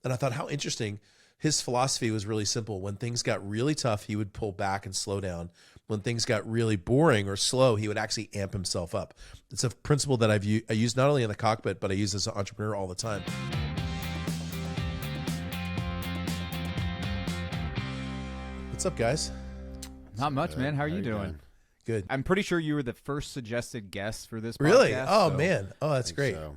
And I thought, how interesting. His philosophy was really simple. When things got really tough, he would pull back and slow down. When things got really boring or slow, he would actually amp himself up. It's a principle that I use not only in the cockpit, but I use as an entrepreneur all the time. What's up, guys? Not much, man. How are you doing? Good. I'm pretty sure you were the first suggested guest for this podcast. Really? Oh, man. Oh, that's great. So.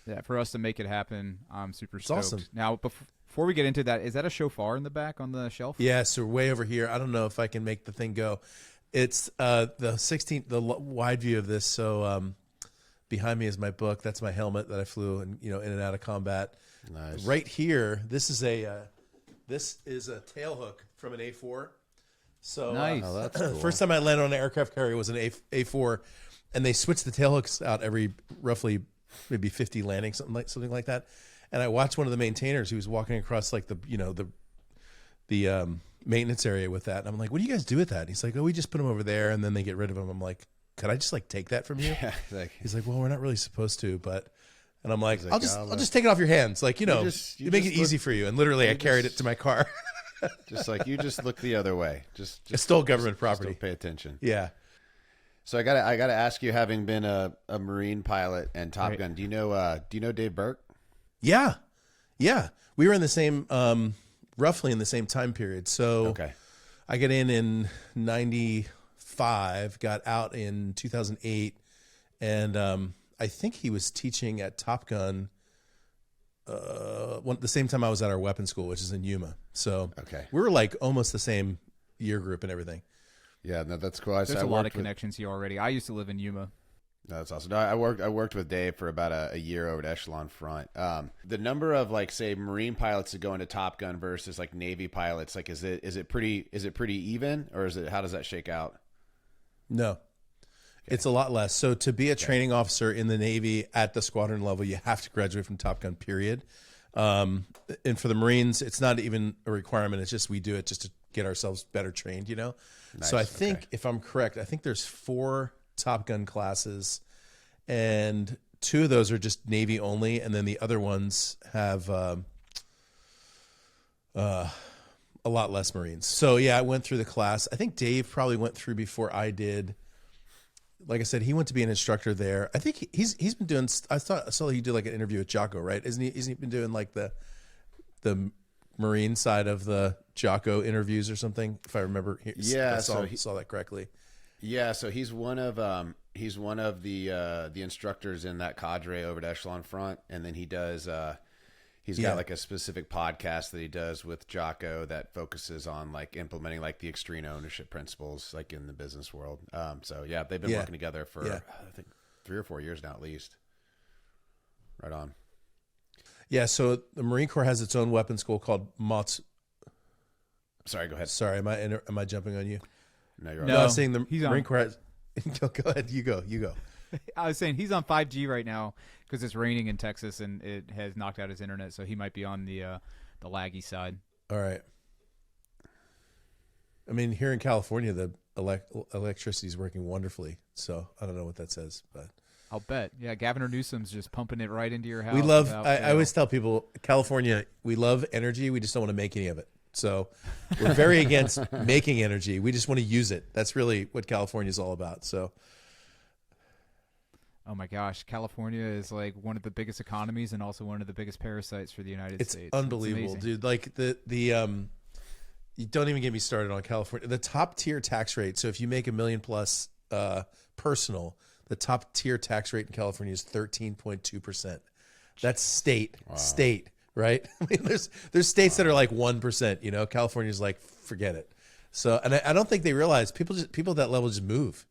Yeah, for us to make it happen, I'm super stoked. Awesome. Now, before we get into that, is that a shofar in the back on the shelf? Yeah, so way over here. I don't know if I can make the thing go. It's the wide view of this. So behind me is my book. That's my helmet that I flew in and out of combat. Nice. Right here, this is a tail hook from an A4. So nice. Oh, that's cool. First time I landed on an aircraft carrier was an A4, and they switched the tail hooks out every roughly maybe 50 landings, something like that. And I watched one of the maintainers who was walking across like the maintenance area with that. And I'm like, what do you guys do with that? And he's like, oh, we just put them over there and then they get rid of them. I'm like, could I just like take that from you? Yeah, he's like, well, we're not really supposed to, but, and I'm like, like, I'll just take it off your hands. Like, you make it easy for you. And literally I carried it to my car. Just like you just look the other way. Just stole government property. Just don't pay attention. Yeah. So I gotta ask you, having been a Marine pilot and Top Gun, do you know Dave Burke? Yeah. We were in the same, roughly in the same time period. So okay. I got in 95, got out in 2008. And I think he was teaching at Top Gun the same time I was at our weapons school, which is in Yuma. So okay. We were like almost the same year group and everything. Yeah, no, that's cool. There's a lot of connections here already. I used to live in Yuma. No, that's awesome. No, I worked with Dave for about a year over at Echelon Front. The number of like say Marine pilots that go into Top Gun versus like Navy pilots, like is it pretty even, or how does that shake out? No, okay. It's a lot less. So to be a training officer in the Navy at the squadron level, you have to graduate from Top Gun, period. And for the Marines, it's not even a requirement. It's just we do it just to get ourselves better trained, Nice. So I think, if I'm correct, I think there's 4 Top Gun classes, and 2 of those are just Navy only, and then the other ones have a lot less Marines. So yeah, I went through the class. I think Dave probably went through before I did. Like I said, he went to be an instructor there. I think he's been doing. I saw he did like an interview with Jocko, right? Isn't he been doing like the Marine side of the Jocko interviews or something? If I remember, yeah, saw that correctly. Yeah, so he's one of the instructors in that cadre over at Echelon Front, and then he does. He's got like a specific podcast that he does with Jocko that focuses on like implementing like the extreme ownership principles like in the business world. So yeah, they've been working together for I think 3 or 4 years now at least. Right on. Yeah, so the Marine Corps has its own weapons school called MOTS. Sorry, go ahead. Sorry, am I jumping on you? No, you're no, I was saying the Marine Corps has. Go ahead, you go. I was saying he's on 5G right now because it's raining in Texas and it has knocked out his internet, so he might be on the laggy side. All right. I mean, here in California, the electricity is working wonderfully, so I don't know what that says, but I'll bet. Yeah, Gavin Newsom's just pumping it right into your house. We love. I always tell people, California, we love energy. We just don't want to make any of it. So we're very against making energy. We just want to use it. That's really what California is all about. So. Oh my gosh, California is like one of the biggest economies and also one of the biggest parasites for the United States. It's unbelievable, dude. Like the you don't even get me started on California. The top tier tax rate. So if you make $1 million plus personal, the top tier tax rate in California is 13.2%. That's state, right? I mean, there's states that are like 1%. California's like, forget it. So, and I don't think they realize people at that level just move.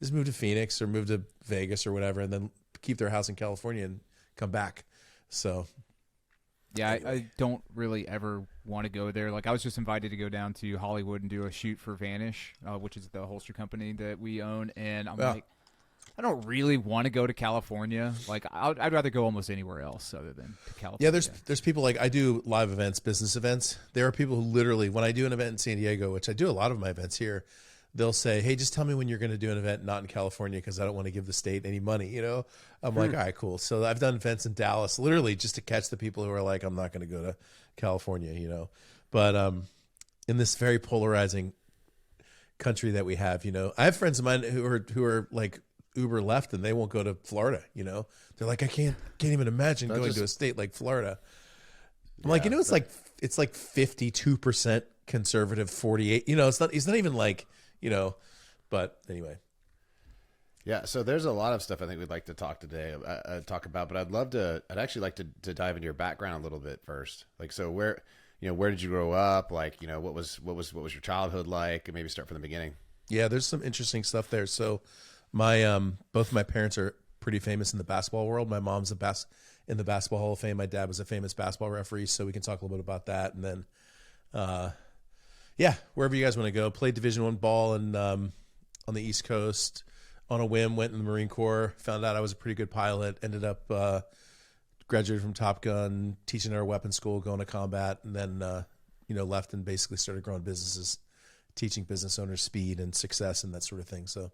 Just move to Phoenix or move to Vegas or whatever, and then keep their house in California and come back. So, yeah, anyway. I don't really ever want to go there. Like, I was just invited to go down to Hollywood and do a shoot for Vanish, which is the holster company that we own, and I'm like, I don't really want to go to California. Like, I'd rather go almost anywhere else other than to California. Yeah, there's people like, I do live events, business events. There are people who literally, when I do an event in San Diego, which I do a lot of my events here, they'll say, hey, just tell me when you're going to do an event not in California because I don't want to give the state any money, I'm like, all right, cool. So I've done events in Dallas literally just to catch the people who are like, I'm not going to go to California, but in this very polarizing country that we have, I have friends of mine who are like uber left and they won't go to Florida, they're like, I can't even imagine going to a state like Florida. I'm like, it's like 52% conservative, 48, it's not even like, but anyway. Yeah. So there's a lot of stuff I think we'd like to talk about, but I'd actually like to dive into your background a little bit first. Like, so where did you grow up? Like, what was your childhood like? And maybe start from the beginning. Yeah, there's some interesting stuff there. So my, both my parents are pretty famous in the basketball world. My mom's in the Basketball Hall of Fame. My dad was a famous basketball referee, so we can talk a little bit about that. And then, wherever you guys want to go. Played Division I ball and on the East Coast on a whim. Went in the Marine Corps. Found out I was a pretty good pilot. Ended up graduated from Top Gun, teaching at our weapons school, going to combat, and then left and basically started growing businesses, teaching business owners speed and success and that sort of thing. So.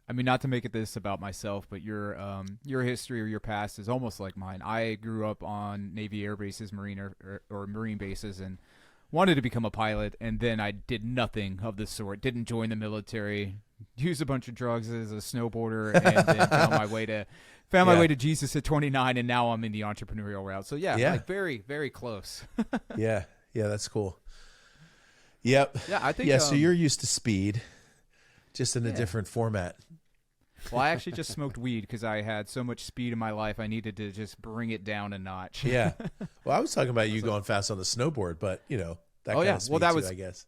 I mean, not to make it this about myself, but your history or your past is almost like mine. I grew up on Navy air bases, Marine or Marine bases, and wanted to become a pilot, and then I did nothing of the sort. Didn't join the military, used a bunch of drugs as a snowboarder, and then found my way to Jesus at 29, and now I'm in the entrepreneurial route. So like very, very close. yeah, that's cool. Yep. Yeah, I think. Yeah, so you're used to speed, just in a different format. Well, I actually just smoked weed because I had so much speed in my life. I needed to just bring it down a notch. Yeah. Well, I was talking about you going fast on the snowboard, but that kind of speed too, I guess.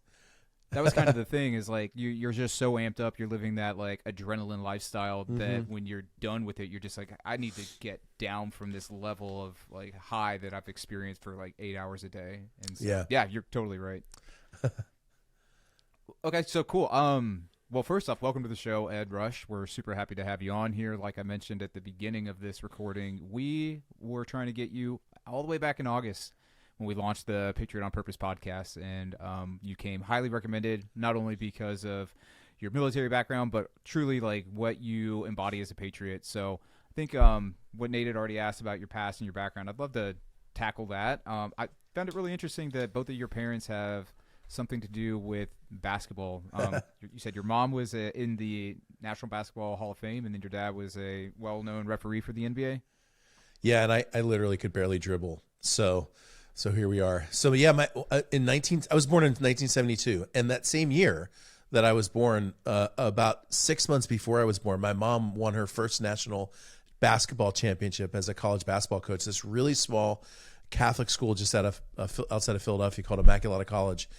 That was kind of the thing is like you're just so amped up. You're living that like adrenaline lifestyle that when you're done with it, you're just like, I need to get down from this level of like high that I've experienced for like 8 hours a day. And so, yeah, you're totally right. Okay, so cool. Well, first off, welcome to the show, Ed Rush. We're super happy to have you on here. Like I mentioned at the beginning of this recording, we were trying to get you all the way back in August when we launched the Patriot on Purpose podcast, and you came highly recommended, not only because of your military background, but truly like what you embody as a patriot. So I think what Nate had already asked about your past and your background, I'd love to tackle that. I found it really interesting that both of your parents have something to do with basketball. You said your mom was in the National Basketball Hall of Fame, and then your dad was a well-known referee for the NBA. Yeah, and I literally could barely dribble. So here we are. So yeah, I was born in 1972, and that same year that I was born, about 6 months before I was born, my mom won her first national basketball championship as a college basketball coach. This really small Catholic school just outside of Philadelphia called Immaculata College.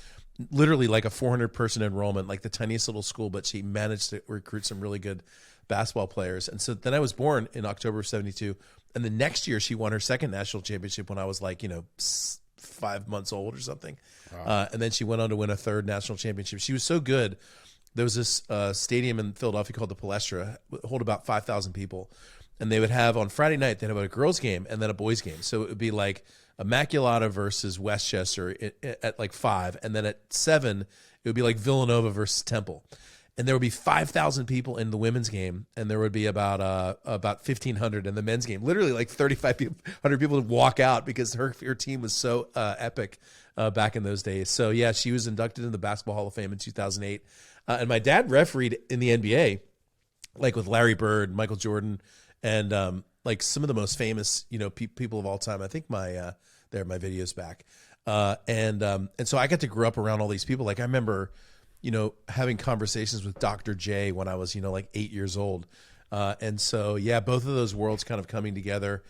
Literally like a 400-person enrollment, like the tiniest little school, but she managed to recruit some really good basketball players. And so then I was born in October of 72. And the next year she won her second national championship when I was like, 5 months old or something. Wow. And then she went on to win a third national championship. She was so good. There was this stadium in Philadelphia called the Polarization, hold about 5,000 people. And they would have on Friday night, they'd have a girls game and then a boys game. So it would be like Immaculata versus Westchester at like 5. And then at 7, it would be like Villanova versus Temple. And there would be 5,000 people in the women's game. And there would be about 1,500 in the men's game. Literally like 3,500 people would walk out because her team was so epic back in those days. So yeah, she was inducted in the Basketball Hall of Fame in 2008. And my dad refereed in the NBA, like with Larry Bird, Michael Jordan, and like some of the most famous, people of all time. I think my video's back, and so I got to grow up around all these people. Like I remember, having conversations with Dr. J when I was, like 8 years old, and so yeah, both of those worlds kind of coming together.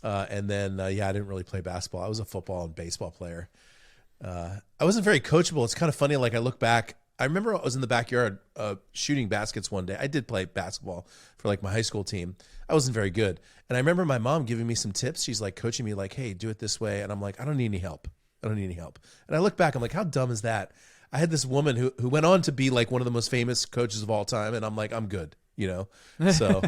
And then I didn't really play basketball. I was a football and baseball player. I wasn't very coachable. It's kind of funny. Like I look back. I remember I was in the backyard shooting baskets one day. I did play basketball for like my high school team. I wasn't very good. And I remember my mom giving me some tips. She's like coaching me like, hey, do it this way. And I'm like, I don't need any help. And I look back, I'm like, how dumb is that? I had this woman who went on to be like one of the most famous coaches of all time. And I'm like, I'm good, so.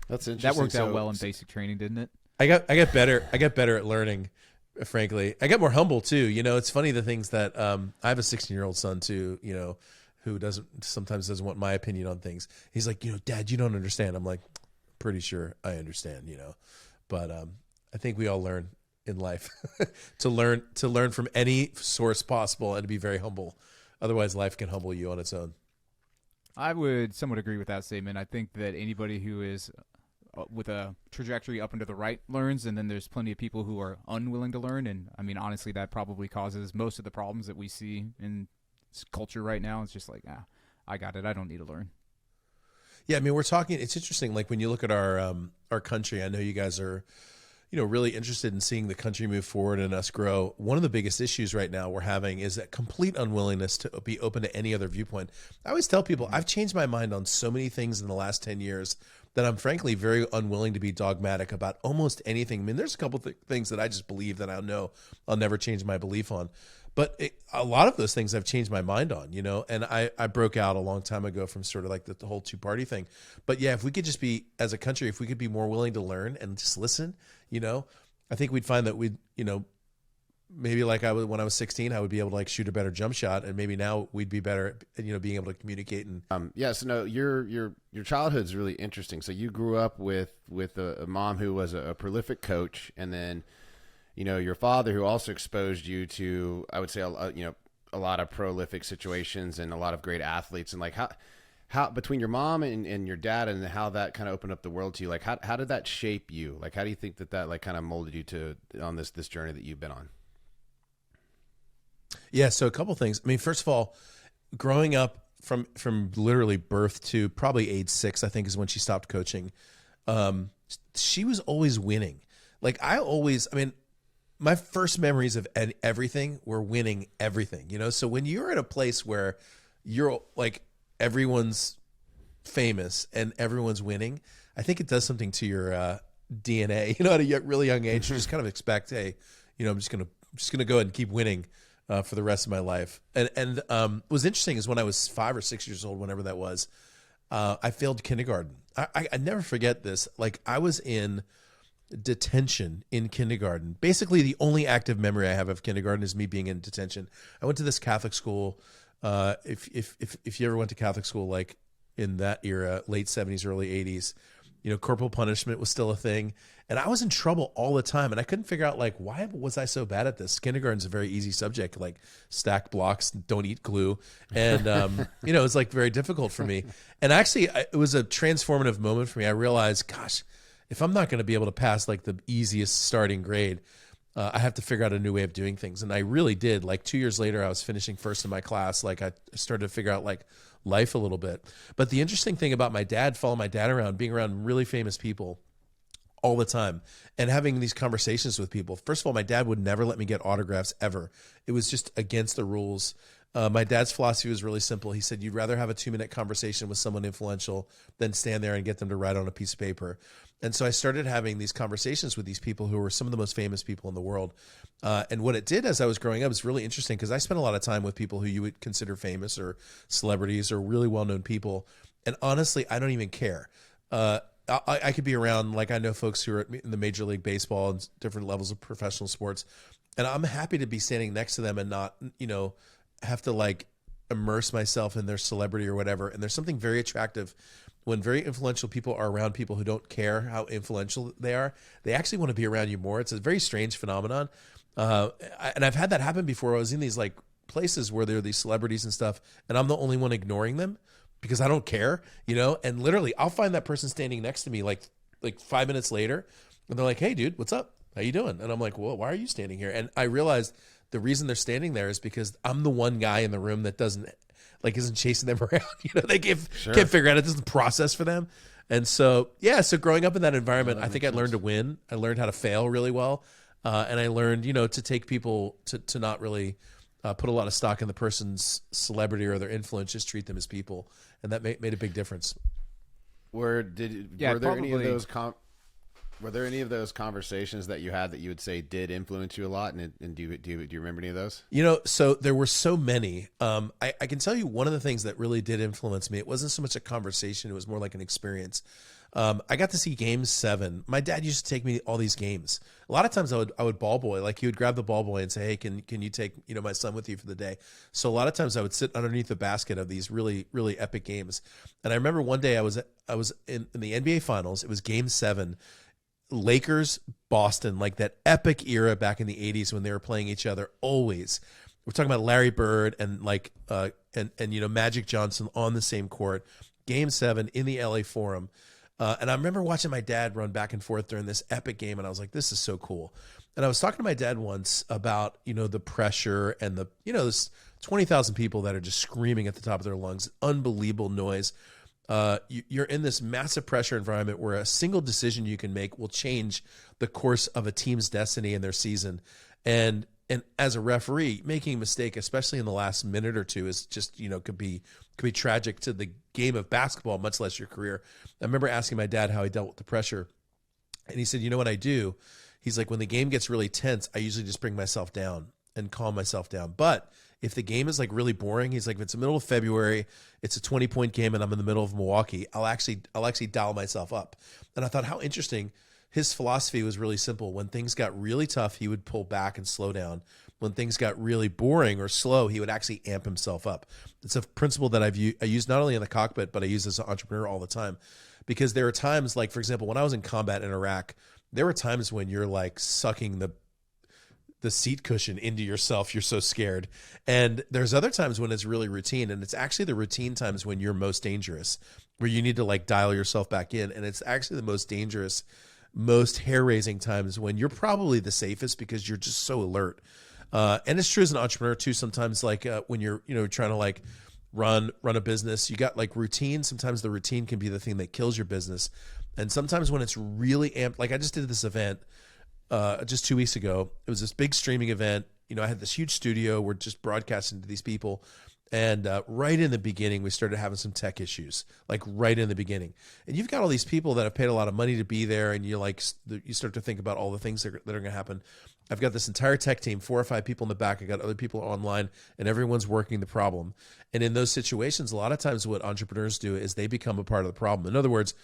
That's interesting. That worked out well in basic training, didn't it? I got better at learning frankly. I get more humble too. You know, it's funny the things that I have a 16-year-old son too, you know, who sometimes doesn't want my opinion on things. He's like, you know, Dad, you don't understand. I'm like, pretty sure I understand, you know. But I think we all learn in life to learn from any source possible and to be very humble. Otherwise life can humble you on its own. I would somewhat agree with that statement. I think that anybody who is with a trajectory up and to the right learns, and then there's plenty of people who are unwilling to learn. And I mean, honestly, that probably causes most of the problems that we see in culture right now. It's just like, I got it. I don't need to learn. Yeah, I mean, we're talking. It's interesting. Like when you look at our country, I know you guys are, you know, really interested in seeing the country move forward and us grow. One of the biggest issues right now we're having is that complete unwillingness to be open to any other viewpoint. I always tell people I've changed my mind on so many things in the last 10 years that I'm frankly very unwilling to be dogmatic about almost anything. I mean, there's a couple things that I just believe that I know I'll never change my belief on. But a lot of those things I've changed my mind on, you know, and I broke out a long time ago from sort of like the whole two-party thing. But yeah, if we could just be, as a country, if we could be more willing to learn and just listen, you know, I think we'd find that we'd, you know, maybe like when I was 16, I would be able to like shoot a better jump shot, and maybe now we'd be better at, you know, being able to communicate. And yeah, so no, your childhood's really interesting. So you grew up with a mom who was a prolific coach, and then, you know, your father who also exposed you to, I would say, you know, a lot of prolific situations and a lot of great athletes. And like how between your mom and your dad, and how that kind of opened up the world to you, like how did that shape you? Like how do you think that like kind of molded you on this journey that you've been on? Yeah, so a couple things. I mean, first of all, growing up from literally birth to probably age 6, I think is when she stopped coaching. She was always winning. Like I mean, my first memories of everything were winning everything, you know? So when you're in a place where you're like, everyone's famous and everyone's winning, I think it does something to your DNA, you know, at a really young age. You just kind of expect, hey, you know, I'm just gonna go ahead and keep winning for the rest of my life. And what was interesting is when I was 5 or 6 years old, whenever that was, I failed kindergarten. I never forget this. Like I was in detention in kindergarten. Basically, the only active memory I have of kindergarten is me being in detention. I went to this Catholic school. If you ever went to Catholic school, like in that era, late 70s, early 80s, you know, corporal punishment was still a thing. And I was in trouble all the time. And I couldn't figure out, like, why was I so bad at this? Kindergarten's a very easy subject, like stack blocks, don't eat glue. And, you know, it's like very difficult for me. And actually, it was a transformative moment for me. I realized, gosh, if I'm not going to be able to pass like the easiest starting grade, I have to figure out a new way of doing things. And I really did. Like 2 years later, I was finishing first in my class. Like I started to figure out like life a little bit. But the interesting thing about my dad, following my dad around, being around really famous people all the time and having these conversations with people. First of all, my dad would never let me get autographs ever. It was just against the rules. My dad's philosophy was really simple. He said, you'd rather have a 2-minute conversation with someone influential than stand there and get them to write on a piece of paper. And so I started having these conversations with these people who were some of the most famous people in the world. And what it did as I was growing up was really interesting because I spent a lot of time with people who you would consider famous or celebrities or really well-known people. And honestly, I don't even care. I could be around, like I know folks who are in the Major League Baseball and different levels of professional sports. And I'm happy to be standing next to them and not, you know, have to like immerse myself in their celebrity or whatever. And there's something very attractive when very influential people are around people who don't care how influential they are. They actually want to be around you more. It's a very strange phenomenon. And I've had that happen before. I was in these like places where there are these celebrities and stuff, and I'm the only one ignoring them because I don't care, you know? And literally I'll find that person standing next to me like 5 minutes later, and they're like, hey dude, what's up? How you doing? And I'm like, well, why are you standing here? And I realized the reason they're standing there is because I'm the one guy in the room that isn't chasing them around. You know, they can't figure out it doesn't process for them. And so, yeah, so growing up in that environment, I think I learned to win. I learned how to fail really well. And I learned, you know, to take people to not really put a lot of stock in the person's celebrity or their influence, just treat them as people. And that made a big difference. Were there any of those Were there any of those conversations that you had that you would say did influence you a lot? And do you remember any of those? So there were so many. I can tell you one of the things that really did influence me. It wasn't so much a conversation; it was more like an experience. I got to see Game 7. My dad used to take me to all these games. A lot of times I would ball boy. Like he would grab the ball boy and say, "Hey, can you take my son with you for the day?" So a lot of times I would sit underneath the basket of these really really epic games. And I remember one day I was in the NBA Finals. It was Game 7. Lakers, Boston, like that epic era back in the 80s when they were playing each other always. We're talking about Larry Bird and Magic Johnson on the same court. Game 7 in the LA Forum. And I remember watching my dad run back and forth during this epic game, and I was like, this is so cool. And I was talking to my dad once about, the pressure and this 20,000 people that are just screaming at the top of their lungs, unbelievable noise. You're in this massive pressure environment where a single decision you can make will change the course of a team's destiny in their season. And as a referee, making a mistake, especially in the last minute or two, is just, could be tragic to the game of basketball, much less your career. I remember asking my dad how he dealt with the pressure. And he said, you know what I do? He's like, when the game gets really tense, I usually just bring myself down and calm myself down. But if the game is like really boring, he's like, if it's the middle of February, it's a 20-point game and I'm in the middle of Milwaukee, I'll actually dial myself up. And I thought, how interesting. His philosophy was really simple. When things got really tough, he would pull back and slow down. When things got really boring or slow, he would actually amp himself up. It's a principle that I use not only in the cockpit, but I use as an entrepreneur all the time. Because there are times, like, for example, when I was in combat in Iraq, there were times when you're like sucking the seat cushion into yourself. You're so scared. And there's other times when it's really routine. And it's actually the routine times when you're most dangerous, where you need to like dial yourself back in. And it's actually the most dangerous, most hair-raising times when you're probably the safest because you're just so alert. And it's true as an entrepreneur too. Sometimes like when you're, trying to like run a business, you got like routine. Sometimes the routine can be the thing that kills your business. And sometimes when it's really amped, like I just did this event just 2 weeks ago. It was this big streaming event. I had this huge studio. We're just broadcasting to these people. And right in the beginning, we started having some tech issues, like right in the beginning. And you've got all these people that have paid a lot of money to be there, and you start to think about all the things that are going to happen. I've got this entire tech team, 4 or 5 people in the back. I got other people online, and everyone's working the problem. And in those situations, a lot of times what entrepreneurs do is they become a part of the problem. In other words,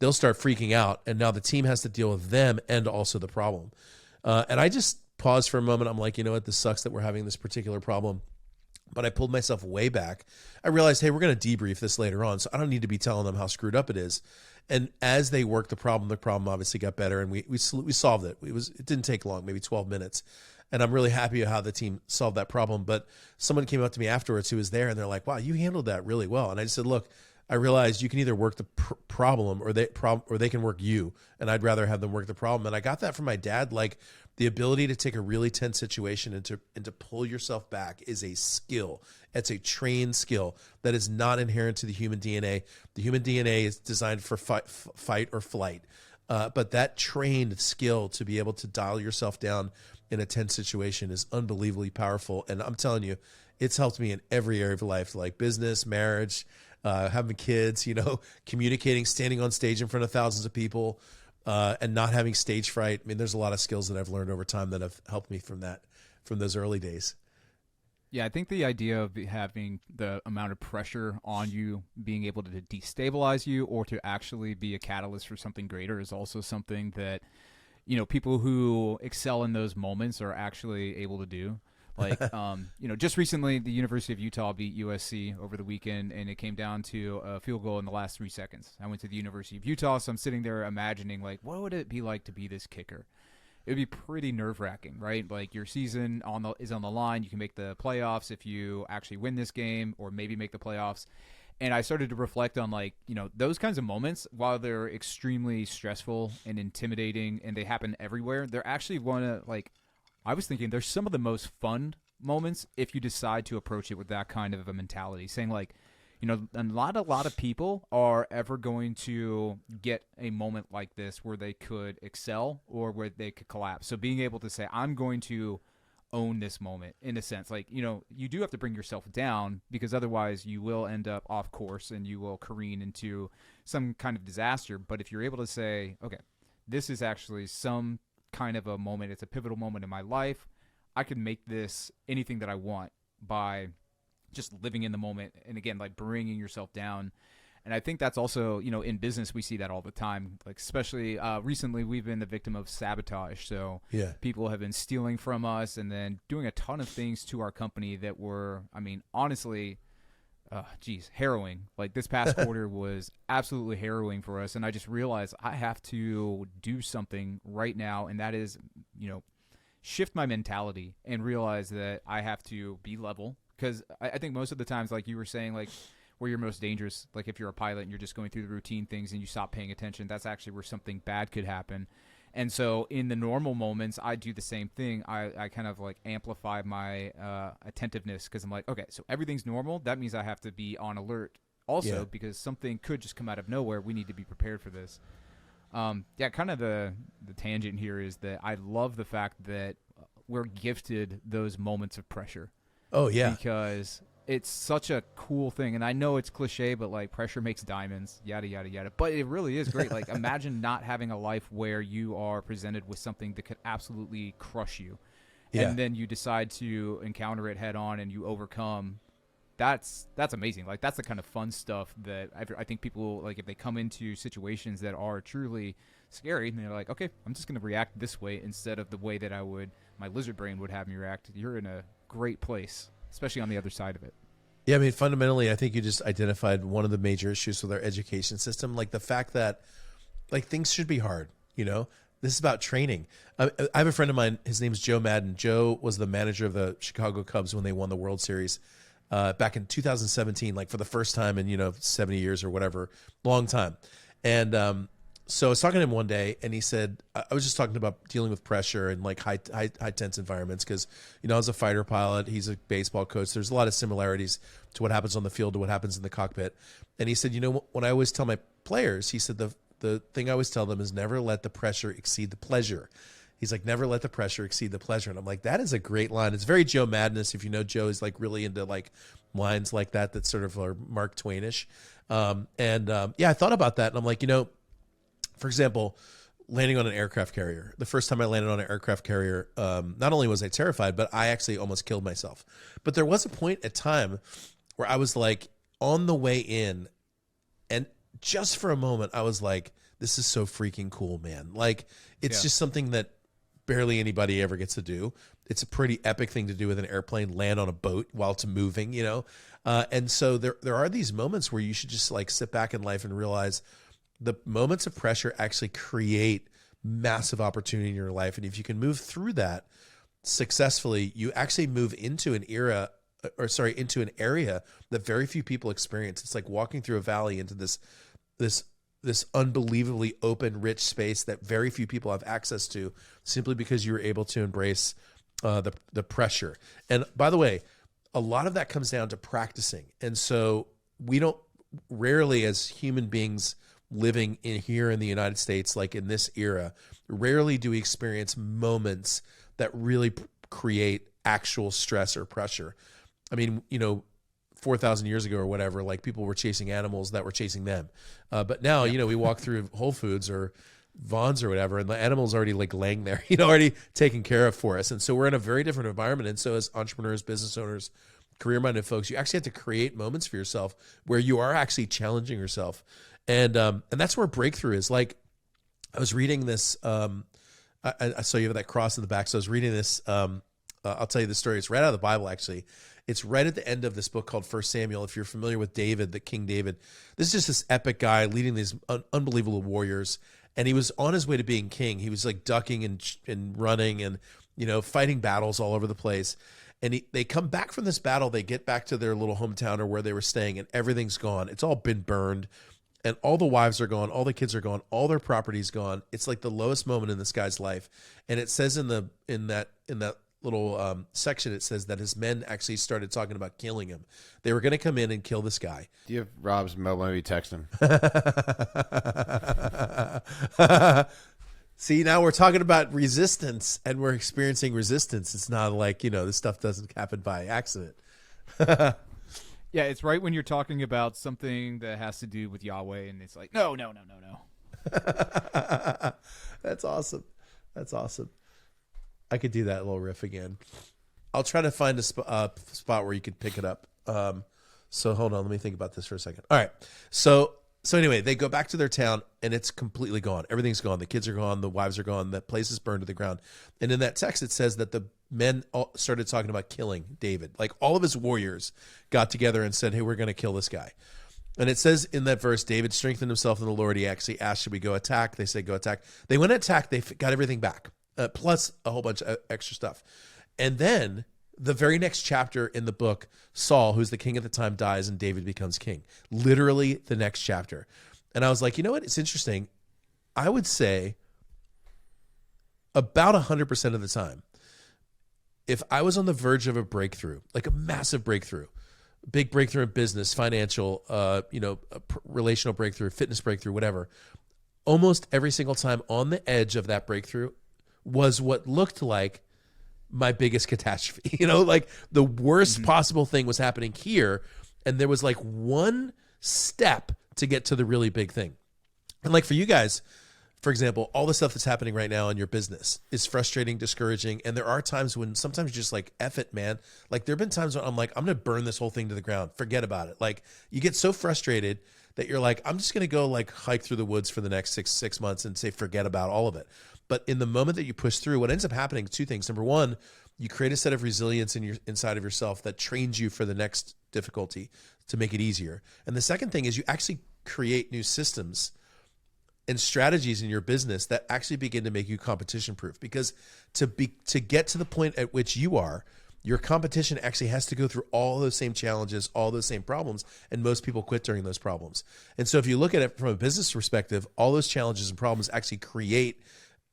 they'll start freaking out, and now the team has to deal with them and also the problem. And I just paused for a moment. I'm like, you know what? This sucks that we're having this particular problem. But I pulled myself way back. I realized, hey, we're going to debrief this later on, so I don't need to be telling them how screwed up it is. And as they worked the problem obviously got better, and we solved it. It didn't take long, maybe 12 minutes. And I'm really happy how the team solved that problem. But someone came up to me afterwards who was there, and they're like, wow, you handled that really well. And I just said, look, I realized you can either work the problem or they can work you. And I'd rather have them work the problem. And I got that from my dad. Like, the ability to take a really tense situation and to pull yourself back is a skill. It's a trained skill that is not inherent to the human DNA. The human DNA is designed for fight or flight. But that trained skill to be able to dial yourself down in a tense situation is unbelievably powerful. And I'm telling you, it's helped me in every area of life, like business, marriage, having kids, communicating, standing on stage in front of thousands of people, and not having stage fright. I mean, there's a lot of skills that I've learned over time that have helped me from those early days. Yeah, I think the idea of having the amount of pressure on you being able to destabilize you or to actually be a catalyst for something greater is also something that, people who excel in those moments are actually able to do. Like, just recently, the University of Utah beat USC over the weekend, and it came down to a field goal in the last 3 seconds. I went to the University of Utah, so I'm sitting there imagining, like, what would it be like to be this kicker? It would be pretty nerve-wracking, right? Like, your season is on the line. You can make the playoffs if you actually win this game or maybe make the playoffs. And I started to reflect on, like, those kinds of moments, while they're extremely stressful and intimidating and they happen everywhere, they're actually I was thinking there's some of the most fun moments if you decide to approach it with that kind of a mentality, saying like, not a lot of people are ever going to get a moment like this where they could excel or where they could collapse. So being able to say, I'm going to own this moment in a sense, like, you do have to bring yourself down because otherwise you will end up off course and you will careen into some kind of disaster. But if you're able to say, okay, this is actually some kind of a moment. It's a pivotal moment in my life. I can make this anything that I want by just living in the moment. And again, like bringing yourself down. And I think that's also, in business, we see that all the time. Like, especially recently, we've been the victim of sabotage. So people have been stealing from us and then doing a ton of things to our company that were, honestly, harrowing. Like this past quarter was absolutely harrowing for us. And I just realized I have to do something right now. And that is, shift my mentality and realize that I have to be level. Because I think most of the times, like you were saying, like, where you're most dangerous, like if you're a pilot and you're just going through the routine things and you stop paying attention, that's actually where something bad could happen. And so in the normal moments, I do the same thing. I kind of like amplify my attentiveness because I'm like, okay, so everything's normal. That means I have to be on alert also because something could just come out of nowhere. We need to be prepared for this. Kind of the tangent here is that I love the fact that we're gifted those moments of pressure. Oh, yeah. Because it's such a cool thing. And I know it's cliche, but like pressure makes diamonds, yada, yada, yada. But it really is great. Like imagine not having a life where you are presented with something that could absolutely crush you. Yeah. And then you decide to encounter it head on and you overcome. That's amazing. Like that's the kind of fun stuff that I think people, like if they come into situations that are truly scary and they're like, okay, I'm just going to react this way instead of the way that my lizard brain would have me react. You're in a great place, especially on the other side of it. Yeah, fundamentally, I think you just identified one of the major issues with our education system, like the fact that like things should be hard, This is about training. I have a friend of mine, his name's Joe Madden. Joe was the manager of the Chicago Cubs when they won the World Series back in 2017, like for the first time in, 70 years or whatever, long time. And so I was talking to him one day, and he said, I was just talking about dealing with pressure and like high tense environments because, I was a fighter pilot. He's a baseball coach. There's a lot of similarities to what happens on the field to what happens in the cockpit. And he said, when I always tell my players, he said, the thing I always tell them is never let the pressure exceed the pleasure. He's like, never let the pressure exceed the pleasure. And I'm like, that is a great line. It's very Joe Madness. If you know Joe is like really into like lines like that sort of are Mark Twainish. I thought about that. And I'm like, for example, landing on an aircraft carrier. The first time I landed on an aircraft carrier, not only was I terrified, but I actually almost killed myself. But there was a point at time where I was like on the way in, and just for a moment, I was like, this is so freaking cool, man. Like, it's just something that barely anybody ever gets to do. It's a pretty epic thing to do with an airplane, land on a boat while it's moving, And so there are these moments where you should just like sit back in life and realize the moments of pressure actually create massive opportunity in your life. And if you can move through that successfully, you actually move into an area that very few people experience. It's like walking through a valley into this unbelievably open, rich space that very few people have access to simply because you were able to embrace the pressure. And by the way, a lot of that comes down to practicing. And so we don't rarely as human beings living here in the United States, like in this era, rarely do we experience moments that really create actual stress or pressure. 4,000 years ago or whatever, like people were chasing animals that were chasing them. But now, we walk through Whole Foods or Vaughn's or whatever, and the animal's already like laying there, already taken care of for us. And so we're in a very different environment. And so as entrepreneurs, business owners, career-minded folks, you actually have to create moments for yourself where you are actually challenging yourself. And that's where breakthrough is. Like, I was reading this. I saw you have that cross in the back. So I was reading this. I'll tell you the story. It's right out of the Bible, actually. It's right at the end of this book called 1 Samuel. If you're familiar with David, the King David, this is just this epic guy leading these unbelievable warriors. And he was on his way to being king. He was like ducking and running and, fighting battles all over the place. And they come back from this battle. They get back to their little hometown or where they were staying, and everything's gone. It's all been burned. And all the wives are gone, all the kids are gone, all their property's gone. It's like the lowest moment in this guy's life. And it says in that little section, it says that his men actually started talking about killing him. They were going to come in and kill this guy. Do you have Rob's mobile? Maybe text him. See, now we're talking about resistance, and we're experiencing resistance. It's not like, this stuff doesn't happen by accident. Yeah, it's right when you're talking about something that has to do with Yahweh, and it's like, no. That's awesome. That's awesome. I could do that little riff again. I'll try to find a spot where you could pick it up. So hold on, let me think about this for a second. All right. So anyway, they go back to their town and it's completely gone. Everything's gone. The kids are gone. The wives are gone. The place is burned to the ground. And in that text, it says that the men all started talking about killing David. Like all of his warriors got together and said, hey, we're going to kill this guy. And it says in that verse, David strengthened himself in the Lord. He actually asked, should we go attack? They said, go attack. They went to attack. They got everything back, plus a whole bunch of extra stuff. And then the very next chapter in the book, Saul, who's the king at the time, dies and David becomes king. Literally the next chapter. And I was like, you know what? It's interesting. I would say about 100% of the time, if I was on the verge of a breakthrough, like a massive breakthrough, big breakthrough in business, financial, relational breakthrough, fitness breakthrough, whatever, almost every single time on the edge of that breakthrough was what looked like my biggest catastrophe. Like the worst possible thing was happening here. And there was like one step to get to the really big thing. And like for you guys, for example, all the stuff that's happening right now in your business is frustrating, discouraging. And there are times when sometimes you're just like, F it, man. Like there've been times when I'm like, I'm going to burn this whole thing to the ground. Forget about it. Like you get so frustrated that you're like, I'm just going to go like hike through the woods for the next six months and say, forget about all of it. But in the moment that you push through, what ends up happening, two things. Number one, you create a set of resilience inside of yourself that trains you for the next difficulty to make it easier. And the second thing is you actually create new systems and strategies in your business that actually begin to make you competition proof. Because to get to the point at which you are, your competition actually has to go through all those same challenges, all those same problems, and most people quit during those problems. And so if you look at it from a business perspective, all those challenges and problems actually create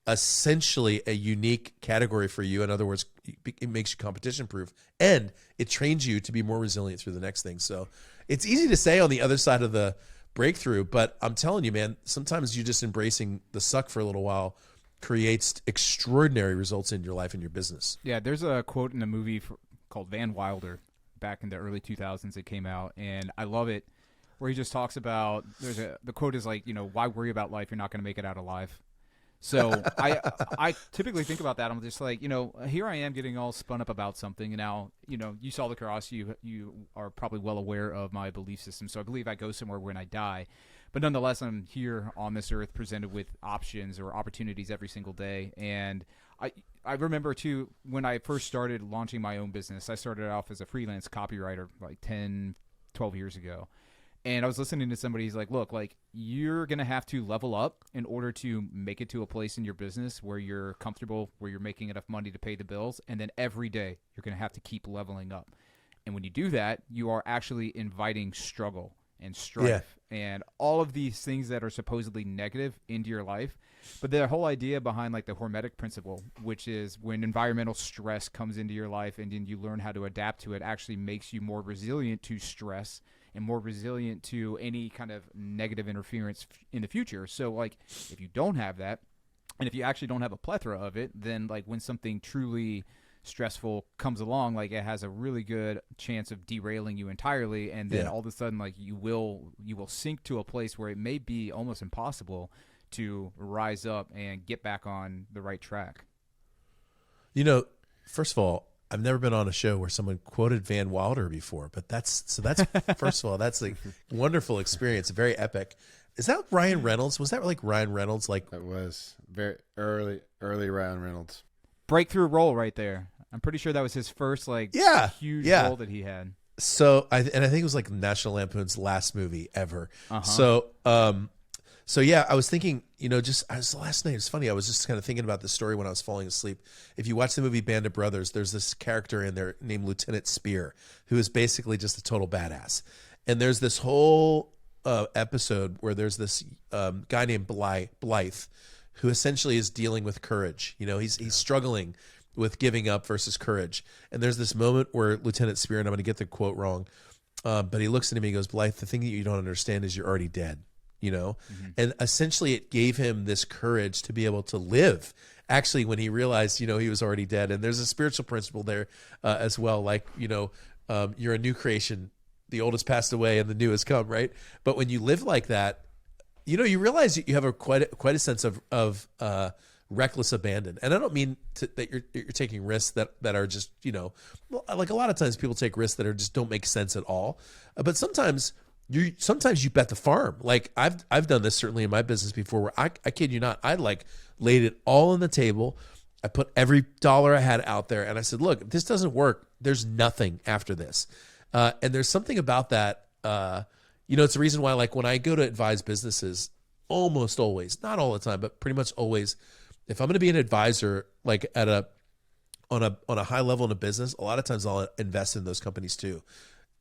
essentially a unique category for you. In other words, it makes you competition proof and it trains you to be more resilient through the next thing. So it's easy to say on the other side of the breakthrough, but I'm telling you, man, sometimes you just embracing the suck for a little while creates extraordinary results in your life and your business. Yeah, there's a quote in a movie called Van Wilder back in the early 2000s. It came out, and I love it, where he just talks about, the quote is like, why worry about life? You're not going to make it out alive. So I typically think about that. I'm just like, here I am getting all spun up about something. And now, you saw the cross. You are probably well aware of my belief system. So I believe I go somewhere when I die. But nonetheless, I'm here on this earth presented with options or opportunities every single day. And I remember, too, when I first started launching my own business, I started off as a freelance copywriter like 10, 12 years ago. And I was listening to somebody, he's like, look, like you're going to have to level up in order to make it to a place in your business where you're comfortable, where you're making enough money to pay the bills. And then every day you're going to have to keep leveling up. And when you do that, you are actually inviting struggle and strife and all of these things that are supposedly negative into your life. But the whole idea behind like the hormetic principle, which is when environmental stress comes into your life and then you learn how to adapt to it, actually makes you more resilient to stress and more resilient to any kind of negative interference in the future. So like if you don't have that, and if you actually don't have a plethora of it, then like when something truly stressful comes along, like it has a really good chance of derailing you entirely. And then all of a sudden, like you will sink to a place where it may be almost impossible to rise up and get back on the right track. First of all, I've never been on a show where someone quoted Van Wilder before, but that's first of all, that's a wonderful experience, very epic. Is that Ryan Reynolds? Was that like Ryan Reynolds? Like that was very early Ryan Reynolds. Breakthrough role right there. I'm pretty sure that was his first huge role that he had. So I think it was like National Lampoon's last movie ever. So yeah, I was thinking, last night, it's funny. I was just kind of thinking about this story when I was falling asleep. If you watch the movie Band of Brothers, there's this character in there named Lieutenant Spear, who is basically just a total badass. And there's this whole episode where there's this guy named Blythe, who essentially is dealing with courage. He's struggling with giving up versus courage. And there's this moment where Lieutenant Spear, and I'm going to get the quote wrong, but he looks at him and he goes, Blythe, the thing that you don't understand is you're already dead. And essentially it gave him this courage to be able to live actually when he realized, he was already dead. And there's a spiritual principle there as well. Like, you're a new creation. The old has passed away and the new has come, right? But when you live like that, You realize you have quite a sense of reckless abandon, and I don't mean that you're taking risks that are just like a lot of times people take risks that just don't make sense at all. But sometimes you bet the farm. Like I've done this certainly in my business before, where I kid you not, I like laid it all on the table. I put every dollar I had out there, and I said, look, if this doesn't work, there's nothing after this. And there's something about that. It's a reason why, like, when I go to advise businesses, almost always, not all the time, but pretty much always, if I'm going to be an advisor, like on a high level in a business, a lot of times I'll invest in those companies too.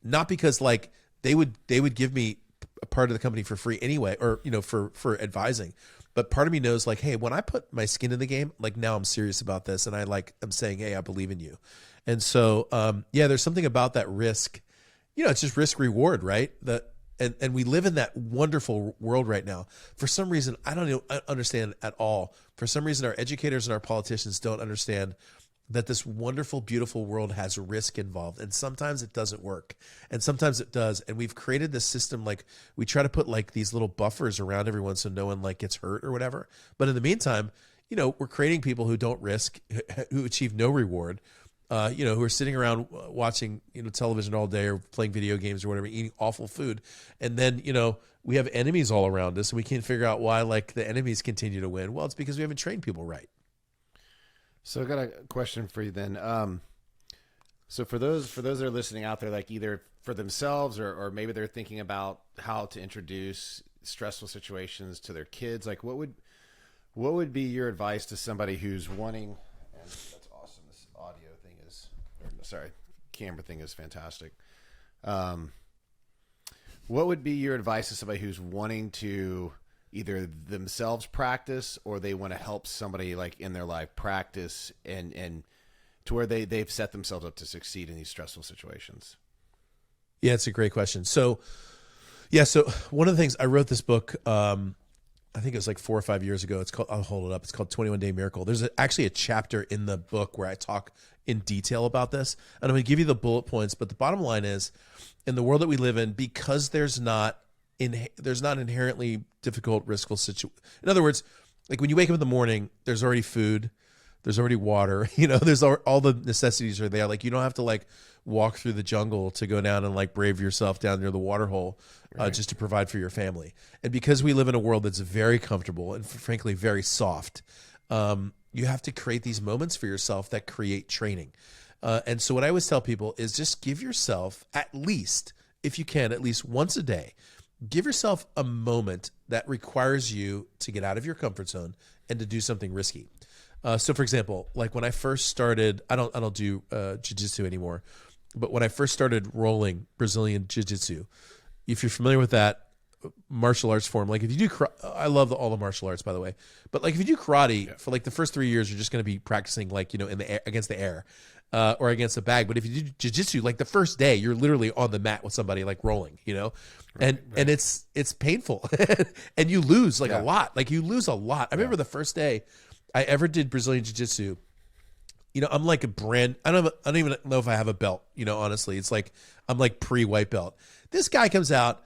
Not because like they would give me a part of the company for free anyway, or for advising. But part of me knows, like, hey, when I put my skin in the game, like, now I'm serious about this, and I'm saying, hey, I believe in you. And so, there's something about that risk. It's just risk reward, right? And we live in that wonderful world right now. For some reason, I don't understand at all. For some reason, our educators and our politicians don't understand that this wonderful, beautiful world has risk involved. And sometimes it doesn't work. And sometimes it does. And we've created this system, like, we try to put like these little buffers around everyone so no one like gets hurt or whatever. But in the meantime, we're creating people who don't risk, who achieve no reward, who are sitting around watching, television all day or playing video games or whatever, eating awful food. And then, we have enemies all around us, and we can't figure out why, like, the enemies continue to win. Well, it's because we haven't trained people right. So I got a question for you then. So for those that are listening out there, like either for themselves or maybe they're thinking about how to introduce stressful situations to their kids, like what would be your advice to somebody who's wanting, and that's awesome. This audio thing is, camera thing is fantastic. What would be your advice to somebody who's wanting to either themselves practice or they want to help somebody like in their life practice and to where they've set themselves up to succeed in these stressful situations? Yeah, it's a great question. So one of the things, I wrote this book, I think it was like 4 or 5 years ago. It's called, I'll hold it up. It's called 21 Day Miracle. There's actually a chapter in the book where I talk in detail about this. And I'm going to give you the bullet points. But the bottom line is, in the world that we live in, because there's not inherently difficult, riskful situation. In other words, like when you wake up in the morning, there's already food, there's already water, there's all the necessities are there. Like you don't have to like walk through the jungle to go down and like brave yourself down near the water hole just to provide for your family. And because we live in a world that's very comfortable and frankly very soft, you have to create these moments for yourself that create training. And so what I always tell people is just give yourself at least, if you can, at least once a day, give yourself a moment that requires you to get out of your comfort zone and to do something risky. So for example, like when I first started, I don't do jiu-jitsu anymore, but when I first started rolling Brazilian jiu-jitsu, if you're familiar with that martial arts form, like if you do, I love all the martial arts, by the way, but like if you do karate for like the first 3 years, you're just going to be practicing like, in the air, against the air. Or against a bag. But if you do jiu-jitsu, like the first day, you're literally on the mat with somebody like rolling, and it's painful and you lose a lot. Like you lose a lot. I remember the first day I ever did Brazilian jiu-jitsu, I'm like I don't even know if I have a belt, honestly. It's like, I'm like pre-white belt. This guy comes out,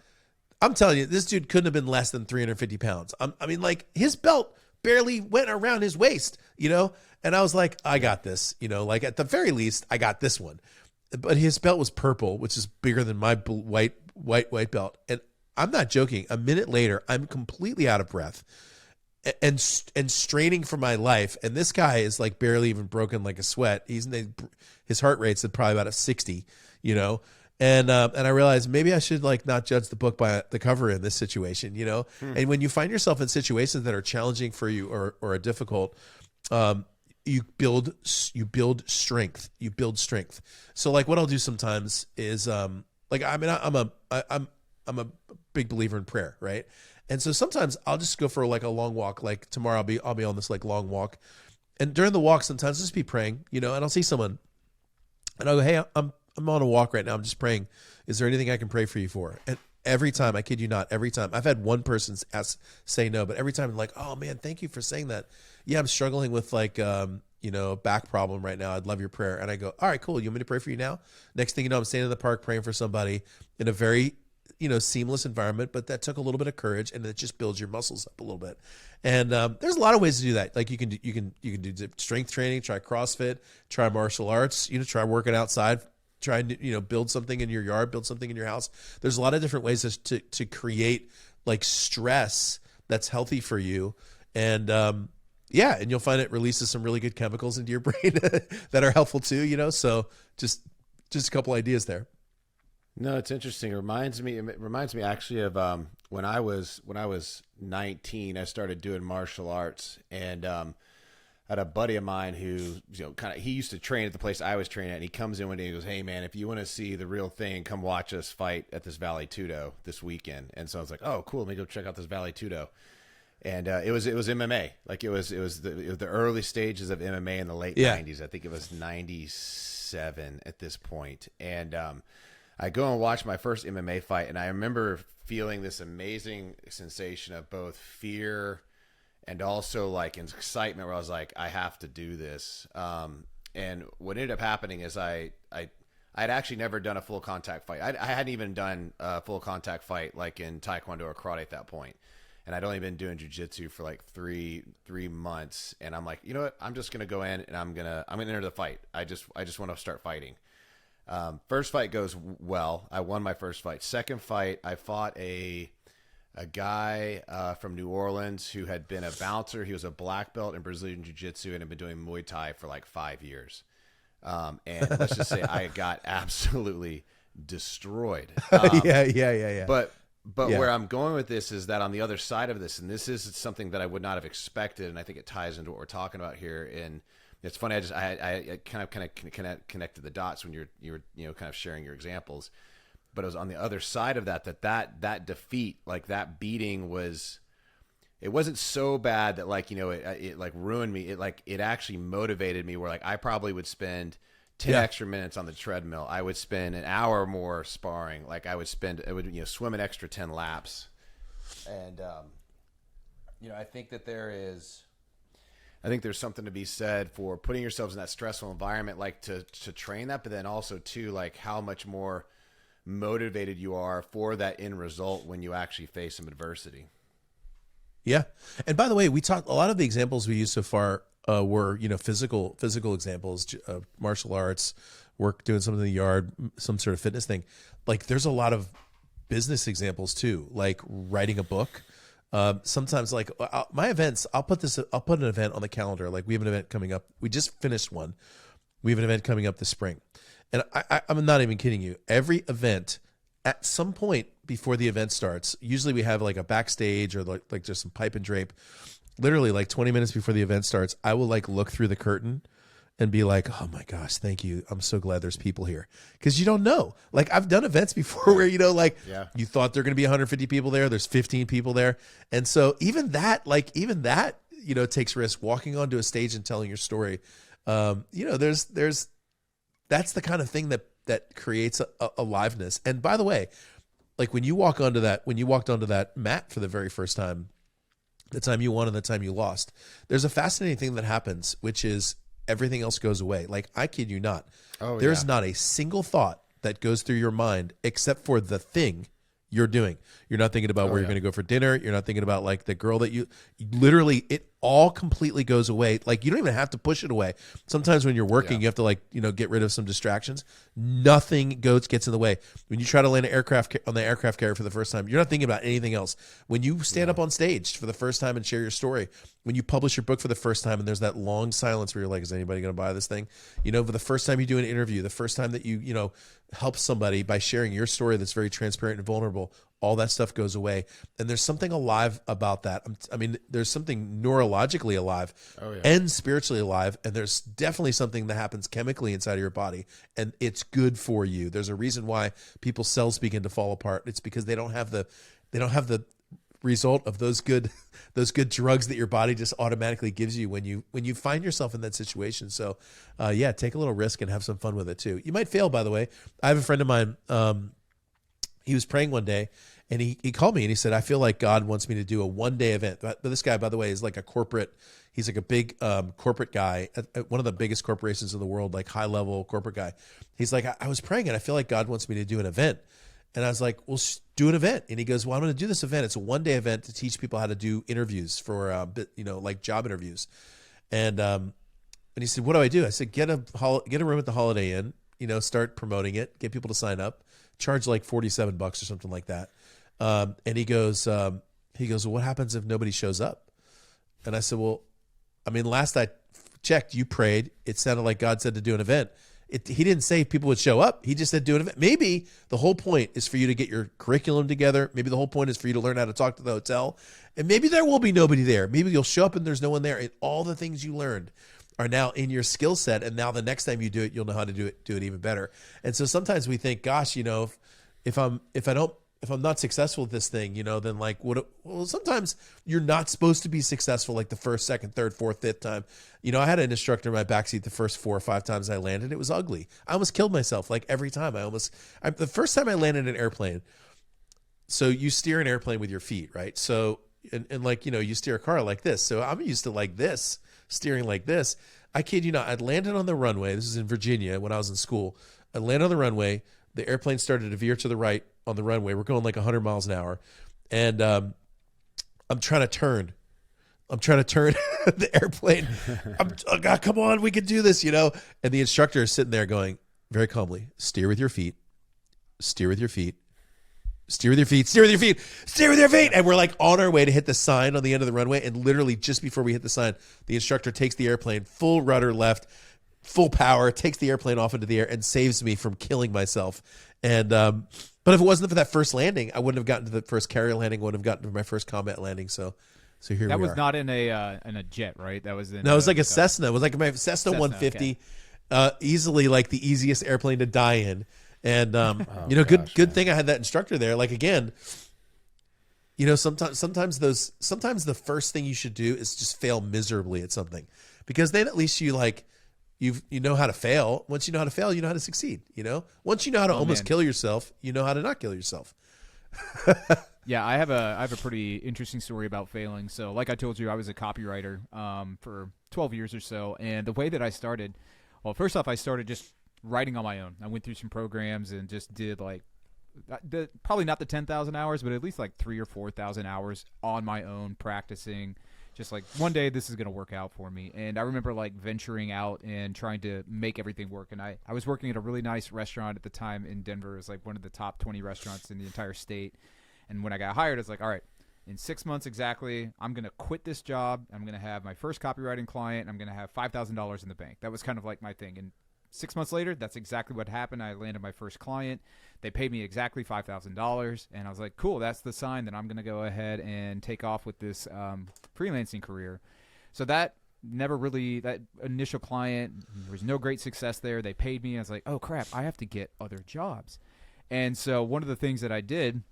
I'm telling you, this dude couldn't have been less than 350 pounds. I mean, like his belt barely went around his waist, and I was like, I got this, like at the very least, I got this one. But his belt was purple, which is bigger than my white belt. And I'm not joking. A minute later, I'm completely out of breath and straining for my life. And this guy is like barely even broken like a sweat. His heart rate's at probably about a 60, And I realized maybe I should like not judge the book by the cover in this situation, And when you find yourself in situations that are challenging for you or are difficult, you build strength. You build strength. So like what I'll do sometimes is I'm a big believer in prayer, right? And so sometimes I'll just go for like a long walk. Like tomorrow I'll be on this like long walk, and during the walk sometimes I'll just be praying, and I'll see someone, and I'll go, hey, I'm on a walk right now. I'm just praying. Is there anything I can pray for you for? And every time, I kid you not, every time I've had one person say no, but every time I'm like, oh man, thank you for saying that. Yeah, I'm struggling with like, back problem right now. I'd love your prayer. And I go, all right, cool. You want me to pray for you now? Next thing you know, I'm standing in the park praying for somebody in a very seamless environment, but that took a little bit of courage, and it just builds your muscles up a little bit. And there's a lot of ways to do that. Like you can do strength training, try CrossFit, try martial arts, try working outside, try and build something in your yard, build something in your house. There's a lot of different ways to create like stress that's healthy for you. And and you'll find it releases some really good chemicals into your brain that are helpful too, so just a couple ideas there. No, it's interesting. It reminds me actually of when I was 19, I started doing martial arts, and I had a buddy of mine who, he used to train at the place I was training at, and he comes in one day and he goes, "Hey man, if you want to see the real thing, come watch us fight at this Valley Tudo this weekend." And so I was like, "Oh, cool. Let me go check out this Valley Tudo." And it was MMA. Like it was the early stages of MMA in the late 90s. I think it was 97 at this point. And I go and watch my first MMA fight, and I remember feeling this amazing sensation of both fear and also like excitement, where I was like, I have to do this. And what ended up happening is I'd actually never done a full contact fight. I hadn't even done a full contact fight like in Taekwondo or karate at that point. And I'd only been doing jiu-jitsu for like three months. And I'm like, you know what? I'm just going to go in and I'm going to enter the fight. I just want to start fighting. First fight goes well. I won my first fight. Second fight, I fought a guy from New Orleans who had been a bouncer. He was a black belt in Brazilian jiu-jitsu and had been doing Muay Thai for like 5 years. And let's just say I got absolutely destroyed. Yeah. But where I'm going with this is that on the other side of this, and this is something that I would not have expected, and I think it ties into what we're talking about here. And it's funny, I kind of connected the dots when you were kind of sharing your examples. But it was on the other side of that defeat, like that beating it wasn't so bad that like it like ruined me. It actually motivated me, where like I probably would spend 10 extra minutes on the treadmill. I would spend an hour more sparring. Like I would swim an extra 10 laps. And, I think that there's something to be said for putting yourselves in that stressful environment, like to train that, but then also too, like how much more motivated you are for that end result when you actually face some adversity. Yeah. And by the way, we talked, a lot of the examples we used so far were, physical examples, martial arts, work, doing something in the yard, some sort of fitness thing. Like there's a lot of business examples too, like writing a book. Sometimes like my events, I'll put an event on the calendar. Like we have an event coming up. We just finished one. We have an event coming up this spring. And I'm not even kidding you. Every event at some point before the event starts, usually we have like a backstage or like just some pipe and drape. Literally like 20 minutes before the event starts, I will like look through the curtain and be like, oh my gosh, thank you. I'm so glad there's people here. Because you don't know. Like I've done events before where, you thought there are going to be 150 people there. There's 15 people there. And so even that, takes risk. Walking onto a stage and telling your story, there's that's the kind of thing that creates a aliveness. And by the way, like when you walked onto that mat for the very first time, the time you won and the time you lost, there's a fascinating thing that happens, which is everything else goes away. Like, I kid you not. There's not a single thought that goes through your mind except for the thing you're doing. You're not thinking about where you're going to go for dinner. You're not thinking about like the girl that you literally, it all completely goes away. Like you don't even have to push it away. Sometimes when you're working, you have to get rid of some distractions. Nothing gets in the way. When you try to land on the aircraft carrier for the first time, you're not thinking about anything else. When you stand up on stage for the first time and share your story, when you publish your book for the first time and there's that long silence where you're like, is anybody going to buy this thing? For the first time you do an interview, the first time that you help somebody by sharing your story that's very transparent and vulnerable, all that stuff goes away. And there's something alive about that. I mean, there's something neurologically alive and spiritually alive. And there's definitely something that happens chemically inside of your body. And it's good for you. There's a reason why people's cells begin to fall apart. It's because they don't have the result of those good drugs that your body just automatically gives you when you find yourself in that situation. So take a little risk and have some fun with it too. You might fail, by the way. I have a friend of mine, he was praying one day and he called me and he said, I feel like God wants me to do a one-day event. But this guy, by the way, is like he's like a big corporate guy at one of the biggest corporations in the world, like high-level corporate guy. He's like, I was praying and I feel like God wants me to do an event. And I was like, well, do an event. And he goes, well, I'm going to do this event. It's a 1-day event to teach people how to do interviews for, like job interviews. And he said, what do I do? I said, get a room at the Holiday Inn, start promoting it, get people to sign up, charge like $47 or something like that. And he goes, well, what happens if nobody shows up? And I said, well, I mean, last I checked, you prayed. It sounded like God said to do an event. He didn't say people would show up. He just said do an event. Maybe the whole point is for you to get your curriculum together. Maybe the whole point is for you to learn how to talk to the hotel. And maybe there will be nobody there. Maybe you'll show up and there's no one there. And all the things you learned are now in your skill set. And now the next time you do it, you'll know how to do it even better. And so sometimes we think, gosh, if I'm not successful at this thing, then like well, sometimes you're not supposed to be successful like the first, second, third, fourth, fifth time. I had an instructor in my backseat the first 4 or 5 times I landed. It was ugly. I almost killed myself like every time. The first time I landed an airplane. So you steer an airplane with your feet, right? So, and like, you steer a car like this. So I'm used to like this, steering like this. I kid you not, I'd landed on the runway. This is in Virginia when I was in school. I landed on the runway. The airplane started to veer to the right on the runway. We're going like 100 miles an hour. And I'm trying to turn the airplane. Oh God, come on, we can do this, And the instructor is sitting there going very calmly, steer with your feet, steer with your feet, steer with your feet, steer with your feet, steer with your feet. And we're like on our way to hit the sign on the end of the runway. And literally just before we hit the sign, the instructor takes the airplane full rudder left, full power, takes the airplane off into the air and saves me from killing myself. And but if it wasn't for that first landing, I wouldn't have gotten to the first carrier landing, wouldn't have gotten to my first combat landing. So here we are. That was not in a jet, right? That was in it was like a Cessna. It was like my Cessna 150, okay. Easily like the easiest airplane to die in. And good thing I had that instructor there. Like again, sometimes the first thing you should do is just fail miserably at something, because then at least you know how to fail. Once you know how to fail, you know how to succeed. Once you know how to almost kill yourself, you know how to not kill yourself. Yeah, I have a pretty interesting story about failing. So, like I told you, I was a copywriter for 12 years or so, and the way that I started, well, first off, I started just writing on my own. I went through some programs and just did like probably not the 10,000 hours, but at least like 3,000 or 4,000 hours on my own practicing. Just like one day this is going to work out for me. And I remember like venturing out and trying to make everything work. And I was working at a really nice restaurant at the time in Denver. It was like one of the top 20 restaurants in the entire state. And when I got hired, I was like, all right, in 6 months exactly, I'm going to quit this job. I'm going to have my first copywriting client. I'm going to have $5,000 in the bank. That was kind of like my thing. And 6 months later, that's exactly what happened. I landed my first client. They paid me exactly $5,000. And I was like, cool, that's the sign that I'm going to go ahead and take off with this freelancing career. So that initial client, there was no great success there. They paid me. I was like, oh, crap, I have to get other jobs. And so one of the things that I did,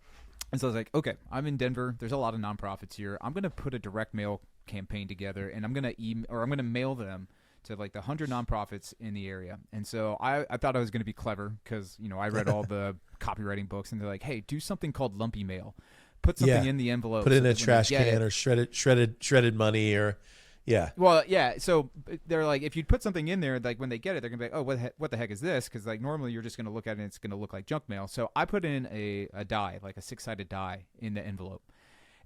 and so I was like, okay, I'm in Denver. There's a lot of nonprofits here. I'm going to put a direct mail campaign together, and I'm going to mail them to like the 100 nonprofits in the area. And so I thought I was going to be clever because, I read all the copywriting books, and they're like, hey, do something called lumpy mail. Put something in the envelope. Put it in a trash can or shredded money or, yeah. Well, yeah. So they're like, if you put something in there, like when they get it, they're going to be like, oh, what the heck is this? Because like normally you're just going to look at it and it's going to look like junk mail. So I put in a die, like a 6-sided die in the envelope.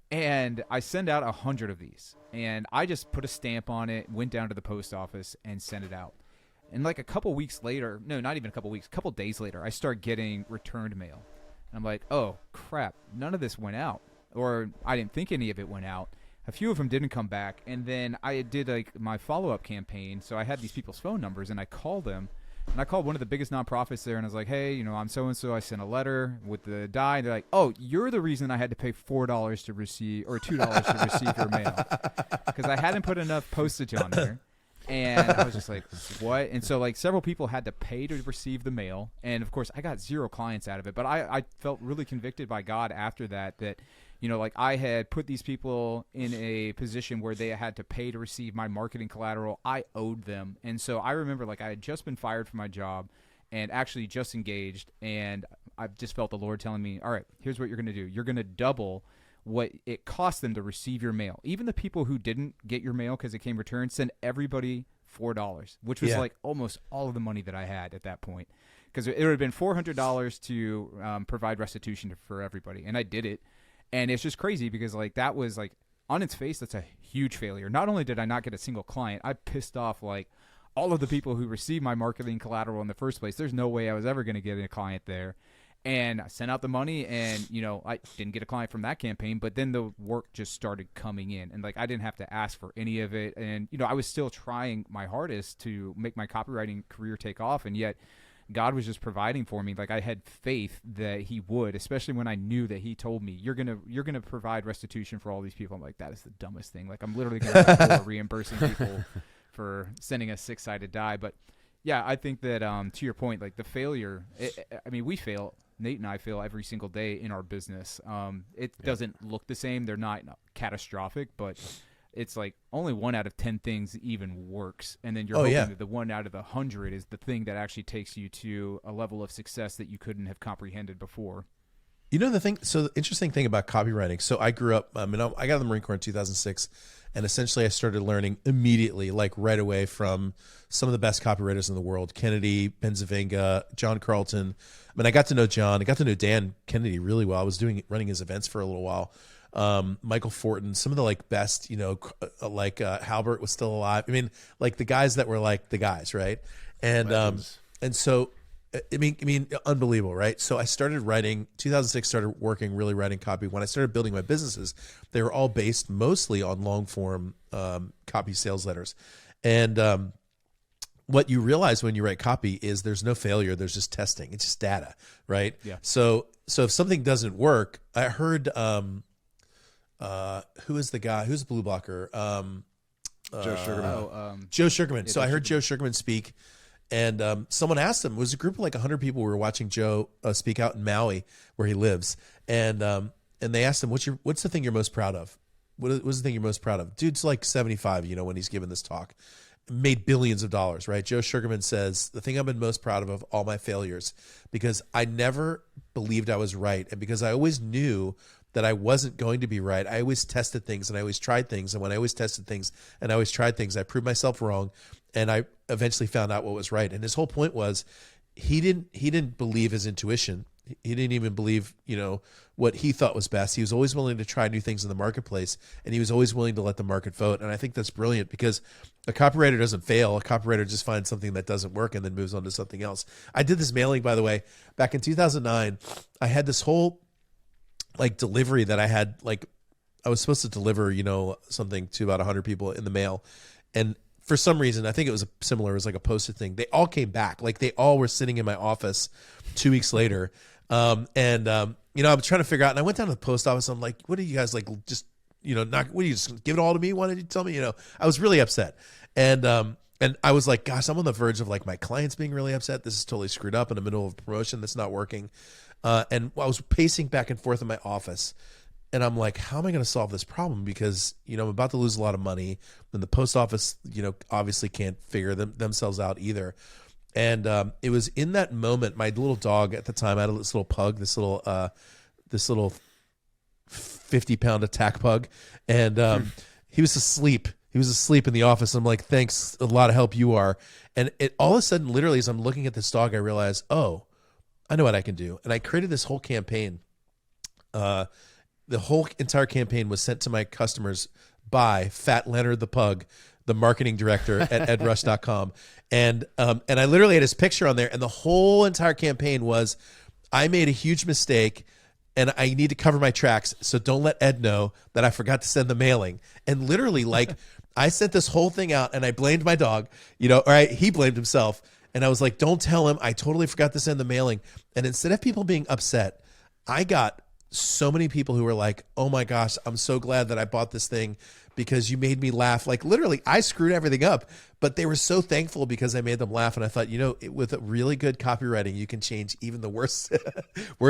And I send out 100 of these. And I just put a stamp on it, went down to the post office, and sent it out. And like a couple weeks later, no, not even a couple weeks, a couple days later, I start getting returned mail. And I'm like, oh, crap, none of this went out. Or I didn't think any of it went out. A few of them didn't come back. And then I did like my follow-up campaign. So I had these people's phone numbers, and I called them. And I called one of the biggest nonprofits there, and I was like, hey, I'm so-and-so. I sent a letter with the die. And they're like, oh, you're the reason I had to pay $4 to receive, or $2 to receive your mail. Because I hadn't put enough postage on there. And I was just like, what? And so like several people had to pay to receive the mail. And of course I got 0 clients out of it, but I felt really convicted by God after that, like I had put these people in a position where they had to pay to receive my marketing collateral. I owed them. And so I remember like I had just been fired from my job and actually just engaged. And I just felt the Lord telling me, all right, here's what you're going to do. You're going to double what it cost them to receive your mail. Even the people who didn't get your mail because it came returned, send everybody $4, which was like almost all of the money that I had at that point. Because it would have been $400 to provide restitution for everybody. And I did it. And it's just crazy because like that was like on its face, that's a huge failure. Not only did I not get a single client, I pissed off like all of the people who received my marketing collateral in the first place. There's no way I was ever going to get a client there. And I sent out the money and, you know, I didn't get a client from that campaign, but then the work just started coming in and like I didn't have to ask for any of it. And, you know, I was still trying my hardest to make my copywriting career take off. And yet God was just providing for me. Like I had faith that he would, especially when I knew that he told me you're going to provide restitution for all these people. I'm like, that is the dumbest thing. Like I'm literally going to have reimbursing people for sending a 6-sided die. But yeah, I think that to your point, like the failure, I mean, we fail. Nate and I fail every single day in our business. It doesn't look the same. They're not catastrophic, but it's like only 1 out of 10 things even works. And then you're hoping that the 1 out of 100 is the thing that actually takes you to a level of success that you couldn't have comprehended before. You know, the interesting thing about copywriting. So I grew up, I got in the Marine Corps in 2006, and essentially I started learning immediately, like right away, from some of the best copywriters in the world: Kennedy, Benzavenga, John Carlton. I mean, I got to know John. I got to know Dan Kennedy really well. I was running his events for a little while. Michael Fortin, some of the like best, you know, like Halbert was still alive. I mean, like the guys that were like the guys, right? And so I mean, unbelievable, right? So I started writing, 2006, started working, really writing copy. When I started building my businesses, they were all based mostly on long form copy sales letters. And what you realize when you write copy is there's no failure. There's just testing. It's just data, right? Yeah. So if something doesn't work, I heard, who is the guy? Who's the blue blocker? Joe Sugarman. Joe Sugarman. So I heard Joe Sugarman speak. And someone asked him, it was a group of like 100 people who were watching Joe speak out in Maui, where he lives. And they asked him, what's the thing you're most proud of? What's the thing you're most proud of? Dude's like 75, you know, when he's giving this talk. Made billions of dollars, right? Joe Sugarman says, the thing I've been most proud of all my failures, because I never believed I was right. And because I always knew that I wasn't going to be right, I always tested things and I always tried things. And when I always tested things and I always tried things, I proved myself wrong. And I eventually found out what was right. And his whole point was he didn't believe his intuition. He didn't even believe, you know, what he thought was best. He was always willing to try new things in the marketplace, and he was always willing to let the market vote. And I think that's brilliant, because a copywriter doesn't fail. A copywriter just finds something that doesn't work and then moves on to something else. I did this mailing, by the way, back in 2009. I had this whole like delivery that I had, like I was supposed to deliver, you know, something to about 100 people in the mail. And for some reason, I think it was it was like a Post-it thing. They all came back. Like they all were sitting in my office 2 weeks later. You know, I was trying to figure out, and I went down to the post office. I'm like, what are you guys like, just, you know, not, what do you just give it all to me? Why did you tell me? You know, I was really upset. And I was like, gosh, I'm on the verge of like my clients being really upset. This is totally screwed up in the middle of a promotion that's not working. And I was pacing back and forth in my office, and I'm like, how am I going to solve this problem? Because, you know, I'm about to lose a lot of money, and the post office, you know, obviously can't figure themselves out either. And it was in that moment, my little dog at the time, I had this little pug, this little 50-pound attack pug, and he was asleep. He was asleep in the office. I'm like, thanks, a lot of help you are. And it all of a sudden, literally, as I'm looking at this dog, I realized, oh, I know what I can do. And I created this whole campaign. The whole entire campaign was sent to my customers by Fat Leonard the Pug, the marketing director at edrush.com. And I literally had his picture on there, and the whole entire campaign was, I made a huge mistake and I need to cover my tracks, so don't let Ed know that I forgot to send the mailing. And literally, like, I sent this whole thing out, and I blamed my dog, you know, or he blamed himself. And I was like, don't tell him, I totally forgot to send the mailing. And instead of people being upset, I got so many people who were like, oh my gosh, I'm so glad that I bought this thing because you made me laugh. Like literally, I screwed everything up, but they were so thankful because I made them laugh. And I thought, you know, with a really good copywriting, you can change even the worst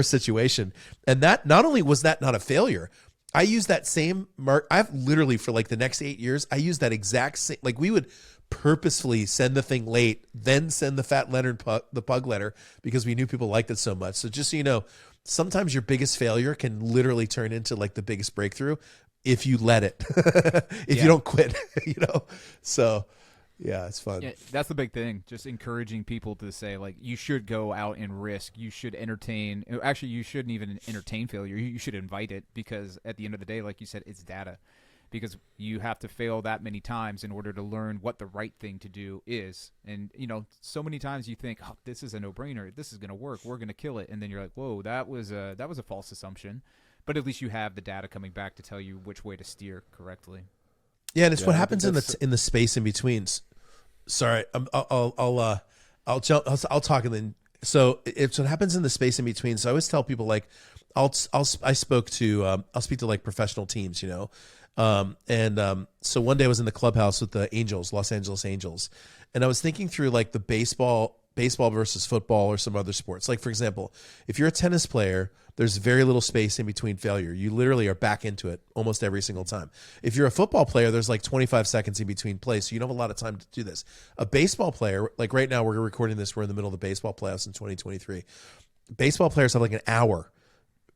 situation. And that, not only was that not a failure, I used that same I've literally, for like the next 8 years, I used that exact same, like we would purposefully send the thing late, then send the Fat Leonard the pug letter, because we knew people liked it so much. So just so you know, sometimes your biggest failure can literally turn into like the biggest breakthrough if you let it, if you don't quit, you know? So Yeah, it's fun. Yeah, that's the big thing. Just encouraging people to say, like, you should go out and risk. You should entertain. Actually, you shouldn't even entertain failure. You should invite it, because at the end of the day, like you said, it's data. Because you have to fail that many times in order to learn what the right thing to do is. And, so many times you think, oh, this is a no-brainer. This is going to work. We're going to kill it. And then you're like, whoa, that was a false assumption. But at least you have the data coming back to tell you which way to steer correctly. Yeah, and it's what happens in the space in betweens. Sorry, I'll talk and then. So it's what happens in the space in between. So I always tell people, like, I'll speak to like professional teams, so one day I was in the clubhouse with the Angels, Los Angeles Angels, and I was thinking through, like, the baseball versus football or some other sports. Like, for example, if you're a tennis player, there's very little space in between failure. You literally are back into it almost every single time. If you're a football player, there's like 25 seconds in between plays, so you don't have a lot of time to do this. A baseball player, like right now we're recording this, we're in the middle of the baseball playoffs in 2023. Baseball players have like an hour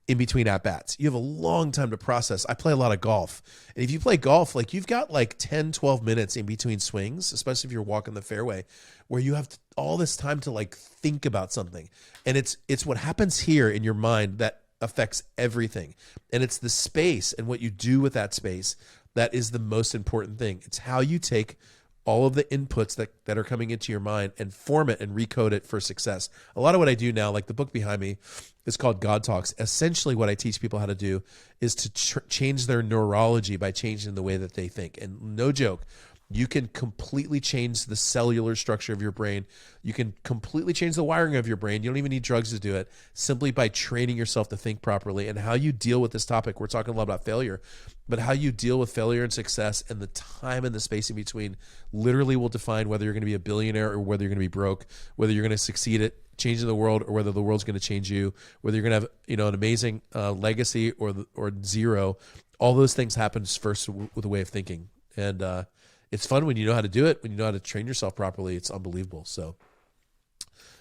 in between at bats. You have a long time to process. I play a lot of golf. And if you play golf, like, you've got like 10, 12 minutes in between swings, especially if you're walking the fairway, where you have all this time to, like, think about something. And it's what happens here in your mind that affects everything. And it's the space and what you do with that space that is the most important thing. It's how you take all of the inputs that are coming into your mind and form it and recode it for success. A lot of what I do now, like the book behind me, is called God Talks. Essentially what I teach people how to do is to change their neurology by changing the way that they think. And no joke, you can completely change the cellular structure of your brain. You can completely change the wiring of your brain. You don't even need drugs to do it, simply by training yourself to think properly. And how you deal with this topic, we're talking a lot about failure, but how you deal with failure and success and the time and the space in between literally will define whether you're going to be a billionaire or whether you're going to be broke, whether you're going to succeed at changing the world or whether the world's going to change you, whether you're going to have an amazing legacy or zero. All those things happen first with a way of thinking. And it's fun when you know how to do it, when you know how to train yourself properly. It's unbelievable. So,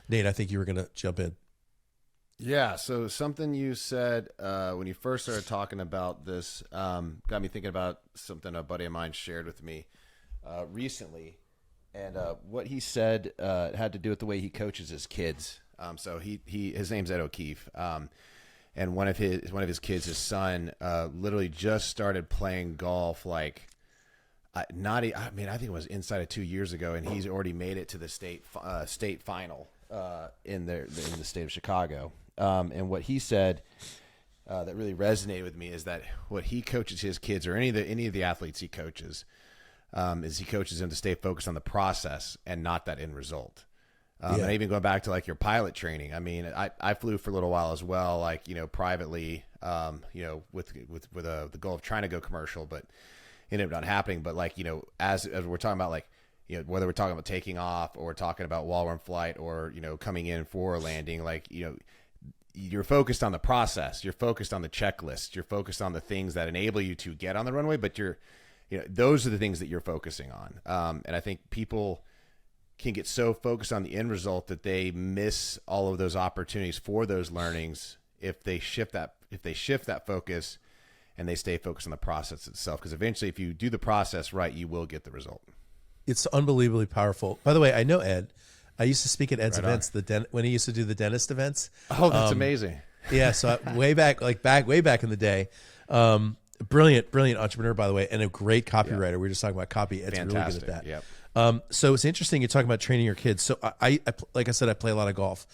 Nate, I think you were going to jump in. Yeah, so something you said when you first started talking about this got me thinking about something a buddy of mine shared with me recently. And what he said had to do with the way he coaches his kids. So his name's Ed O'Keefe. And one of his kids, his son, literally just started playing golf, like, I think it was inside of 2 years ago, and he's already made it to the state final in the state of Chicago. And what he said that really resonated with me is that what he coaches his kids, or any of the athletes he coaches, is he coaches them to stay focused on the process and not that end result. And even going back to, like, your pilot training. I mean, I flew for a little while as well, like, privately, with the goal of trying to go commercial, but ended up not happening. But, like, as we're talking about, like, whether we're talking about taking off or we're talking about while we're in flight or, coming in for a landing, like, you're focused on the process. You're focused on the checklist. You're focused on the things that enable you to get on the runway, but those are the things that you're focusing on. And I think people can get so focused on the end result that they miss all of those opportunities for those learnings if they shift that focus and they stay focused on the process itself. Because eventually, if you do the process right, you will get the result. It's unbelievably powerful. By the way, I know Ed. I used to speak at Ed's events, when he used to do the dentist events. Oh, that's amazing. Yeah, so way back in the day. Brilliant entrepreneur, by the way, and a great copywriter. We were just talking about copy. Ed's Fantastic. Really good at that. Yep. So it's interesting you're talking about training your kids. So I like I said, I play a lot of golf.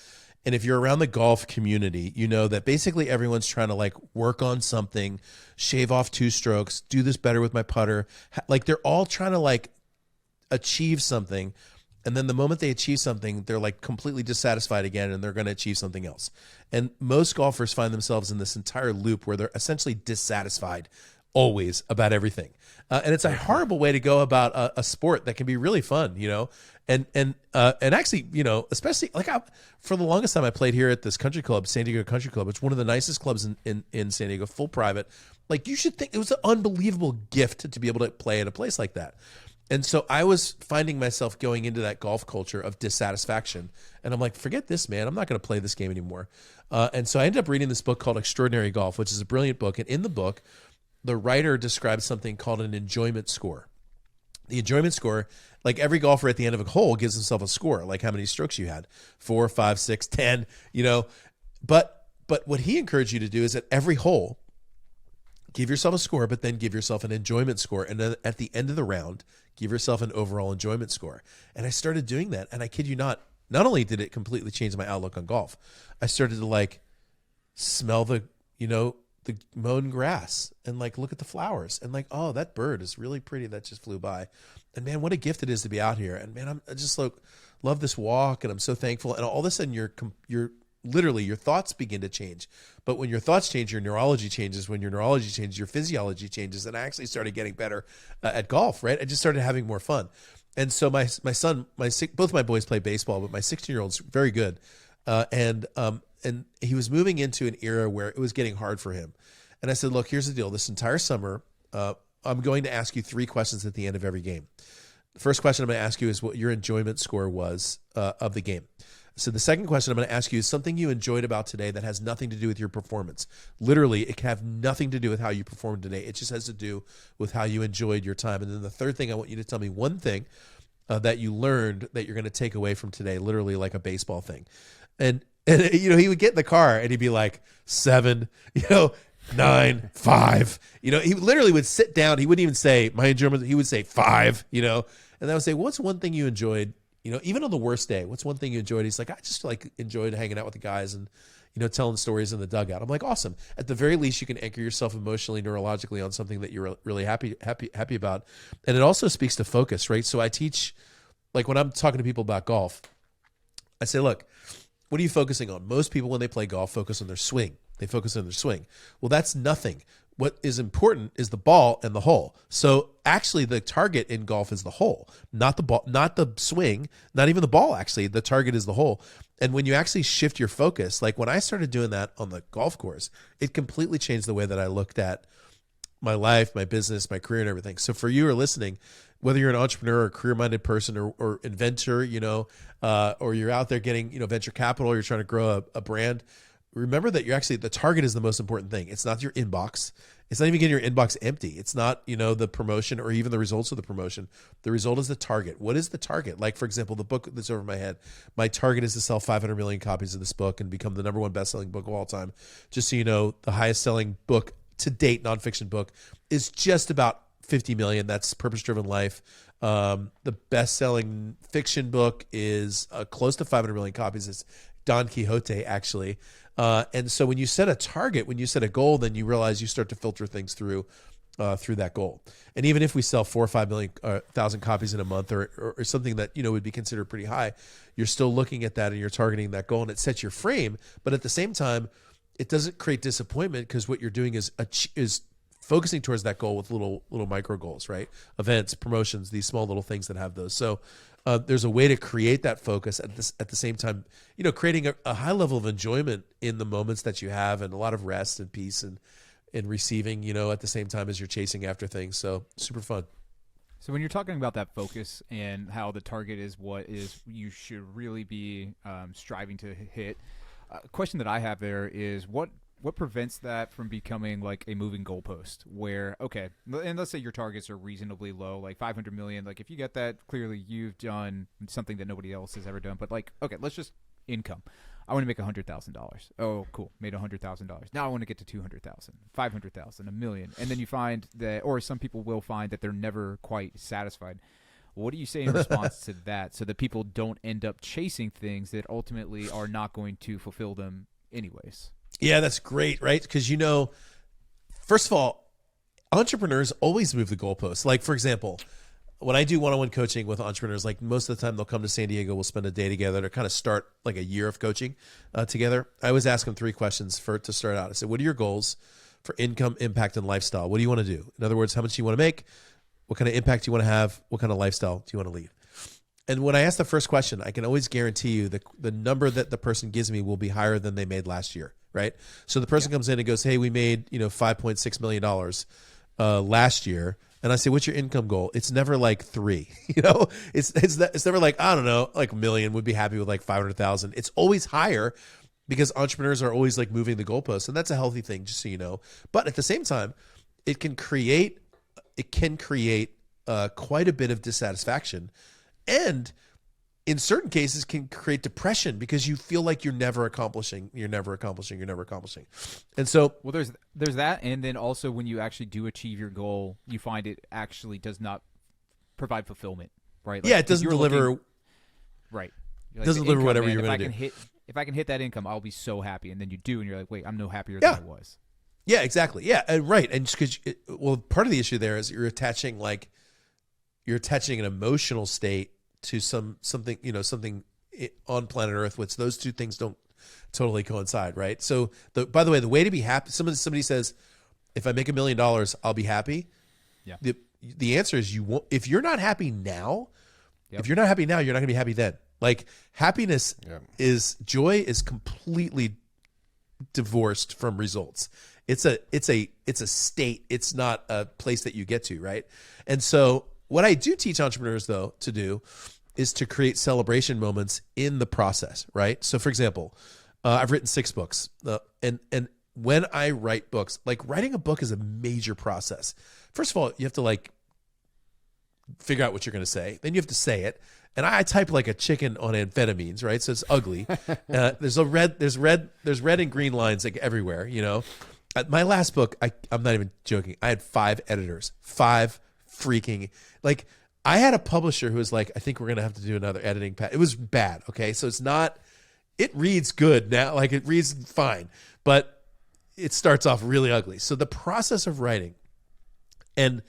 And if you're around the golf community, you know that basically everyone's trying to, like, work on something, shave off 2 strokes, do this better with my putter. Like, they're all trying to, like, achieve something. And then the moment they achieve something, they're, like, completely dissatisfied again, and they're going to achieve something else. And most golfers find themselves in this entire loop where they're essentially dissatisfied always about everything. And it's a horrible way to go about a sport that can be really fun, and actually, especially, like, for the longest time I played here at this country club, San Diego Country Club. It's one of the nicest clubs in San Diego, full private. Like, you should think it was an unbelievable gift to be able to play at a place like that. And so I was finding myself going into that golf culture of dissatisfaction. And I'm like, forget this, man. I'm not going to play this game anymore. And so I ended up reading this book called Extraordinary Golf, which is a brilliant book. And in the book, the writer describes something called an enjoyment score. The enjoyment score, like every golfer at the end of a hole gives himself a score, like how many strokes you had, 4, 5, 6, 10, but what he encouraged you to do is at every hole, give yourself a score, but then give yourself an enjoyment score. And then at the end of the round, give yourself an overall enjoyment score. And I started doing that. And I kid you not only did it completely change my outlook on golf, I started to like smell the mown grass and like look at the flowers and like, oh, that bird is really pretty that just flew by. And man, what a gift it is to be out here. And man, I just like love this walk and I'm so thankful. And all of a sudden you're literally your thoughts begin to change. But when your thoughts change, your neurology changes. When your neurology changes, your physiology changes. And I actually started getting better at golf, right? I just started having more fun. And so my son, both my boys play baseball, but my 16-year-old's very good. And he was moving into an era where it was getting hard for him. And I said, look, here's the deal. This entire summer, I'm going to ask you 3 questions at the end of every game. The first question I'm going to ask you is what your enjoyment score was of the game. So the second question I'm going to ask you is something you enjoyed about today that has nothing to do with your performance. Literally, it can have nothing to do with how you performed today. It just has to do with how you enjoyed your time. And then the third thing, I want you to tell me one thing that you learned that you're going to take away from today, literally like a baseball thing. And he would get in the car and he'd be like 7, 9, 5. He literally would sit down. He wouldn't even say my enjoyment. He would say 5. And I would say, what's one thing you enjoyed? Even on the worst day, what's one thing you enjoyed? He's like, I just like enjoyed hanging out with the guys and, telling stories in the dugout. I'm like, awesome. At the very least, you can anchor yourself emotionally, neurologically on something that you're really happy about. And it also speaks to focus, right? So I teach, like when I'm talking to people about golf, I say, look, what are you focusing on? Most people, when they play golf, focus on their swing. They focus on their swing. Well, that's nothing. What is important is the ball and the hole. So actually the target in golf is the hole, not the ball, not the swing, not even the ball. Actually, the target is the hole. And when you actually shift your focus, like when I started doing that on the golf course, it completely changed the way that I looked at my life, my business, my career and everything. So for you who are listening, whether you're an entrepreneur or a career-minded person or inventor, or you're out there getting, venture capital, or you're trying to grow a brand, remember that the target is the most important thing. It's not your inbox. It's not even getting your inbox empty. It's not, the promotion or even the results of the promotion. The result is the target. What is the target? Like, for example, the book that's over my head, my target is to sell 500 million copies of this book and become the #1 best-selling book of all time. Just so you know, the highest-selling book to date, nonfiction book, is just about 50 million. That's Purpose Driven Life. The best-selling fiction book is close to 500 million copies. It's Don Quixote, actually. And so when you set a target, when you set a goal, then you realize you start to filter things through that goal. And even if we sell 4 or 5 million, 1,000 copies in a month or something that, would be considered pretty high, you're still looking at that and you're targeting that goal and it sets your frame. But at the same time, it doesn't create disappointment because what you're doing is focusing towards that goal with little micro goals, right? Events, promotions, these small little things that have those. So there's a way to create that focus at the same time, creating a high level of enjoyment in the moments that you have and a lot of rest and peace and receiving, at the same time as you're chasing after things. So super fun. So when you're talking about that focus and how the target is what is you should really be striving to hit, a question that I have there is what prevents that from becoming like a moving goalpost where, okay, and let's say your targets are reasonably low, like 500 million. Like if you get that, clearly you've done something that nobody else has ever done. But like, okay, let's just income. I want to make $100,000. Oh, cool. Made $100,000. Now I want to get to 200,000, 500,000, a million. And then you find that, or some people will find that they're never quite satisfied. What do you say in response to that so that people don't end up chasing things that ultimately are not going to fulfill them anyways? Yeah, that's great, right? Because, first of all, entrepreneurs always move the goalposts. Like, for example, when I do one-on-one coaching with entrepreneurs, like most of the time they'll come to San Diego, we'll spend a day together to kind of start like a year of coaching together. I always ask them 3 questions to start out. I said, what are your goals for income, impact, and lifestyle? What do you want to do? In other words, how much do you want to make? What kind of impact do you want to have? What kind of lifestyle do you want to lead? And when I ask the first question, I can always guarantee you the number that the person gives me will be higher than they made last year, right? So the person comes in and goes, hey, we made $5.6 million last year. And I say, what's your income goal? It's never like 3, it's never like, I don't know, like a million, would be happy with like 500,000. It's always higher because entrepreneurs are always like moving the goalposts. And that's a healthy thing, just so you know. But at the same time, it can create quite a bit of dissatisfaction, and in certain cases can create depression because you feel like you're never accomplishing. And so, well, there's that, and then also when you actually do achieve your goal, you find it actually does not provide fulfillment, right? Like, it doesn't deliver. Right. It doesn't deliver whatever you're going to do. If I can hit that income, I'll be so happy. And then you do, and you're like, wait, I'm no happier than I was. Yeah, exactly. Yeah, right. And just because, part of the issue there is you're attaching an emotional state to something on planet Earth, which those two things don't totally coincide, right? So, by the way, the way to be happy, somebody says, if I make $1 million, I'll be happy. Yeah. The answer is you won't. If you're not happy now, Yep. if you're not happy now, you're not going to be happy then. Like happiness joy is completely divorced from results. It's a state. It's not a place that you get to, right? And so what I do teach entrepreneurs though to do is to create celebration moments in the process, right? So for example, I've written 6 books, and when I write books, like writing a book is a major process. First of all, you have to like figure out what you're going to say. Then you have to say it. And I type like a chicken on amphetamines, right? So it's ugly. There's red and green lines like everywhere, you know. My last book, I'm not even joking. I had 5 editors, 5 freaking, like I had a publisher who was like, I think we're going to have to do another editing pad. It was bad. Okay. So it reads good now. Like it reads fine, but it starts off really ugly. So the process of writing, and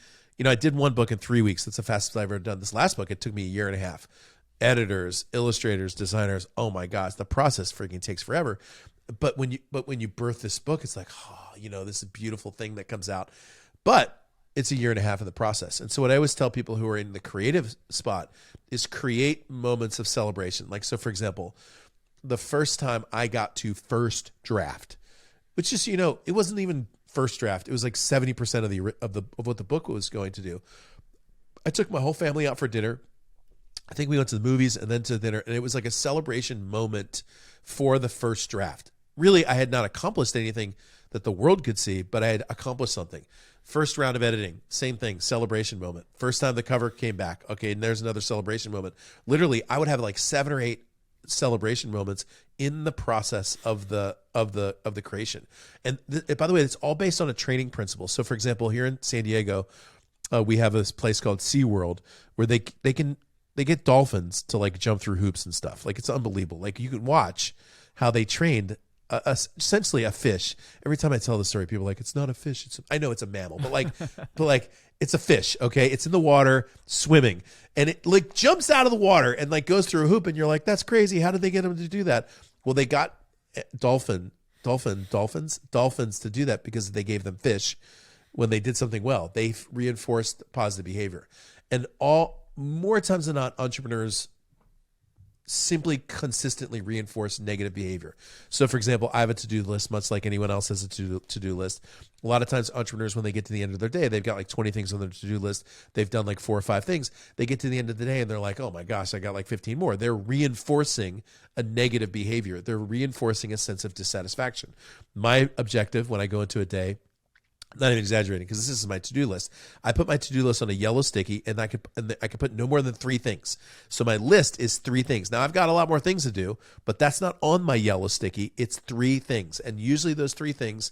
I did one book in 3 weeks. That's the fastest I've ever done. This last book, it took me 1.5 years. Editors, illustrators, designers. Oh my gosh, the process freaking takes forever. But when you birth this book, it's like, this is a beautiful thing that comes out. But it's 1.5 years in the process. And so what I always tell people who are in the creative spot is create moments of celebration. Like, so for example, the first time I got to first draft, which is, it wasn't even first draft. It was like 70% of what the book was going to do. I took my whole family out for dinner. I think we went to the movies and then to dinner, and it was like a celebration moment for the first draft. Really, I had not accomplished anything that the world could see, but I had accomplished something. First round of editing, same thing, celebration moment. First time the cover came back, okay, and there's another celebration moment. Literally, I would have like 7 or 8 celebration moments in the process of the creation. And by the way, it's all based on a training principle. So for example, here in San Diego, we have this place called SeaWorld where they get dolphins to like jump through hoops and stuff. Like it's unbelievable. Like you can watch how they trained essentially a fish. Every time I tell the story, people are like, it's not a fish. I know it's a mammal, but like it's a fish. Okay. It's in the water swimming, and it like jumps out of the water and like goes through a hoop. And you're like, that's crazy. How did they get them to do that? Well, they got dolphins to do that because they gave them fish when they did something well. They reinforced positive behavior. And more times than not, entrepreneurs simply consistently reinforce negative behavior. So for example, I have a to-do list, much like anyone else has a to-do list. A lot of times entrepreneurs, when they get to the end of their day, they've got like 20 things on their to-do list. They've done like 4 or 5 things. They get to the end of the day and they're like, oh my gosh, I got like 15 more. They're reinforcing a negative behavior. They're reinforcing a sense of dissatisfaction. My objective when I go into a day, not even exaggerating, because this is my to-do list. I put my to-do list on a yellow sticky, and I could put no more than 3 things. So my list is 3 things. Now I've got a lot more things to do, but that's not on my yellow sticky. It's 3 things, and usually those 3 things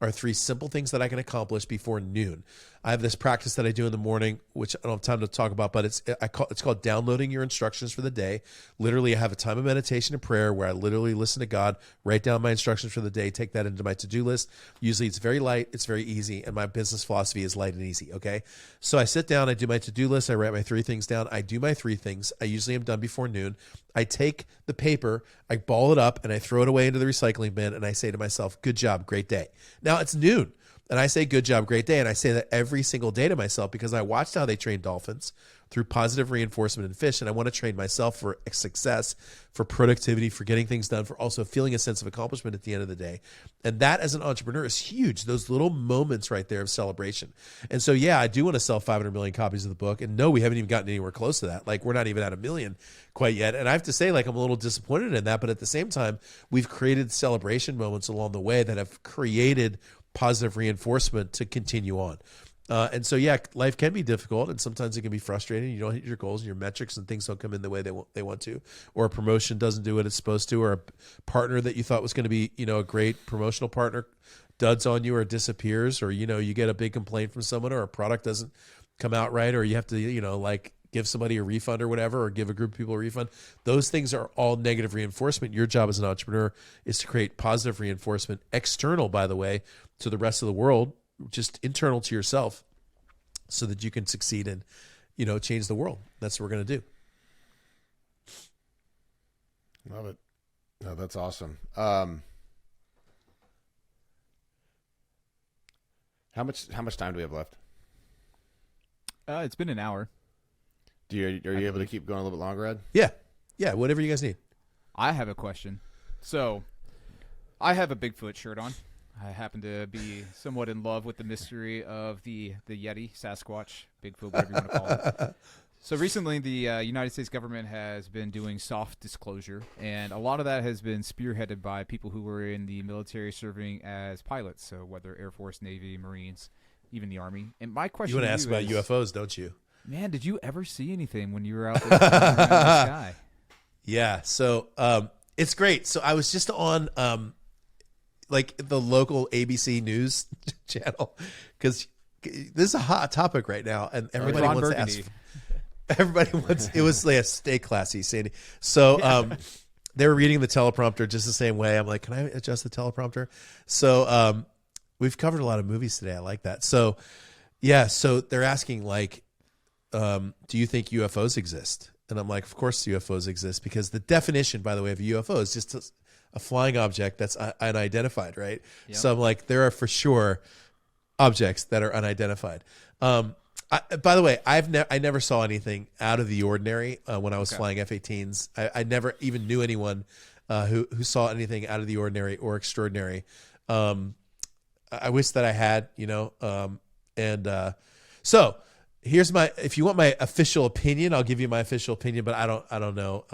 are 3 simple things that I can accomplish before noon. I have this practice that I do in the morning, which I don't have time to talk about, but it's called downloading your instructions for the day. Literally, I have a time of meditation and prayer where I literally listen to God, write down my instructions for the day, take that into my to-do list. Usually it's very light, it's very easy, and my business philosophy is light and easy, okay? So I sit down, I do my to-do list, I write my 3 things down, I do my 3 things. I usually am done before noon. I take the paper, I ball it up, and I throw it away into the recycling bin, and I say to myself, good job, great day. Now it's noon. And I say, good job, great day. And I say that every single day to myself because I watched how they train dolphins through positive reinforcement in fish. And I want to train myself for success, for productivity, for getting things done, for also feeling a sense of accomplishment at the end of the day. And that as an entrepreneur is huge. Those little moments right there of celebration. And so, yeah, I do want to sell 500 million copies of the book. And no, we haven't even gotten anywhere close to that. Like we're not even at 1 million quite yet. And I have to say, like, I'm a little disappointed in that. But at the same time, we've created celebration moments along the way that have created positive reinforcement to continue on. And so, yeah, life can be difficult, and sometimes it can be frustrating. You don't hit your goals, and your metrics and things don't come in the way they want to, or a promotion doesn't do what it's supposed to, or a partner that you thought was going to be, a great promotional partner duds on you or disappears, or, you get a big complaint from someone, or a product doesn't come out right, or you have to, give somebody a refund or whatever, or give a group of people a refund. Those things are all negative reinforcement. Your job as an entrepreneur is to create positive reinforcement, external, by the way, to the rest of the world, just internal to yourself, so that you can succeed and, change the world. That's what we're going to do. Love it. No, that's awesome. How much time do we have left? It's been an hour. Are you able to keep going a little bit longer, Ed? Yeah, whatever you guys need. I have a question. So, I have a Bigfoot shirt on. I happen to be somewhat in love with the mystery of the Yeti, Sasquatch, Bigfoot, whatever you want to call it. So recently, the United States government has been doing soft disclosure, and a lot of that has been spearheaded by people who were in the military serving as pilots, so whether Air Force, Navy, Marines, even the Army. And my question You want to to ask you about is, UFOs, don't you? man, did you ever see anything when you were out there flying around in the sky? Yeah, so it's great. So I was just on the local ABC News channel, because this is a hot topic right now, and everybody Ron wants Burgundy. to ask. Everybody wants. It was stay classy, Sandy. So they were reading the teleprompter just the same way. I'm like, can I adjust the teleprompter? So we've covered a lot of movies today. I like that. So yeah, so they're asking do you think UFOs exist? And I'm like, of course UFOs exist, because the definition, by the way, of a UFO is just a flying object that's unidentified, right? Yep. So I'm like, there are for sure objects that are unidentified. By the way, I never saw anything out of the ordinary when I was flying F-18s. I never even knew anyone who saw anything out of the ordinary or extraordinary. I wish that I had, so here's if you want my official opinion, I'll give you my official opinion, but I don't know.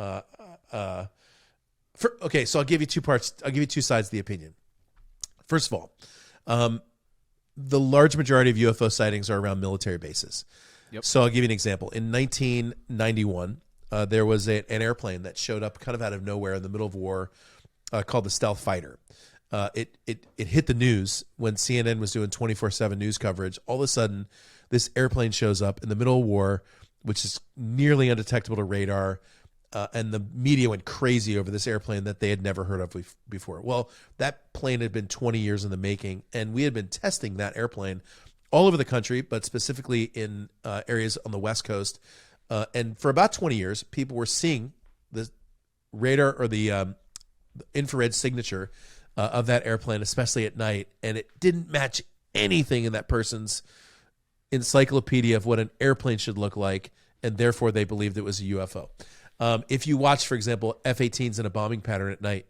So I'll give you two parts. I'll give you two sides of the opinion. First of all, the large majority of UFO sightings are around military bases. Yep. So I'll give you an example. In 1991, there was an airplane that showed up kind of out of nowhere in the middle of war, called the Stealth Fighter. It hit the news when CNN was doing 24/7 news coverage. All of a sudden, this airplane shows up in the middle of war, which is nearly undetectable to radar, and the media went crazy over this airplane that they had never heard of before. Well, that plane had been 20 years in the making, and we had been testing that airplane all over the country, but specifically in areas on the West Coast. And for about 20 years, people were seeing the radar or the infrared signature of that airplane, especially at night, and it didn't match anything in that person's encyclopedia of what an airplane should look like, and therefore they believed it was a UFO. If you watch, for example, F-18s in a bombing pattern at night,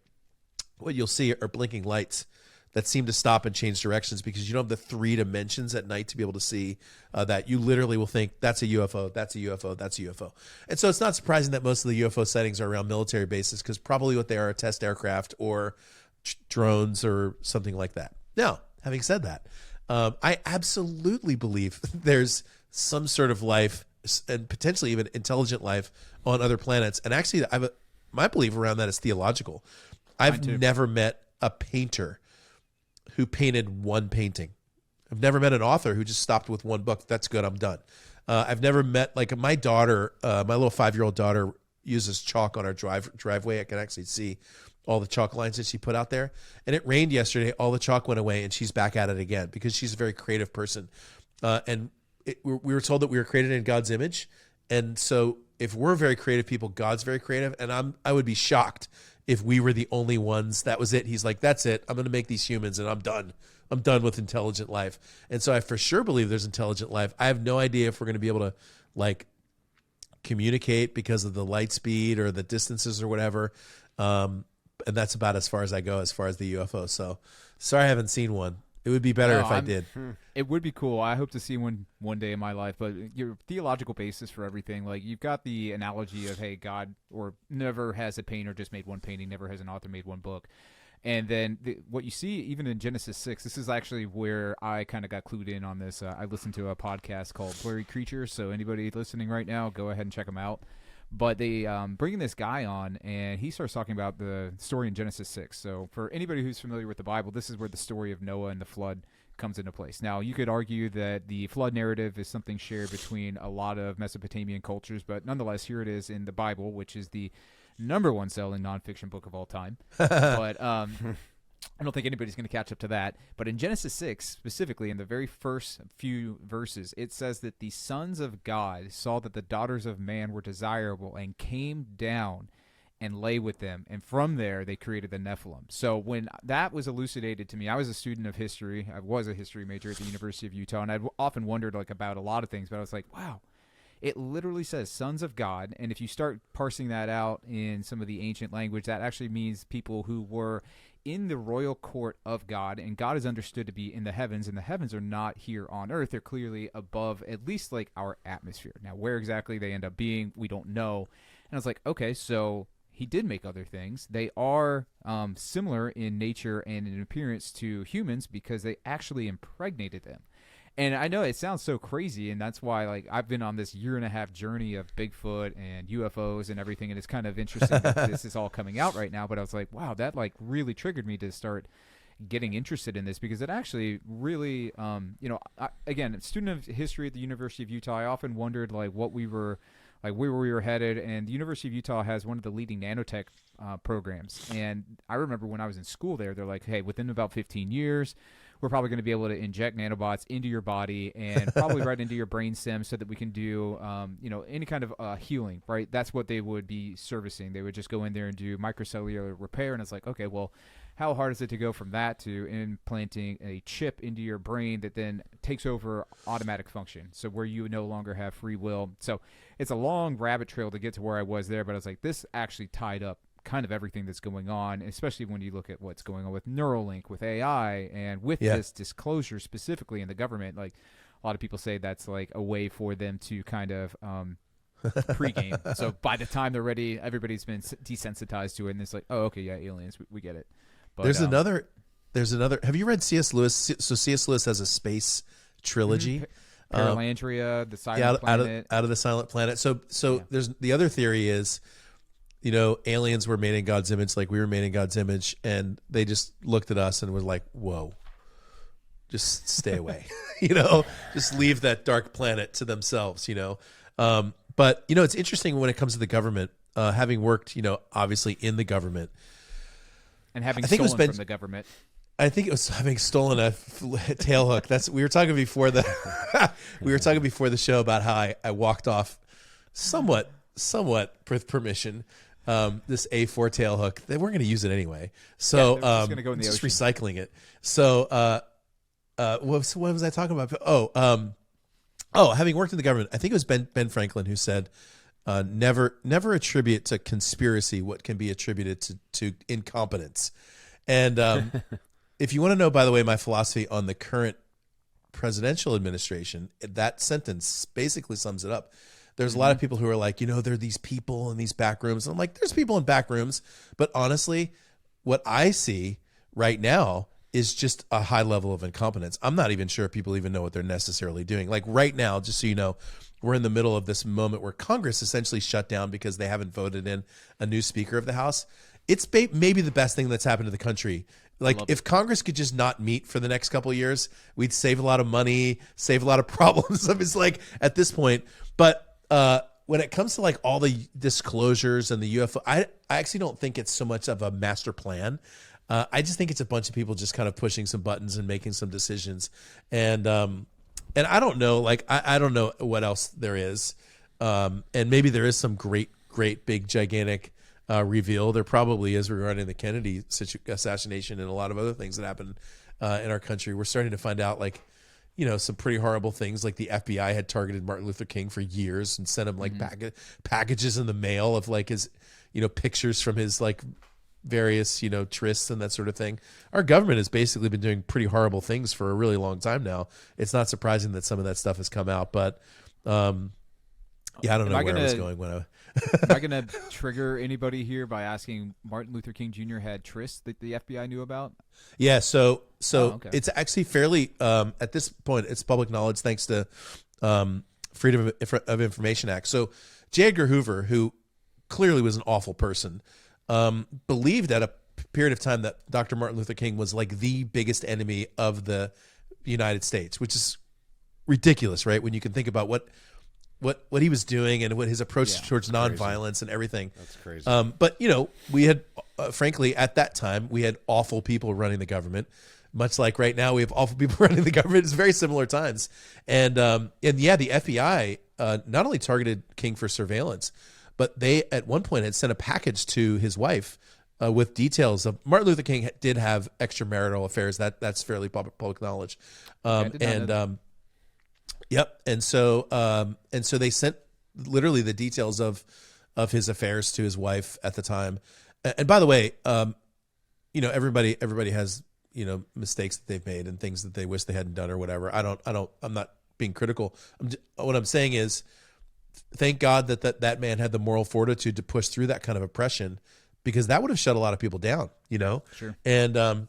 what you'll see are blinking lights that seem to stop and change directions, because you don't have the three dimensions at night to be able to see that. You literally will think, that's a UFO, that's a UFO, that's a UFO. And so it's not surprising that most of the UFO sightings are around military bases, because probably what they are test aircraft or drones or something like that. Now, having said that, I absolutely believe there's some sort of life, and potentially even intelligent life, on other planets. And actually, my belief around that is theological. I've never met a painter who painted one painting. I've never met an author who just stopped with one book. That's good, I'm done. I've never met, my daughter, my little 5-year-old daughter uses chalk on our driveway. I can actually see all the chalk lines that she put out there. And it rained yesterday. All the chalk went away, and she's back at it again, because she's a very creative person. And we were told that we were created in God's image. And so if we're very creative people, God's very creative. And I would be shocked if we were the only ones. That was it. He's like, that's it. I'm going to make these humans, and I'm done. I'm done with intelligent life. And so I for sure believe there's intelligent life. I have no idea if we're going to be able to communicate because of the light speed or the distances or whatever. And that's about as far as I go as far as the UFO. So sorry I haven't seen one. It would be better if I did. It would be cool. I hope to see one day in my life. But your theological basis for everything, you've got the analogy of, hey, God never has a painter just made one painting, never has an author made one book. And then what you see even in Genesis 6, this is actually where I kind of got clued in on this. I listened to a podcast called Blurry Creatures, so anybody listening right now, go ahead and check them out. But they bringing this guy on, and he starts talking about the story in Genesis 6. So for anybody who's familiar with the Bible, this is where the story of Noah and the flood comes into place. Now, you could argue that the flood narrative is something shared between a lot of Mesopotamian cultures, but nonetheless, here it is in the Bible, which is the #1 selling nonfiction book of all time. But I don't think anybody's going to catch up to that. But in Genesis 6, specifically in the very first few verses, it says that the sons of God saw that the daughters of man were desirable and came down and lay with them. And from there, they created the Nephilim. So when that was elucidated to me, I was a student of history. I was a history major at the University of Utah, and I'd often wondered about a lot of things. But I was like, wow. It literally says sons of God, and if you start parsing that out in some of the ancient language, that actually means people who were in the royal court of God, and God is understood to be in the heavens, and the heavens are not here on earth. They're clearly above at least like our atmosphere. Now, where exactly they end up being, we don't know. And I was like, okay, so he did make other things. They are similar in nature and in appearance to humans because they actually impregnated them. And I know it sounds so crazy, and that's why I've been on this 1.5 year journey of Bigfoot and UFOs and everything, and it's kind of interesting that this is all coming out right now. But I was like, wow, that really triggered me to start getting interested in this because it actually really, again, a student of history at the University of Utah, I often wondered what we were, where we were headed. And the University of Utah has one of the leading nanotech programs. And I remember when I was in school there, they're like, hey, within about 15 years, we're probably going to be able to inject nanobots into your body and probably right into your brain stem so that we can do, any kind of healing, right? That's what they would be servicing. They would just go in there and do microcellular repair. And it's like, okay, well, how hard is it to go from that to implanting a chip into your brain that then takes over automatic function? So where you no longer have free will. So it's a long rabbit trail to get to where I was there. But I was like, this actually tied up kind of everything that's going on, especially when you look at what's going on with Neuralink, with AI, and with this disclosure specifically in the government. Like a lot of people say that's like a way for them to kind of pregame. So by the time they're ready, everybody's been desensitized to it, and it's like, oh, okay, yeah, aliens, we get it. But there's another. Have you read C.S. Lewis? So C.S. Lewis has a space trilogy. Paralandria, the Silent Planet. Out of the Silent Planet. So there's the other theory is, aliens were made in God's image like we were made in God's image, and they just looked at us and was like, whoa, just stay away. Just leave that dark planet to themselves, But, it's interesting when it comes to the government, having worked, obviously in the government. And having stolen from the government. I think it was having stolen a tail hook. We were talking before the show about how I walked off somewhat with permission. This A4 tail hook. They weren't going to use it anyway. So just going to go in the just ocean. recycling it. So what was I talking about? Having worked in the government, I think it was Ben Franklin who said, never attribute to conspiracy what can be attributed to incompetence. And if you want to know, by the way, my philosophy on the current presidential administration, that sentence basically sums it up. There's a lot of people who are like, there are these people in these back rooms. And I'm like, there's people in back rooms. But honestly, what I see right now is just a high level of incompetence. I'm not even sure people even know what they're necessarily doing. Like right now, just so you know, we're in the middle of this moment where Congress essentially shut down because they haven't voted in a new Speaker of the House. It's maybe the best thing that's happened to the country. Like if Congress could just not meet for the next couple of years, we'd save a lot of money, save a lot of problems. It's like at this point, but when it comes to like all the disclosures and the UFO, I actually don't think it's so much of a master plan. I just think it's a bunch of people just kind of pushing some buttons and making some decisions. And I don't know, like, I don't know what else there is. And maybe there is some great, big, gigantic reveal. There probably is regarding the Kennedy assassination and a lot of other things that happened in our country. We're starting to find out, like, some pretty horrible things, like the FBI had targeted Martin Luther King for years and sent him like packages in the mail of like his, pictures from his like various, trysts and that sort of thing. Our government has basically been doing pretty horrible things for a really long time now. It's not surprising that some of that stuff has come out, but I don't know where I was going when Am I going to trigger anybody here by asking Martin Luther King Jr. had trysts that the FBI knew about? Yeah, so okay. it's actually fairly at this point it's public knowledge thanks to Freedom of Information Act. So J. Edgar Hoover, who clearly was an awful person, believed at a period of time that Dr. Martin Luther King was like the biggest enemy of the United States, which is ridiculous, right? When you can think about what he was doing and what his approach towards nonviolence and everything. That's crazy. But we had, frankly, at that time, we had awful people running the government. Much like right now, we have awful people running the government. It's very similar times. And yeah, the FBI not only targeted King for surveillance, but they at one point had sent a package to his wife with details of Martin Luther King did have extramarital affairs. That's fairly public knowledge. Yep. And so they sent literally the details of his affairs to his wife at the time. And by the way, everybody has, mistakes that they've made and things that they wish they hadn't done or whatever. I'm not being critical. What I'm saying is thank God that man had the moral fortitude to push through that kind of oppression, because that would have shut a lot of people down, Sure. And,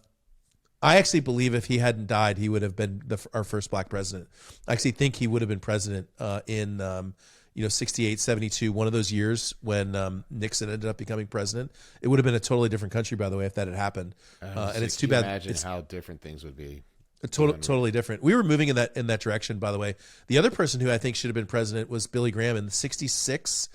I actually believe if he hadn't died, he would have been our first black president. I actually think he would have been president in 68, 72, one of those years when Nixon ended up becoming president. It would have been a totally different country, by the way, if that had happened. And it's too bad. Imagine how different things would be. Totally different. We were moving in that direction, by the way. The other person who I think should have been president was Billy Graham in 66.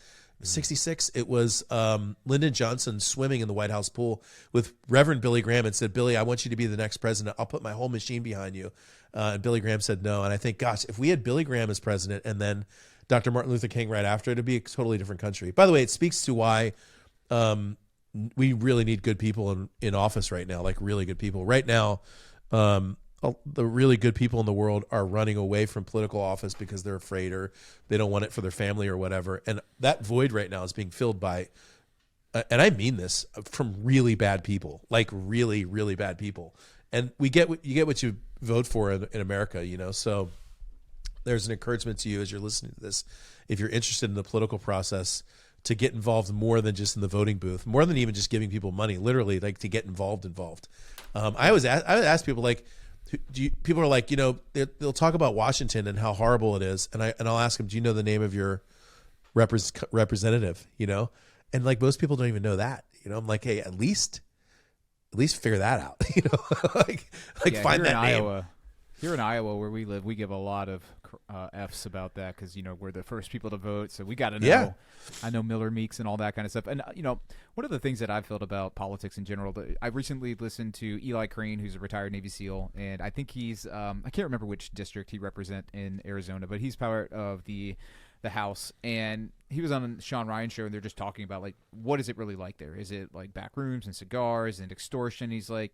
It was Lyndon Johnson swimming in the White House pool with Reverend Billy Graham and said, Billy, I want you to be the next president. I'll put my whole machine behind you. And Billy Graham said no. And I think, gosh, if we had Billy Graham as president and then Dr. Martin Luther King right after, it'd be a totally different country. By the way, it speaks to why we really need good people in office right now, like really good people. Right now, the really good people in the world are running away from political office because they're afraid or they don't want it for their family or whatever. And that void right now is being filled by, and I mean this, from really bad people, like really, really bad people. And you get what you vote for in America, So there's an encouragement to you as you're listening to this, if you're interested in the political process, to get involved more than just in the voting booth, more than even just giving people money, literally, like to get involved. I would ask people like, people are like, they'll talk about Washington and how horrible it is. And I'll ask them, do you know the name of your representative, And like most people don't even know that, I'm like, hey, at least figure that out, find that name. Iowa. Here in Iowa, where we live, we give a lot of F's about that because, we're the first people to vote. So we got to know. Yeah. I know Miller Meeks and all that kind of stuff. And, one of the things that I've felt about politics in general, I recently listened to Eli Crane, who's a retired Navy SEAL. And I think he's, I can't remember which district he represents in Arizona, but he's part of the House. And he was on the Sean Ryan show, and they're just talking about, like, what is it really like there? Is it like back rooms and cigars and extortion? He's like,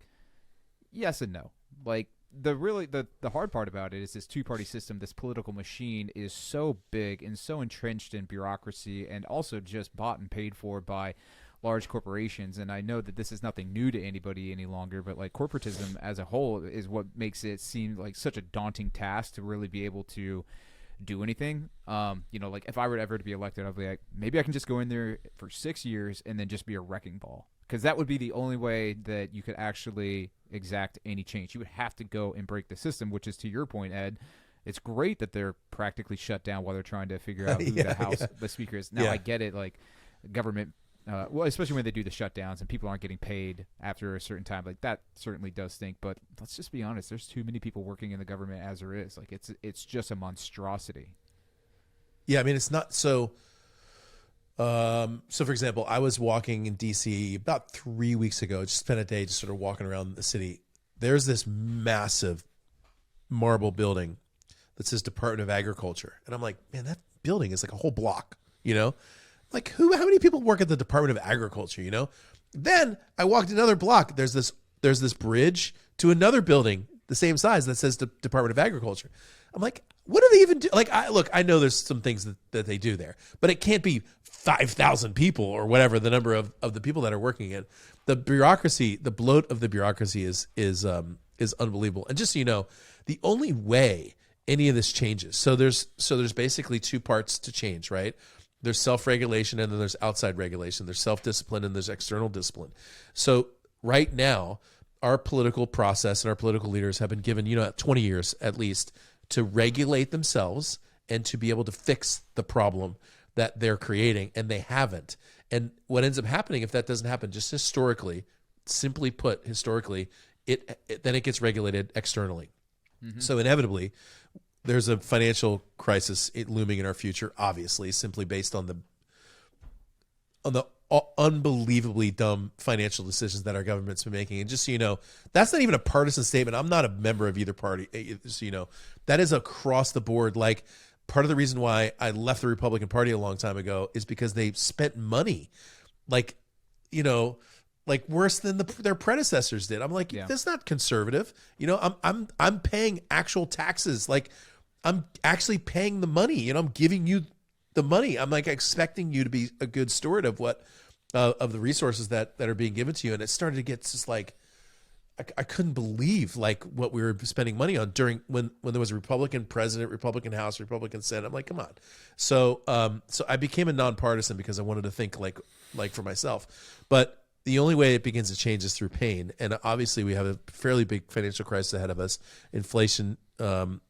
yes and no. Like, the hard part about it is this two-party system, this political machine is so big and so entrenched in bureaucracy and also just bought and paid for by large corporations. And I know that this is nothing new to anybody any longer, but like corporatism as a whole is what makes it seem like such a daunting task to really be able to do anything. Like if I were ever to be elected, I'd be like, maybe I can just go in there for 6 years and then just be a wrecking ball. Because that would be the only way that you could actually exact any change. You would have to go and break the system, which is to your point, Ed. It's great that they're practically shut down while they're trying to figure out who the speaker is. Now, I get it, like government, especially when they do the shutdowns and people aren't getting paid after a certain time. Like that certainly does stink. But let's just be honest. There's too many people working in the government as there is. Like it's just a monstrosity. Yeah, I mean, it's not so... So for example, I was walking in DC about 3 weeks ago, just spent a day just sort of walking around the city. There's this massive marble building that says Department of Agriculture. And I'm like, man, that building is like a whole block, like how many people work at the Department of Agriculture, Then I walked another block. There's this bridge to another building the same size that says Department of Agriculture. I'm like, what do they even do? Like, I know there's some things that they do there, but it can't be 5,000 people or whatever the number of the people that are working in the bureaucracy. The bloat of the bureaucracy is unbelievable. And just so you know, the only way any of this changes, so there's basically two parts to change, right? there's self-regulation, and then there's outside regulation. There's self-discipline, and there's external discipline. So right now, our political process and our political leaders have been given, 20 years at least, to regulate themselves and to be able to fix the problem that they're creating, and they haven't. And what ends up happening if that doesn't happen, just historically, simply put, historically, then it gets regulated externally. Mm-hmm. So inevitably, there's a financial crisis looming in our future, obviously, simply based on the unbelievably dumb financial decisions that our government's been making. And just so you know, that's not even a partisan statement. I'm not a member of either party. So you know, that is across the board. Like, part of the reason why I left the Republican Party a long time ago is because they spent money, like worse than their predecessors did. I'm like, that's not conservative. I'm paying actual taxes. Like, I'm actually paying the money. I'm giving you the money. I'm like expecting you to be a good steward of what of the resources that are being given to you. And it started to get just like, I couldn't believe like what we were spending money on during when there was a Republican president, Republican House, Republican Senate. I'm like, come on. So I became a nonpartisan because I wanted to think like for myself. But the only way it begins to change is through pain. And obviously we have a fairly big financial crisis ahead of us. Inflation,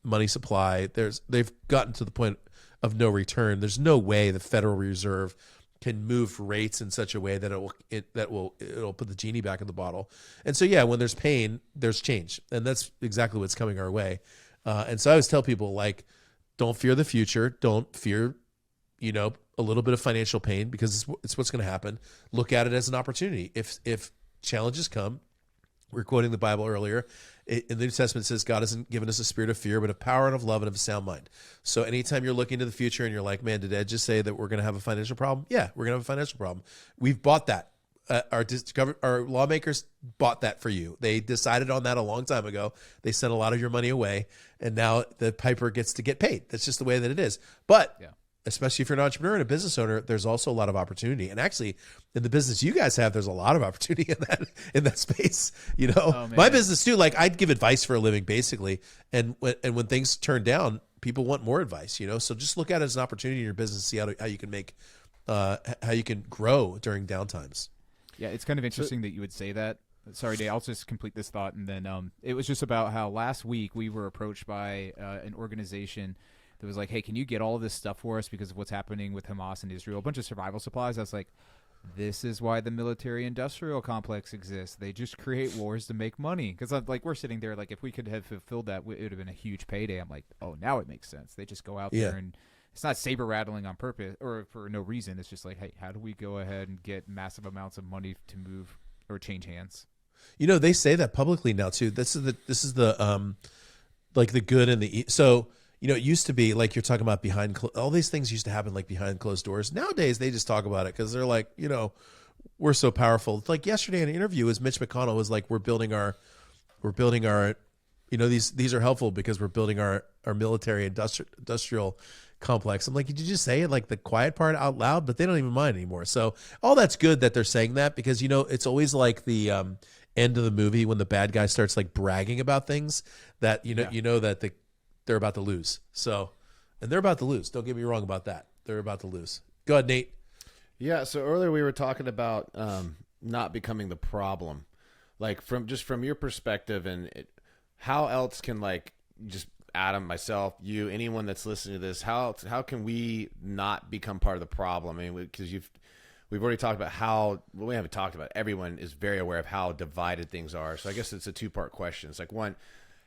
money supply. They've gotten to the point of no return. There's no way the Federal Reserve can move rates in such a way that it'll put the genie back in the bottle. And so when there's pain, there's change, and that's exactly what's coming our way. And so I always tell people, like, don't fear the future, don't fear, a little bit of financial pain, because it's what's going to happen. Look at it as an opportunity. If challenges come, we're quoting the Bible earlier. In the New Testament, it says God hasn't given us a spirit of fear, but of power and of love and of a sound mind. So anytime you're looking to the future and you're like, man, did Ed just say that we're going to have a financial problem? Yeah, we're going to have a financial problem. We've bought that. Our lawmakers bought that for you. They decided on that a long time ago. They sent a lot of your money away, and now the piper gets to get paid. That's just the way that it is. But especially if you're an entrepreneur and a business owner, there's also a lot of opportunity. And actually, in the business you guys have, there's a lot of opportunity in that space. My business too. Like, I'd give advice for a living, basically. And when things turn down, people want more advice. So just look at it as an opportunity in your business, see how you can make how you can grow during downtimes. Yeah, it's kind of interesting that you would say that. Sorry, Dave, I'll just complete this thought. And then it was just about how last week we were approached by an organization that was like, hey, can you get all of this stuff for us because of what's happening with Hamas and Israel? A bunch of survival supplies. I was like, this is why the military-industrial complex exists. They just create wars to make money. Because we're sitting there, like, if we could have fulfilled that, it would have been a huge payday. I'm like, oh, now it makes sense. They just go out there, and it's not saber-rattling on purpose or for no reason. It's just like, hey, how do we go ahead and get massive amounts of money to move or change hands? They say that publicly now too. This is the like the good and the so. It used to be like you're talking about all these things used to happen like behind closed doors. Nowadays, they just talk about it because they're like, we're so powerful. It's like yesterday in an interview, Mitch McConnell was like, we're building our, these are helpful because we're building our military industrial complex. I'm like, did you just say it like the quiet part out loud? But they don't even mind anymore. So all that's good that they're saying that, because it's always like the end of the movie when the bad guy starts like bragging about things that that they're about to lose. So, and they're about to lose. Don't get me wrong about that. They're about to lose. Go ahead, Nate. Yeah. So earlier we were talking about not becoming the problem, like from your perspective, and how else can, like, just Adam, myself, you, anyone that's listening to this, how can we not become part of the problem? I mean, because we've already talked about we haven't talked about it. Everyone is very aware of how divided things are. So I guess it's a two-part question. It's like, one,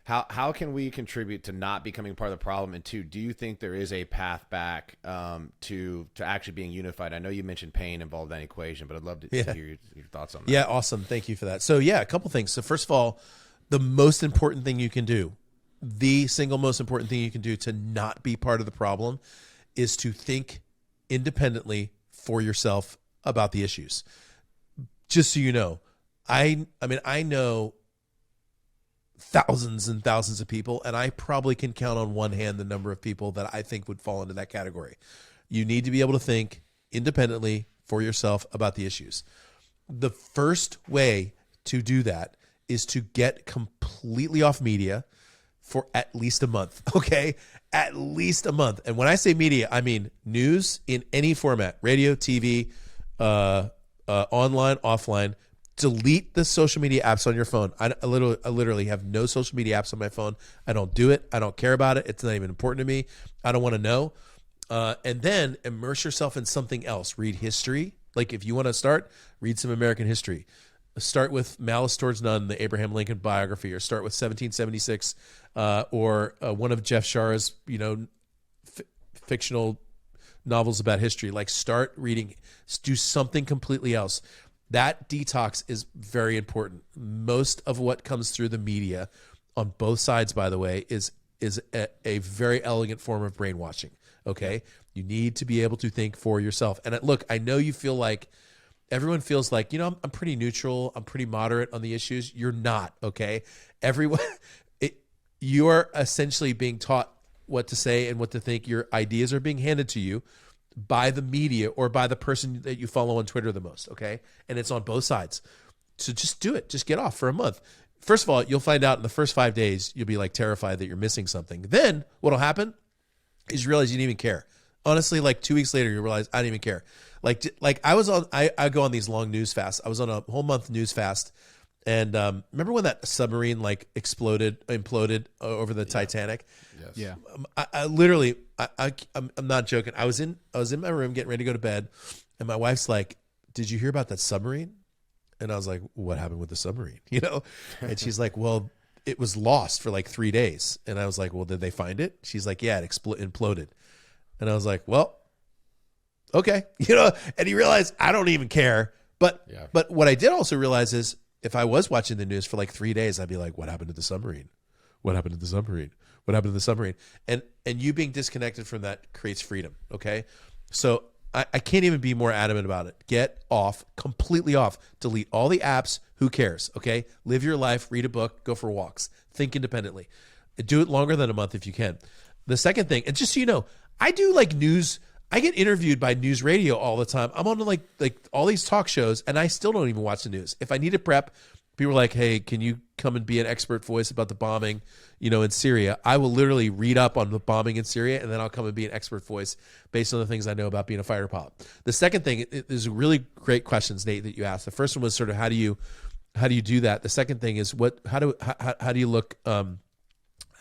how can we contribute to not becoming part of the problem? And two, do you think there is a path back to actually being unified? I know you mentioned pain involved in that equation, but I'd love to hear your thoughts on that. Yeah, awesome. Thank you for that. So a couple things. So first of all, the most important thing you can do, the single most important thing you can do to not be part of the problem, is to think independently for yourself about the issues. Just so you know, I know thousands and thousands of people, and I probably can count on one hand the number of people that I think would fall into that category. You need to be able to think independently for yourself about the issues. The first way to do that is to get completely off media, for at least a month, okay? At least a month. And when I say media, I mean news in any format, radio, TV, online, offline. Delete the social media apps on your phone. I literally have no social media apps on my phone. I don't do it. I don't care about it. It's not even important to me. I don't want to know. And then immerse yourself in something else. Read history. Like if you want to start, read some American history. Start with Malice Towards None, the Abraham Lincoln biography, or start with 1776, or one of Jeff Shara's, fictional novels about history. Like start reading, do something completely else. That detox is very important. Most of what comes through the media on both sides, by the way, is a very elegant form of brainwashing. Okay. You need to be able to think for yourself. And look, I know you feel like everyone feels like, I'm pretty neutral. I'm pretty moderate on the issues. You're not. Okay. Everyone, you're essentially being taught what to say and what to think. Your ideas are being handed to you by the media or by the person that you follow on Twitter the most, okay? And it's on both sides. So just do it. Just get off for a month. First of all, you'll find out in the first 5 days, you'll be like terrified that you're missing something. Then what'll happen is you realize you didn't even care. Honestly, like 2 weeks later, you realize I didn't even care. Like I go on these long news fasts. I was on a whole month news fast. And remember when that submarine imploded over the Titanic? Yes. Yeah. I literally, I'm not joking. I was in my room getting ready to go to bed, and my wife's like, "Did you hear about that submarine?" And I was like, "What happened with the submarine?" And she's like, "Well, it was lost for like 3 days." And I was like, "Well, did they find it?" She's like, "Yeah, it imploded." And I was like, "Well, okay." And you realize I don't even care. But what I did also realize is, if I was watching the news for like 3 days, I'd be like, what happened to the submarine? What happened to the submarine? What happened to the submarine? And you being disconnected from that creates freedom, okay? So I can't even be more adamant about it. Get off, completely off. Delete all the apps. Who cares, okay? Live your life, read a book, go for walks. Think independently. Do it longer than a month if you can. The second thing, and just so you know, I do like news. I get interviewed by news radio all the time. I'm on like all these talk shows, and I still don't even watch the news. If I need to prep, people are like, "Hey, can you come and be an expert voice about the bombing, in Syria?" I will literally read up on the bombing in Syria, and then I'll come and be an expert voice based on the things I know about being a fighter pilot. The second thing, there's really great questions, Nate, that you asked. The first one was sort of how do you do that? The second thing is how do you look?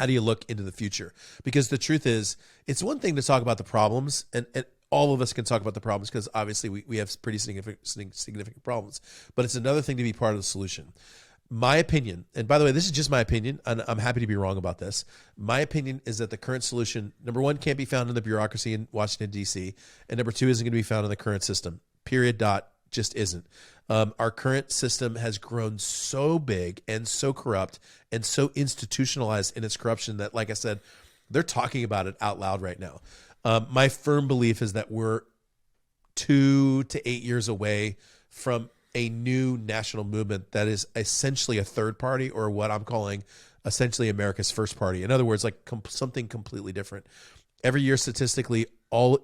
How do you look into the future? Because the truth is, it's one thing to talk about the problems, and all of us can talk about the problems because obviously we have pretty significant problems. But it's another thing to be part of the solution. My opinion, and by the way, this is just my opinion, and I'm happy to be wrong about this. My opinion is that the current solution, number one, can't be found in the bureaucracy in Washington, D.C., and number two, isn't going to be found in the current system. Period. Just isn't. Our current system has grown so big and so corrupt and so institutionalized in its corruption that, like I said, they're talking about it out loud right now. My firm belief is that we're 2 to 8 years away from a new national movement that is essentially a third party, or what I'm calling essentially America's first party. In other words, like something completely different. Every year, statistically,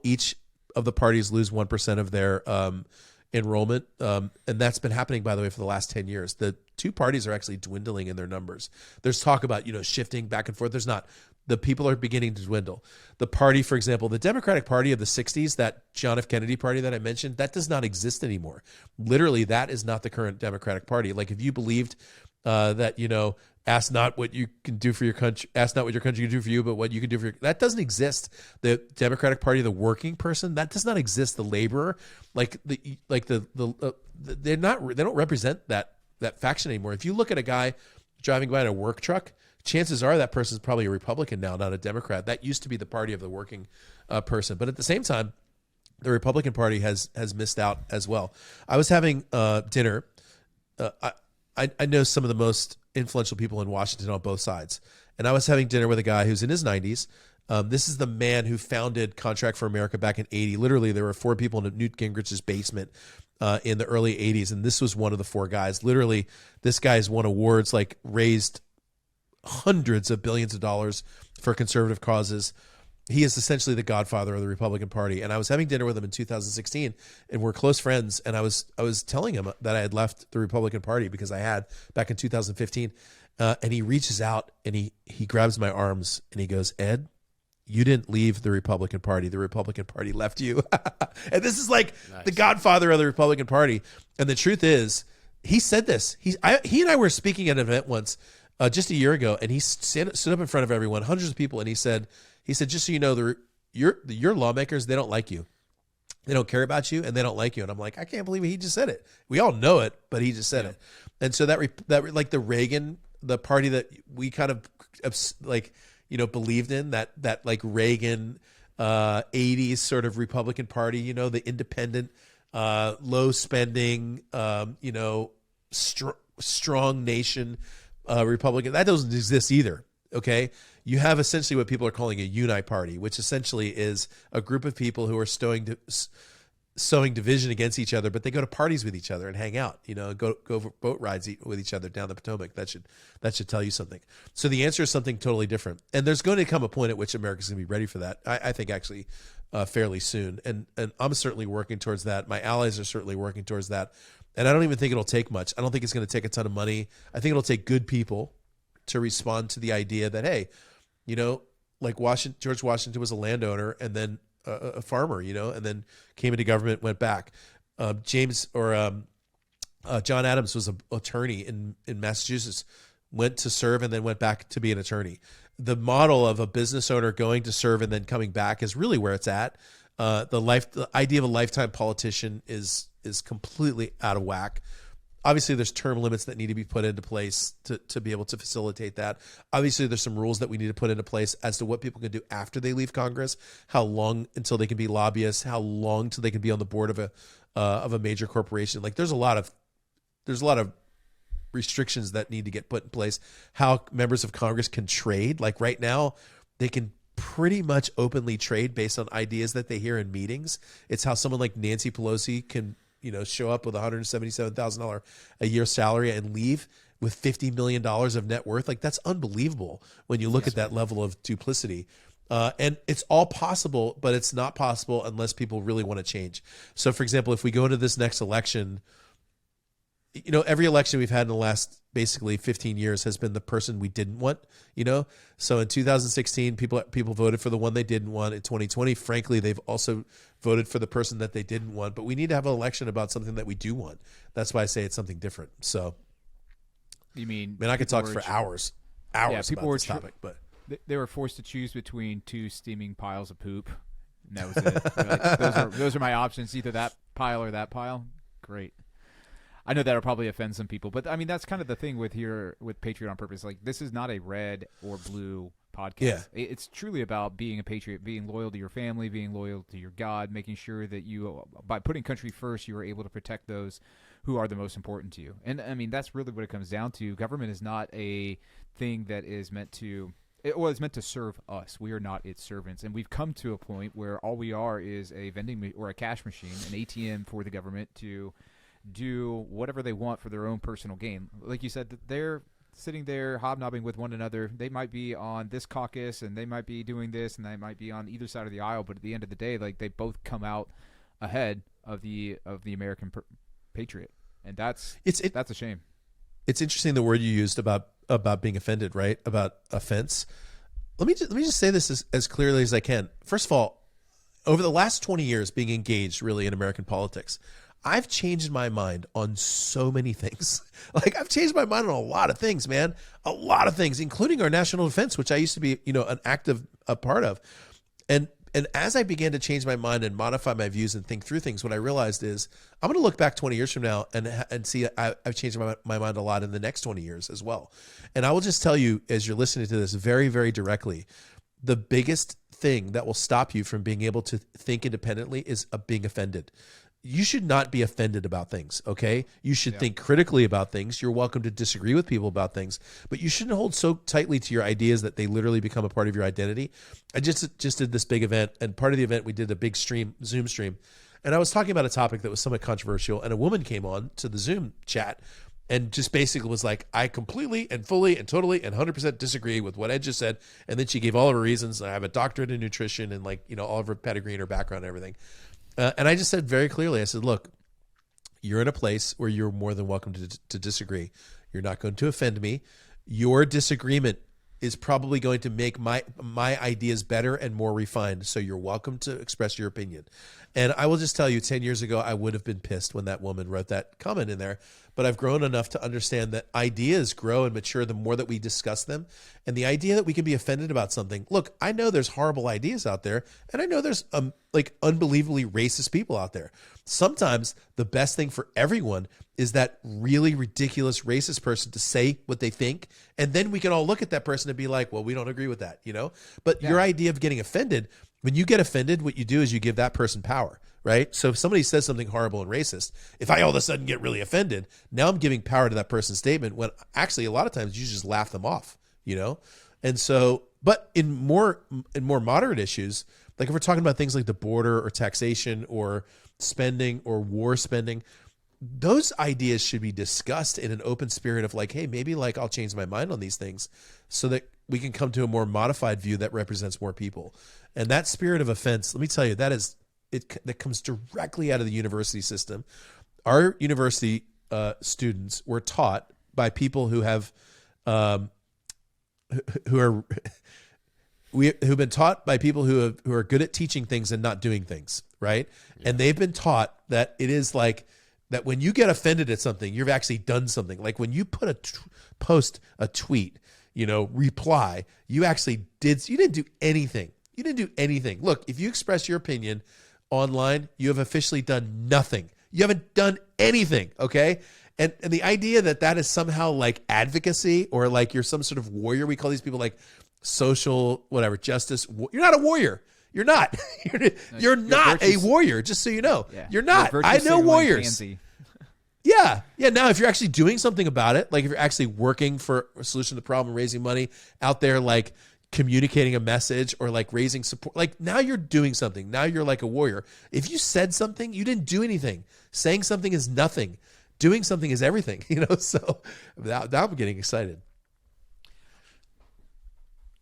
each of the parties lose 1% of their enrollment. And that's been happening, by the way, for the last 10 years. The two parties are actually dwindling in their numbers. There's talk about, shifting back and forth. There's not. The people are beginning to dwindle. The party, for example, the Democratic Party of the 60s, that John F. Kennedy party that I mentioned, that does not exist anymore. Literally, that is not the current Democratic Party. Like if you believed that, ask not what you can do for your country, ask not what your country can do for you, but what you can do for that doesn't exist. The Democratic Party of the working person, that does not exist. The laborer, they don't represent that faction anymore. If you look at a guy driving by in a work truck, chances are that person's probably a Republican now, not a Democrat. That used to be the party of the working person. But at the same time, the Republican Party has missed out as well. I was having dinner. I know some of the most influential people in Washington on both sides. And I was having dinner with a guy who's in his 90s. This is the man who founded Contract for America back in 80. Literally, there were 4 people in Newt Gingrich's basement in the early 80s. And this was one of the 4 guys. Literally, this guy's won awards, raised hundreds of billions of dollars for conservative causes. he is essentially the godfather of the Republican Party. And I was having dinner with him in 2016, and we're close friends. And I was telling him that I had left the Republican Party because I had back in 2015. And he reaches out and he grabs my arms and he goes, "Ed, you didn't leave the Republican Party. The Republican Party left you." And this is like the godfather of the Republican Party. And the truth is, he said this. He and I were speaking at an event once, just a year ago, and he stood up in front of everyone, hundreds of people, and he said, "Just so you know, your lawmakers, they don't like you. They don't care about you, and they don't like you." And I'm like, I can't believe he just said it. We all know it, but he just said it. And so that like the Reagan, the party that we kind of like, believed in, that like Reagan 80s sort of Republican Party, the independent, low spending, strong nation Republican, that doesn't exist either. Okay. You have essentially what people are calling a unite party, which essentially is a group of people who are sowing division against each other, but they go to parties with each other and hang out, go for boat rides with each other down the Potomac. That should tell you something. So the answer is something totally different. And there's going to come a point at which America's going to be ready for that. I think actually fairly soon. And I'm certainly working towards that. My allies are certainly working towards that. And I don't even think it'll take much. I don't think it's going to take a ton of money. I think it'll take good people to respond to the idea that, hey, like George Washington was a landowner and then a farmer, and then came into government, went back. John Adams was an attorney in Massachusetts, went to serve and then went back to be an attorney. The model of a business owner going to serve and then coming back is really where it's at. The idea of a lifetime politician is completely out of whack. Obviously, there's term limits that need to be put into place to be able to facilitate that. Obviously, there's some rules that we need to put into place as to what people can do after they leave Congress, how long until they can be lobbyists, how long till they can be on the board of a major corporation. Like there's a lot of restrictions that need to get put in place. How members of Congress can trade. Like right now, they can pretty much openly trade based on ideas that they hear in meetings. It's how someone like Nancy Pelosi can show up with $177,000 a year salary and leave with $50 million of net worth. Like that's unbelievable when you look at that level of duplicity. And it's all possible, but it's not possible unless people really want to change. So for example, if we go into this next election, every election we've had in the last basically 15 years has been the person we didn't want, So in 2016, people voted for the one they didn't want. In 2020, frankly, they've also voted for the person that they didn't want. But we need to have an election about something that we do want. That's why I say it's something different. So, you mean? I could talk for hours people about this topic, but they were forced to choose between two steaming piles of poop, and that was it. Like, those are my options: either that pile or that pile. Great. I know that'll probably offend some people, but I mean that's kind of the thing with Patriot on Purpose. Like this is not a red or blue podcast. Yeah. It's truly about being a patriot, being loyal to your family, being loyal to your God, making sure that you, by putting country first, you are able to protect those who are the most important to you. And I mean that's really what it comes down to. Government is not a thing that is meant to. It's meant to serve us. We are not its servants, and we've come to a point where all we are is a vending or a cash machine, an ATM for the government to do whatever they want for their own personal gain. Like you said, they're sitting there hobnobbing with one another. They might be on this caucus and they might be doing this and they might be on either side of the aisle, but at the end of the day, like they both come out ahead of the American patriot. And that's a shame. It's interesting the word you used about being offended, right? About offense. Let me just say this as clearly as I can. First of all, over the last 20 years being engaged really in American politics, I've changed my mind on so many things. Like I've changed my mind on a lot of things, man. A lot of things, including our national defense, which I used to be, an active part of. And as I began to change my mind and modify my views and think through things, what I realized is I'm going to look back 20 years from now and see I've changed my mind a lot in the next 20 years as well. And I will just tell you, as you're listening to this very, very directly, the biggest thing that will stop you from being able to think independently is being offended. You should not be offended about things, okay? You should think critically about things. You're welcome to disagree with people about things, but you shouldn't hold so tightly to your ideas that they literally become a part of your identity. I just did this big event, and part of the event we did a big Zoom stream, and I was talking about a topic that was somewhat controversial, and a woman came on to the Zoom chat, and just basically was like, I completely and fully and totally and 100% disagree with what Ed just said. And then she gave all of her reasons. I have a doctorate in nutrition and like, you know, all of her pedigree and her background and everything. And I just said very clearly, I said, look, you're in a place where you're more than welcome to disagree. You're not going to offend me. Your disagreement is probably going to make my ideas better and more refined. So you're welcome to express your opinion. And I will just tell you, 10 years ago, I would have been pissed when that woman wrote that comment in there. But I've grown enough to understand that ideas grow and mature the more that we discuss them. And the idea that we can be offended about something. Look, I know there's horrible ideas out there. And I know there's like unbelievably racist people out there. Sometimes the best thing for everyone is that really ridiculous racist person to say what they think. And then we can all look at that person and be like, well, we don't agree with that, you know? But your idea of getting offended, when you get offended, what you do is you give that person power, right? So if somebody says something horrible and racist, if I all of a sudden get really offended, now I'm giving power to that person's statement when actually a lot of times you just laugh them off, you know? And so, but in more moderate issues, like if we're talking about things like the border or taxation or spending or war spending, those ideas should be discussed in an open spirit of like, hey, maybe like I'll change my mind on these things so that we can come to a more modified view that represents more people. And that spirit of offense, let me tell you, that comes directly out of the university system. Our university students were taught by people who've been taught by people who are good at teaching things and not doing things, right? Yeah. And they've been taught that it is like that when you get offended at something, you've actually done something. Like when you put post a tweet, you know, reply, you didn't do anything. You didn't do anything. Look, if you express your opinion online, you have officially done nothing. You haven't done anything, okay? And the idea that is somehow like advocacy or like you're some sort of warrior, we call these people like social, whatever, justice. You're not a warrior. You're not. You're not a warrior, just so you know. Yeah. You're not. I know warriors. Yeah. Now, if you're actually doing something about it, like if you're actually working for a solution to the problem, raising money out there, like communicating a message or like raising support, like now you're doing something. Now you're like a warrior. If you said something, you didn't do anything. Saying something is nothing. Doing something is everything, you know? So now I'm getting excited.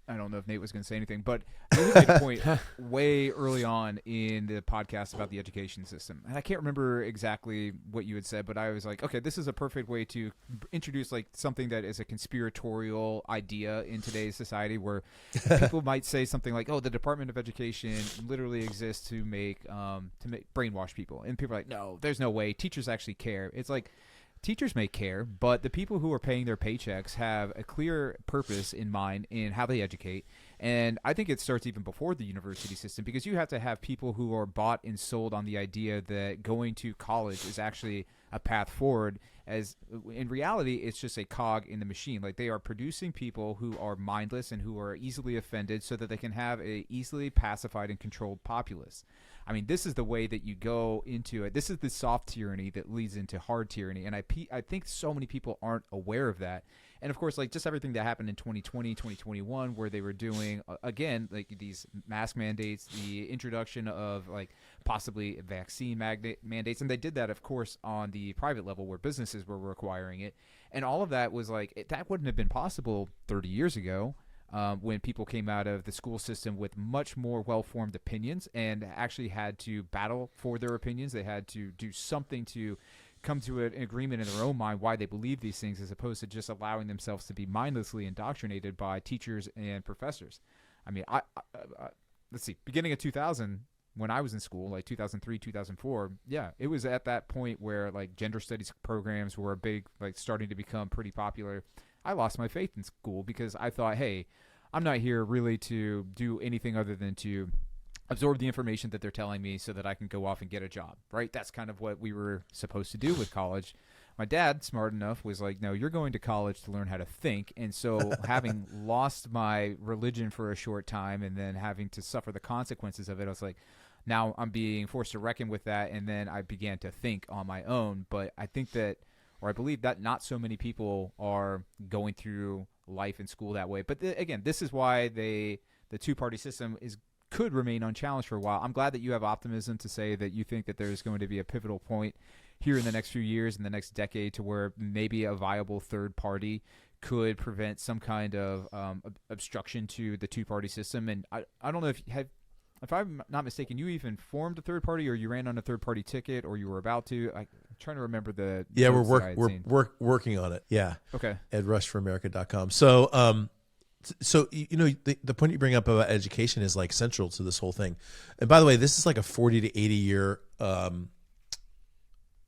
I don't know if Nate was going to say anything, but you made a point way early on in the podcast about the education system. And I can't remember exactly what you had said, but I was like, okay, this is a perfect way to introduce like something that is a conspiratorial idea in today's society where people might say something like, oh, the Department of Education literally exists to make brainwash people. And people are like, no, there's no way. Teachers actually care. It's like, teachers may care, but the people who are paying their paychecks have a clear purpose in mind in how they educate. And I think it starts even before the university system because you have to have people who are bought and sold on the idea that going to college is actually a path forward, as in reality, it's just a cog in the machine. Like they are producing people who are mindless and who are easily offended so that they can have a easily pacified and controlled populace. I mean, this is the way that you go into it. This is the soft tyranny that leads into hard tyranny. And I think so many people aren't aware of that. And, of course, like just everything that happened in 2020, 2021, where they were doing, again, like these mask mandates, the introduction of like possibly vaccine mandates. And they did that, of course, on the private level where businesses were requiring it. And all of that was like, that wouldn't have been possible 30 years ago. When people came out of the school system with much more well-formed opinions and actually had to battle for their opinions. They had to do something to come to an agreement in their own mind why they believe these things as opposed to just allowing themselves to be mindlessly indoctrinated by teachers and professors. I mean, let's see, beginning of 2000, when I was in school, like 2003, 2004, yeah, it was at that point where like gender studies programs were starting to become pretty popular. I lost my faith in school because I thought, hey, I'm not here really to do anything other than to absorb the information that they're telling me so that I can go off and get a job, right? That's kind of what we were supposed to do with college. My dad, smart enough, was like, no, you're going to college to learn how to think. And so having lost my religion for a short time and then having to suffer the consequences of it, I was like, now I'm being forced to reckon with that. And then I began to think on my own. But I think that, or I believe that not so many people are going through life in school that way. But again, this is why the two-party system is could remain unchallenged for a while. I'm glad that you have optimism to say that you think that there's going to be a pivotal point here in the next few years, in the next decade, to where maybe a viable third party could prevent some kind of obstruction to the two-party system. And I don't know if I'm not mistaken, you even formed a third party, or you ran on a third party ticket, or you were about to. I'm trying to remember the. Yeah, we're working on it. Yeah. Okay. At rush4america.com. So the point you bring up about education is like central to this whole thing. And by the way, this is like a 40 to 80 year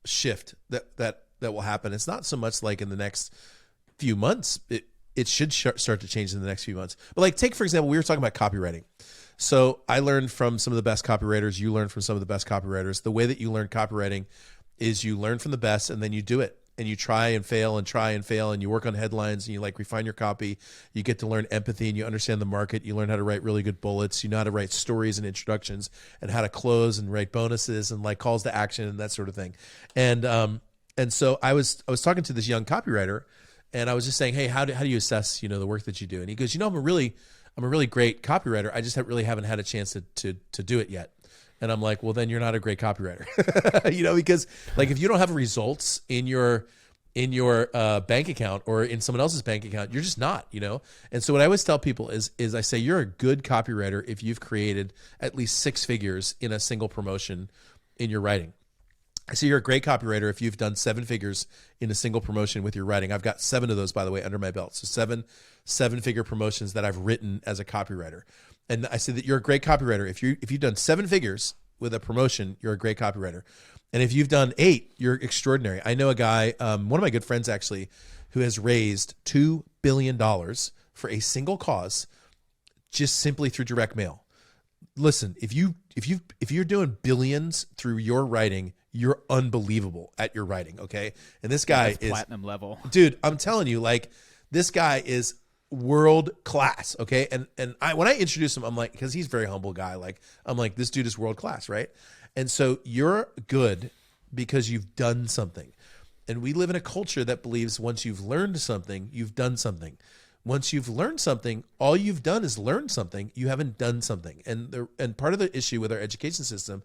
shift that will happen. It's not so much like in the next few months. It should start to change in the next few months. But like, take for example, we were talking about copywriting. So I learned from some of the best copywriters. You learned from some of the best copywriters. The way that you learn copywriting is you learn from the best, and then you do it. And you try and fail, and you work on headlines, and you like refine your copy. You get to learn empathy, and you understand the market. You learn how to write really good bullets. You know how to write stories and introductions, and how to close and write bonuses and like calls to action and that sort of thing. And so I was talking to this young copywriter, and I was just saying, hey, how do you assess the work that you do? And he goes, I'm a really great copywriter. I just haven't had a chance to do it yet. And I'm like, well, then you're not a great copywriter, because like if you don't have results in your bank account or in someone else's bank account, you're just not, And so what I always tell people is I say you're a good copywriter if you've created at least 6 figures in a single promotion in your writing. I say you're a great copywriter if you've done 7 figures in a single promotion with your writing. I've got 7 of those, by the way, under my belt. So 7-figure promotions that I've written as a copywriter. And I say that you're a great copywriter. If you've done 7 figures with a promotion, you're a great copywriter. And if you've done 8, you're extraordinary. I know a guy, one of my good friends actually, who has raised $2 billion for a single cause just simply through direct mail. Listen, if you're doing billions through your writing, you're unbelievable at your writing, okay? And this guy is platinum level. Dude, I'm telling you, like, this guy is world class, okay? And when I introduce him, I'm like, because he's a very humble guy, like, I'm like, this dude is world class, right? And so you're good because you've done something. And we live in a culture that believes once you've learned something, you've done something. Once you've learned something, all you've done is learn something. You haven't done something. And part of the issue with our education system,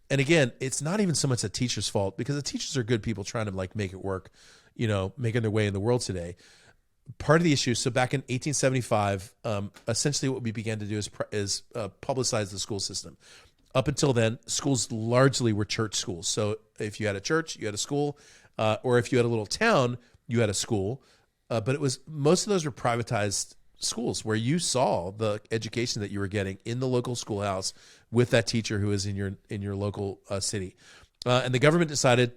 and again, it's not even so much the teacher's fault, because the teachers are good people trying to like make it work, making their way in the world today. Part of the issue, so back in 1875, essentially what we began to do is publicize the school system. Up until then, schools largely were church schools. So if you had a church, you had a school, or if you had a little town, you had a school. But most of those were privatized schools where you saw the education that you were getting in the local schoolhouse with that teacher who is in your local city. And the government decided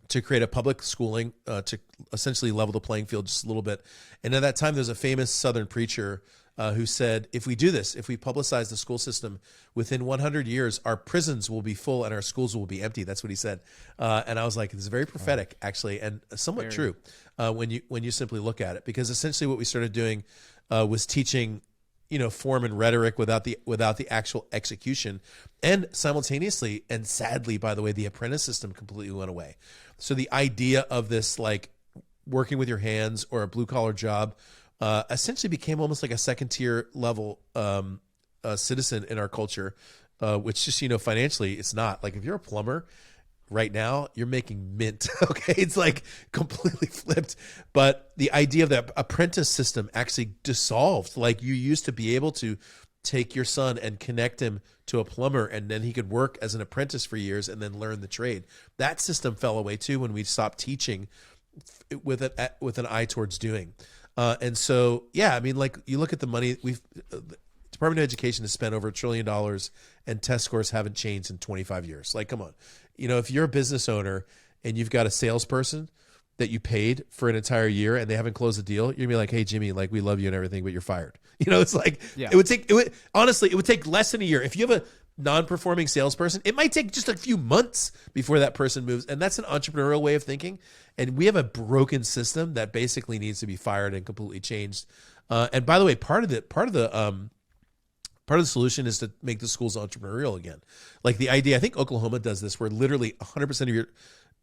to create a public schooling to essentially level the playing field just a little bit. And at that time, there's a famous Southern preacher who said, if we do this, if we publicize the school system, within 100 years, our prisons will be full and our schools will be empty. That's what he said. And I was like, it's very prophetic, actually, and somewhat true when you simply look at it. Because essentially what we started doing was teaching form and rhetoric without the actual execution. And simultaneously, and sadly, by the way, the apprentice system completely went away. So the idea of this, like, working with your hands or a blue-collar job essentially became almost like a second-tier level citizen in our culture, which just, financially, it's not. Like, if you're a plumber right now, you're making mint, okay? It's like completely flipped. But the idea of the apprentice system actually dissolved. Like, you used to be able to take your son and connect him to a plumber, and then he could work as an apprentice for years and then learn the trade. That system fell away too when we stopped teaching with an eye towards doing. And so, yeah, I mean, like, you look at the money Department of Education has spent over $1 trillion, and test scores haven't changed in 25 years. Like, come on. If you're a business owner and you've got a salesperson that you paid for an entire year and they haven't closed the deal, you're gonna be like, hey, Jimmy, like, we love you and everything, but you're fired. It's like, yeah. It would take less than a year. If you have a non-performing salesperson, it might take just a few months before that person moves. And that's an entrepreneurial way of thinking. And we have a broken system that basically needs to be fired and completely changed. And by the way, part of the solution is to make the schools entrepreneurial again. Like, the idea, I think Oklahoma does this, where literally 100% of your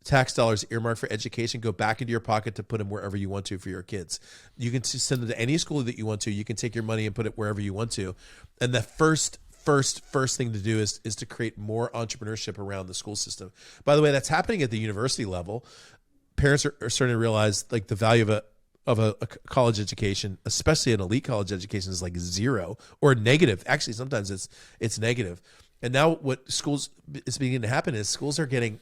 tax dollars earmarked for education go back into your pocket to put them wherever you want to for your kids. You can send them to any school that you want to. You can take your money and put it wherever you want to. And the first first thing to do is to create more entrepreneurship around the school system. By the way, that's happening at the university level. Parents are starting to realize like the value of a college education, especially an elite college education, is like zero or negative. Actually, sometimes it's negative. And now what schools is beginning to happen is schools are getting,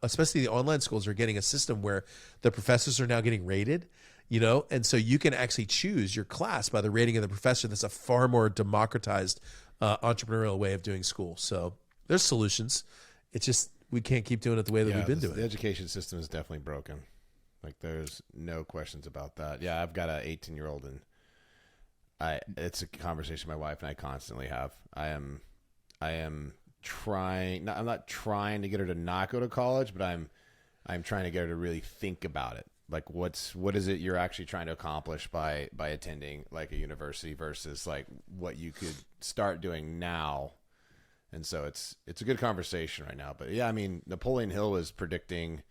especially the online schools, are getting a system where the professors are now getting rated. And so you can actually choose your class by the rating of the professor. That's a far more democratized entrepreneurial way of doing school. So there's solutions. It's just we can't keep doing it the way that we've been doing it. The education system is definitely broken. Like there's no questions about that. Yeah, I've got an 18-year-old, and it's a conversation my wife and I constantly have. I am trying. I'm not trying to get her to not go to college, but I'm trying to get her to really think about it. Like what is it you're actually trying to accomplish by attending like a university versus like what you could start doing now. And so it's a good conversation right now. But yeah, I mean, Napoleon Hill was predicting,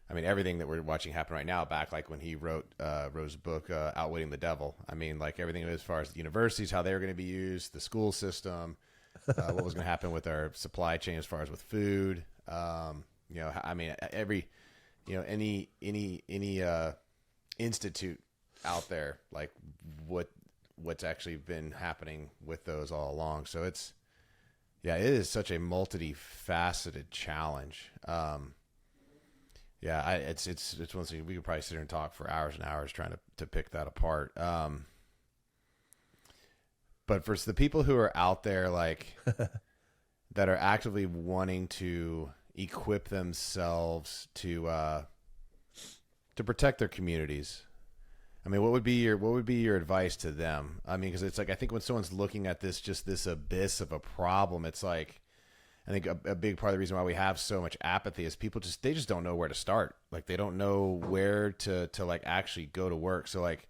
I mean, everything that we're watching happen right now back like when he wrote his book, Outwitting the Devil. I mean, like everything as far as the universities, how they were going to be used, the school system, what was going to happen with our supply chain as far as with food. I mean, any institute out there, like what's actually been happening with those all along. So it is such a multifaceted challenge. It's one thing we could probably sit here and talk for hours and hours trying to pick that apart. But for the people who are out there, like that are actively wanting to equip themselves to protect their communities, I mean, what would be your advice to them? I mean, because it's like I think when someone's looking at this abyss of a problem, it's like I think a big part of the reason why we have so much apathy is people they just don't know where to start. Like they don't know where to like actually go to work. So like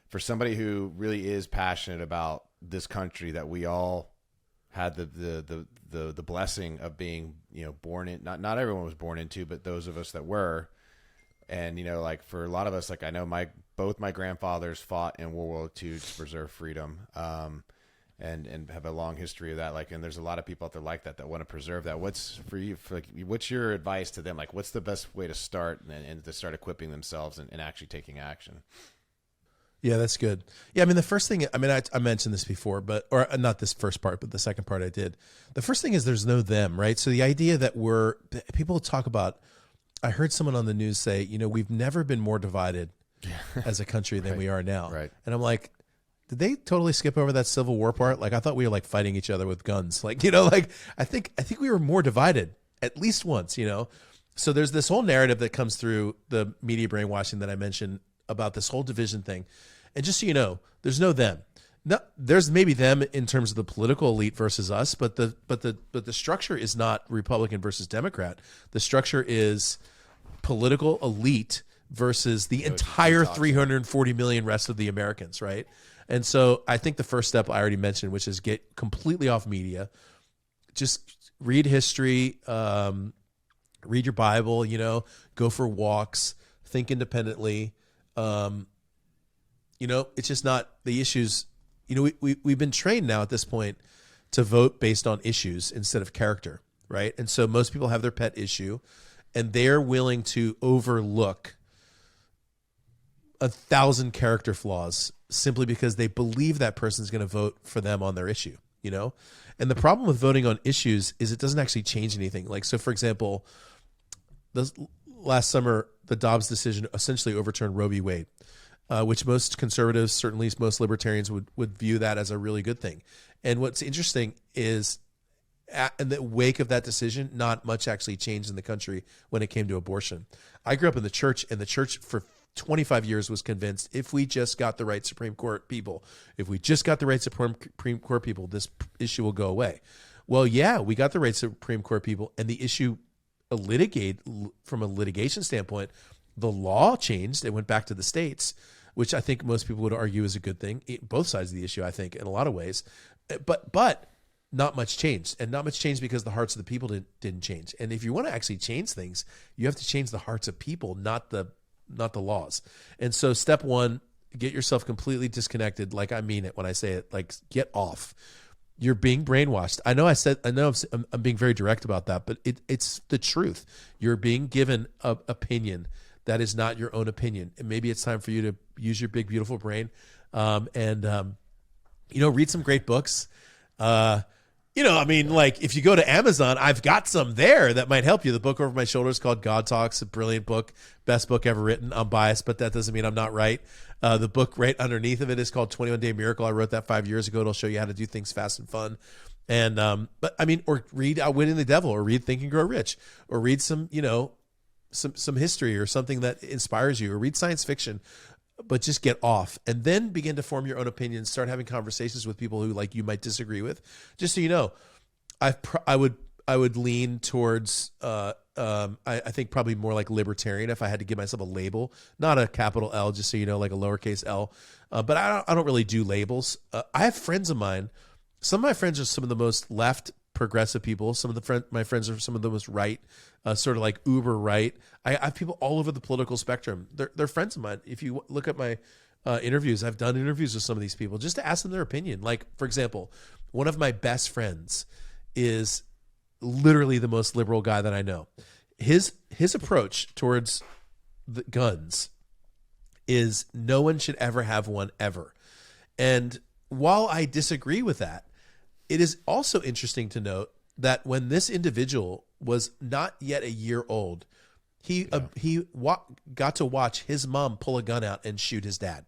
for somebody who really is passionate about this country that we all had the blessing of being, born in, not everyone was born into, but those of us that were. And, like for a lot of us, like I know both my grandfathers fought in World War II to preserve freedom, and have a long history of that. Like, and there's a lot of people out there like that want to preserve that. What's for you? What's your advice to them? Like, what's the best way to start and to start equipping themselves and actually taking action? Yeah, that's good. Yeah, I mean, the first thing, I mentioned this before, or not this first part, but the second part I did. The first thing is there's no them, right? So the idea that people talk about, I heard someone on the news say, we've never been more divided as a country than we are now. Right. And I'm like, did they totally skip over that Civil War part? Like, I thought we were like fighting each other with guns. Like, I think we were more divided at least once, So there's this whole narrative that comes through the media brainwashing that I mentioned about this whole division thing. And just so you know, there's no them. No, there's maybe them in terms of the political elite versus us, but the structure is not Republican versus Democrat. The structure is political elite versus the entire 340 million rest of the Americans, right? And so I think the first step I already mentioned, which is get completely off media, just read history, read your Bible, go for walks, think independently. It's just not the issues. We've been trained now at this point to vote based on issues instead of character, right? And so most people have their pet issue, and they're willing to overlook 1,000 character flaws simply because they believe that person's going to vote for them on their issue, And the problem with voting on issues is it doesn't actually change anything. Like, so for example, last summer, the Dobbs decision essentially overturned Roe v. Wade, which most conservatives, certainly most libertarians, would view that as a really good thing. And what's interesting is in the wake of that decision, not much actually changed in the country when it came to abortion. I grew up in the church, and the church for 25 years was convinced if we just got the right Supreme Court people, this issue will go away. Well, yeah, we got the right Supreme Court people, and the issue from a litigation standpoint, the law changed. It went back to the states, which I think most people would argue is a good thing. Both sides of the issue, I think, in a lot of ways. But not much changed. And not much changed because the hearts of the people didn't change. And if you want to actually change things, you have to change the hearts of people, not the laws. And so step one, get yourself completely disconnected. Like I mean it when I say it, like get off. you're being brainwashed. I know I'm being very direct about that, but it's the truth. You're being given an opinion that is not your own opinion. And maybe it's time for you to use your big, beautiful brain, and read some great books. If you go to Amazon, I've got some there that might help you. The book over my shoulder is called God Talks, a brilliant book, best book ever written. I'm biased, but that doesn't mean I'm not right. The book right underneath of it is called 21 Day Miracle. I wrote that 5 years ago. It'll show you how to do things fast and fun. And, or read Outwitting the Devil, or read Think and Grow Rich, or read some history or something that inspires you, or read science fiction. But just get off, and then begin to form your own opinions. Start having conversations with people who you might disagree with. Just so you know, I would lean towards I think probably more like libertarian if I had to give myself a label, not a capital L, just so you know, like a lowercase L. But I don't really do labels. I have friends of mine. Some of my friends are some of the most left progressive people. Some of my friends are some of the most right, sort of like uber right. I have people all over the political spectrum. They're friends of mine. If you look at my interviews, I've done interviews with some of these people just to ask them their opinion. Like, for example, one of my best friends is literally the most liberal guy that I know. His approach towards the guns is no one should ever have one ever. And while I disagree with that, it is also interesting to note that when this individual was not yet a year old, he got to watch his mom pull a gun out and shoot his dad.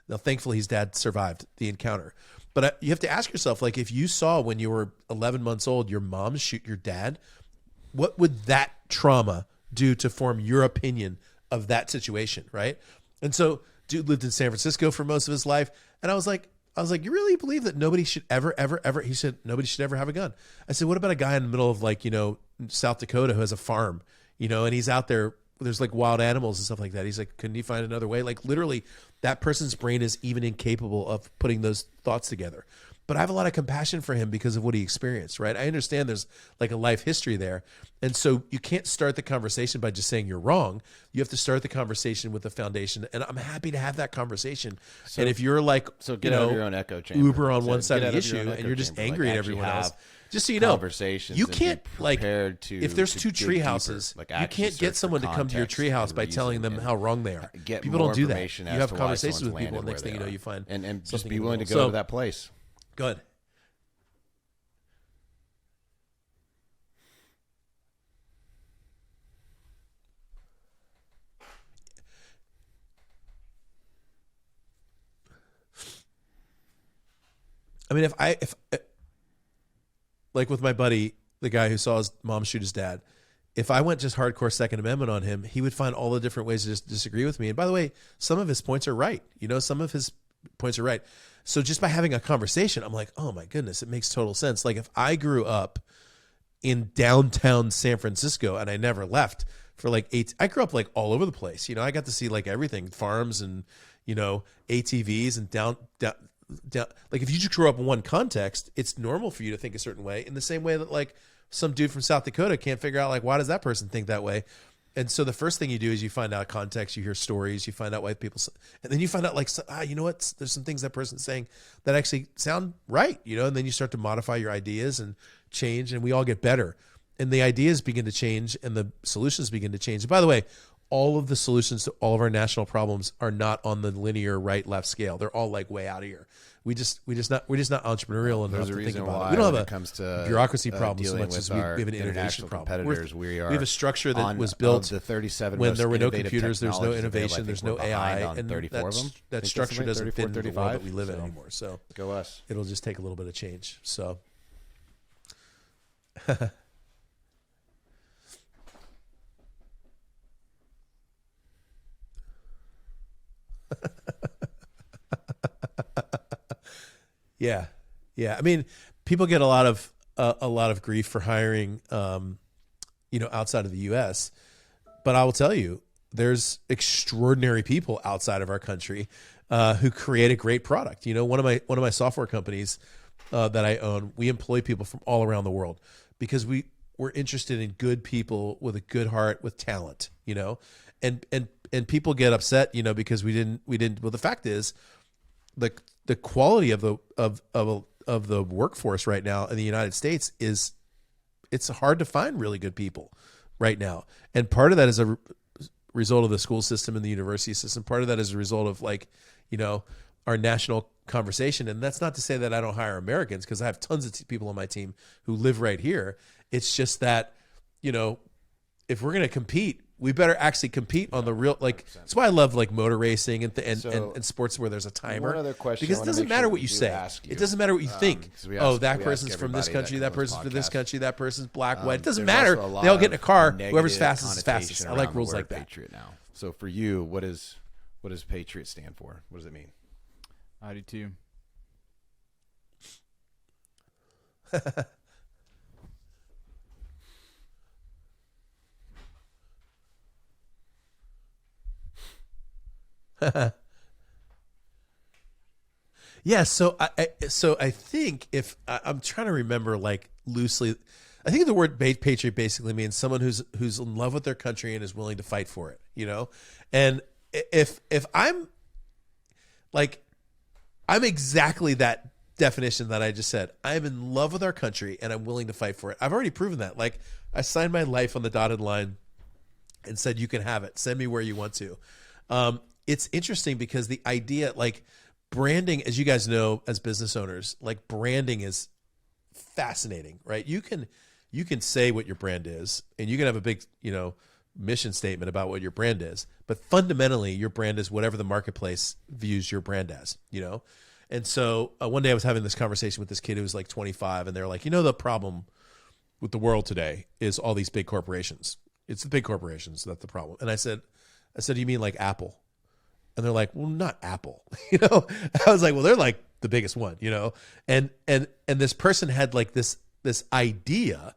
Now, thankfully, his dad survived the encounter. But you have to ask yourself, if you saw when you were 11 months old your mom shoot your dad, what would that trauma do to form your opinion of that situation, right? And so, dude lived in San Francisco for most of his life, and I was like, you really believe that nobody should ever, he said, nobody should ever have a gun. I said, what about a guy in the middle of South Dakota who has a farm, and he's out there, there's wild animals and stuff like that. He's like, couldn't he find another way? Literally that person's brain is even incapable of putting those thoughts together. But I have a lot of compassion for him because of what he experienced, right? I understand there's a life history there. And so you can't start the conversation by just saying you're wrong. You have to start the conversation with the foundation. And I'm happy to have that conversation. So, and if you're get out of your own echo chamber. Uber on one side of the issue and you're just angry at everyone else. Just so you know, you can't if there's two tree houses, you can't get someone to come to your tree house by telling them how wrong they are. People don't do that. You have conversations with people, and next thing you know, you find and just be willing to go to that place. Good. I mean, if with my buddy, the guy who saw his mom shoot his dad, if I went just hardcore Second Amendment on him, he would find all the different ways to just disagree with me. And by the way, some of his points are right. Some of his points are right. So just by having a conversation, I'm like, oh my goodness, it makes total sense. If I grew up in downtown San Francisco and I never left for I grew up all over the place. I got to see everything, farms and, ATVs and down. If you just grew up in one context, it's normal for you to think a certain way, in the same way that some dude from South Dakota can't figure out why does that person think that way. And so the first thing you do is you find out context, you hear stories, you find out why people, and then you find out you know what, there's some things that person's saying that actually sound right, and then you start to modify your ideas and change, and we all get better. And the ideas begin to change and the solutions begin to change. And by the way, all of the solutions to all of our national problems are not on the linear right-left scale. They're all way out of here. We're just not entrepreneurial enough to think about it. We don't have a bureaucracy problem so much as we have an innovation problem. We have a structure that was built the 37 when there were no computers, there's no innovation, there's no AI, and that structure doesn't fit into the world that we live in anymore. So go us. It'll just take a little bit of change. So. Yeah. I mean, people get a lot of grief for hiring, outside of the U.S. But I will tell you, there's extraordinary people outside of our country who create a great product. One of my software companies that I own, we employ people from all around the world because we're interested in good people with a good heart, with talent. And people get upset, because we didn't. Well, the fact is, the quality of the workforce right now in the United States is it's hard to find really good people right now. And part of that is a result of the school system and the university system. Part of that is a result of like, our national conversation. And that's not to say that I don't hire Americans, because I have tons of people on my team who live right here. It's just that, if we're going to compete, we better actually compete on the real, like, 100%. That's why I love like motor racing and sports where there's a timer. One other question, because it doesn't matter what you say. It doesn't matter what you think. That person's from this country, that person's from this country, that person's black, white. It doesn't matter. They all get in a car. Whoever's fastest is fastest. I like rules like that. Patriot now. So for you, what does Patriot stand for? What does it mean? I do too. Yeah, so I think if I'm trying to remember like loosely, I think the word patriot basically means someone who's in love with their country and is willing to fight for it, And if I'm like, I'm exactly that definition that I just said. I'm in love with our country and I'm willing to fight for it. I've already proven that. Like, I signed my life on the dotted line and said, you can have it. Send me where you want to. It's interesting because the idea, like branding, as you guys know, as business owners, like branding is fascinating, right? You can say what your brand is, and you can have a big, mission statement about what your brand is, but fundamentally your brand is whatever the marketplace views your brand as, And so one day I was having this conversation with this kid who was like 25, and they're like, the problem with the world today is all these big corporations. It's the big corporations that's the problem. And I said, you mean like Apple? And they're like, well, not Apple. I was like, well, they're like the biggest one, And this person had like this idea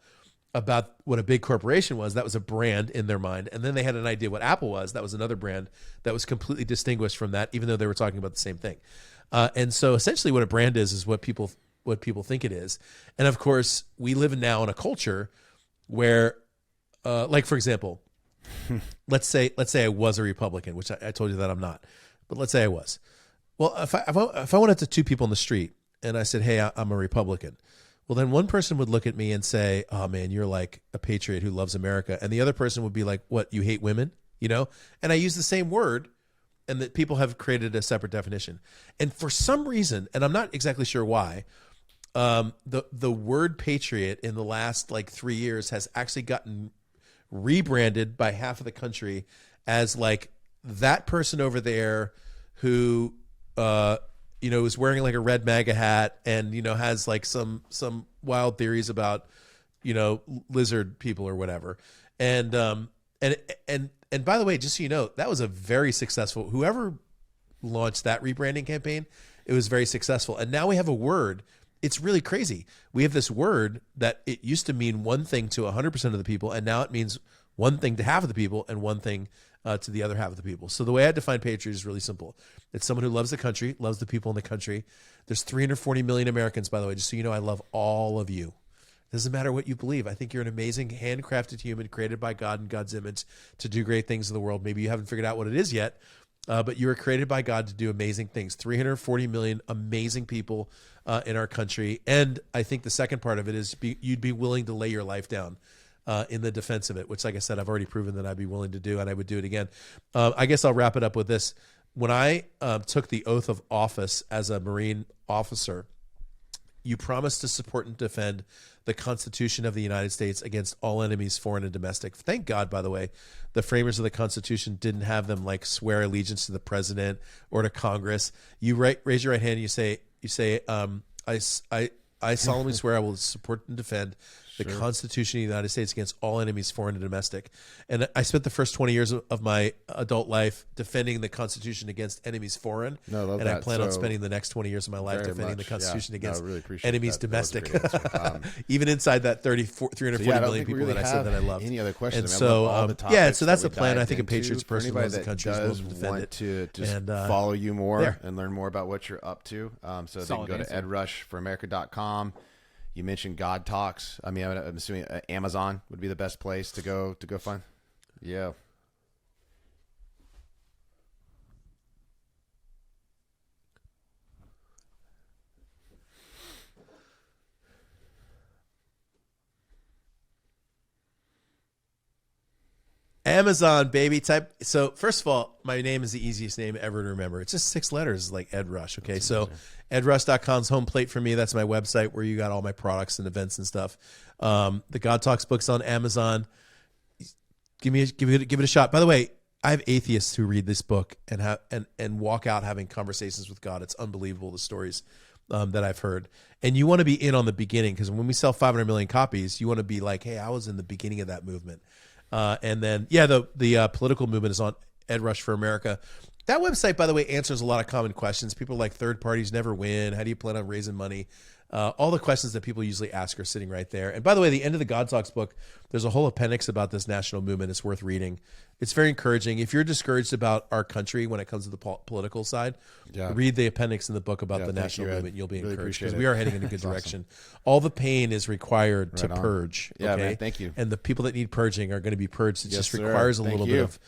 about what a big corporation was. That was a brand in their mind. And then they had an idea what Apple was. That was another brand that was completely distinguished from that, even though they were talking about the same thing. And so essentially what a brand is what people think it is. And of course, we live now in a culture where, like, for example, let's say I was a Republican, which I told you that I'm not, but let's say I was. Well, if I went up to two people in the street and I said, hey, I'm a Republican, well, then one person would look at me and say, oh man, you're like a patriot who loves America. And the other person would be like, what, you hate women? And I use the same word, and that people have created a separate definition. And for some reason, and I'm not exactly sure why, the word patriot in the last like 3 years has actually gotten rebranded by half of the country as like that person over there who is wearing like a red MAGA hat and has like some wild theories about lizard people or whatever. And by the way, just so you know, that was a very successful, whoever launched that rebranding campaign, it was very successful. And now we have a word. It's really crazy. We have this word that it used to mean one thing to 100% of the people, and now it means one thing to half of the people and one thing to the other half of the people. So the way I define patriot is really simple. It's someone who loves the country, loves the people in the country. There's 340 million Americans, by the way, just so you know. I love all of you. It doesn't matter what you believe. I think you're an amazing, handcrafted human created by God in God's image to do great things in the world. Maybe you haven't figured out what it is yet, but you were created by God to do amazing things. 340 million amazing people in our country. And I think the second part of it is you'd be willing to lay your life down in the defense of it, which, like I said, I've already proven that I'd be willing to do, and I would do it again. I guess I'll wrap it up with this. When I took the oath of office as a Marine officer, you promised to support and defend the Constitution of the United States against all enemies, foreign and domestic. Thank God, by the way, the framers of the Constitution didn't have them like swear allegiance to the president or to Congress. You raise your right hand and you say, I solemnly swear I will support and defend the Constitution of the United States against all enemies, foreign and domestic. And I spent the first 20 years of my adult life defending the Constitution against enemies, foreign. And I plan on spending the next 20 years of my life defending the Constitution against enemies, domestic. Even inside that 340 million people that I said that I loved. Any other questions? And so, so that's the plan. I think a patriot's person who loves the country is willing to defend it. To just follow you more and learn more about what you're up to. So they can go to edrushforamerica.com. You mentioned God Talks. I mean, I'm assuming Amazon would be the best place to go find. Yeah. Amazon, baby. Type. So first of all, my name is the easiest name ever to remember. It's just 6 letters, like Ed Rush. Okay, that's so edrush.com's home plate for me. That's my website where you got all my products and events and stuff. The God Talks book's on Amazon. Give it a shot. By the way, I have atheists who read this book and walk out having conversations with God. It's unbelievable, the stories that I've heard. And you want to be in on the beginning, because when we sell 500 million copies, you want to be like, hey, I was in the beginning of that movement. And then, the political movement is on Ed Rush for America. That website, by the way, answers a lot of common questions. People are like, third parties never win. How do you plan on raising money? All the questions that people usually ask are sitting right there. And by the way, the end of the God Talks book, there's a whole appendix about this national movement. It's worth reading. It's very encouraging. If you're discouraged about our country when it comes to the political side, read the appendix in the book about the national movement. You'll be encouraged, because we are heading in a good direction. Awesome. All the pain is required to purge. Yeah, okay? man, thank you. And the people that need purging are going to be purged. It just requires a little bit of,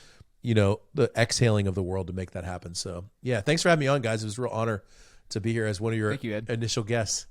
the exhaling of the world to make that happen. So, yeah, thanks for having me on, guys. It was a real honor to be here as one of your initial guests.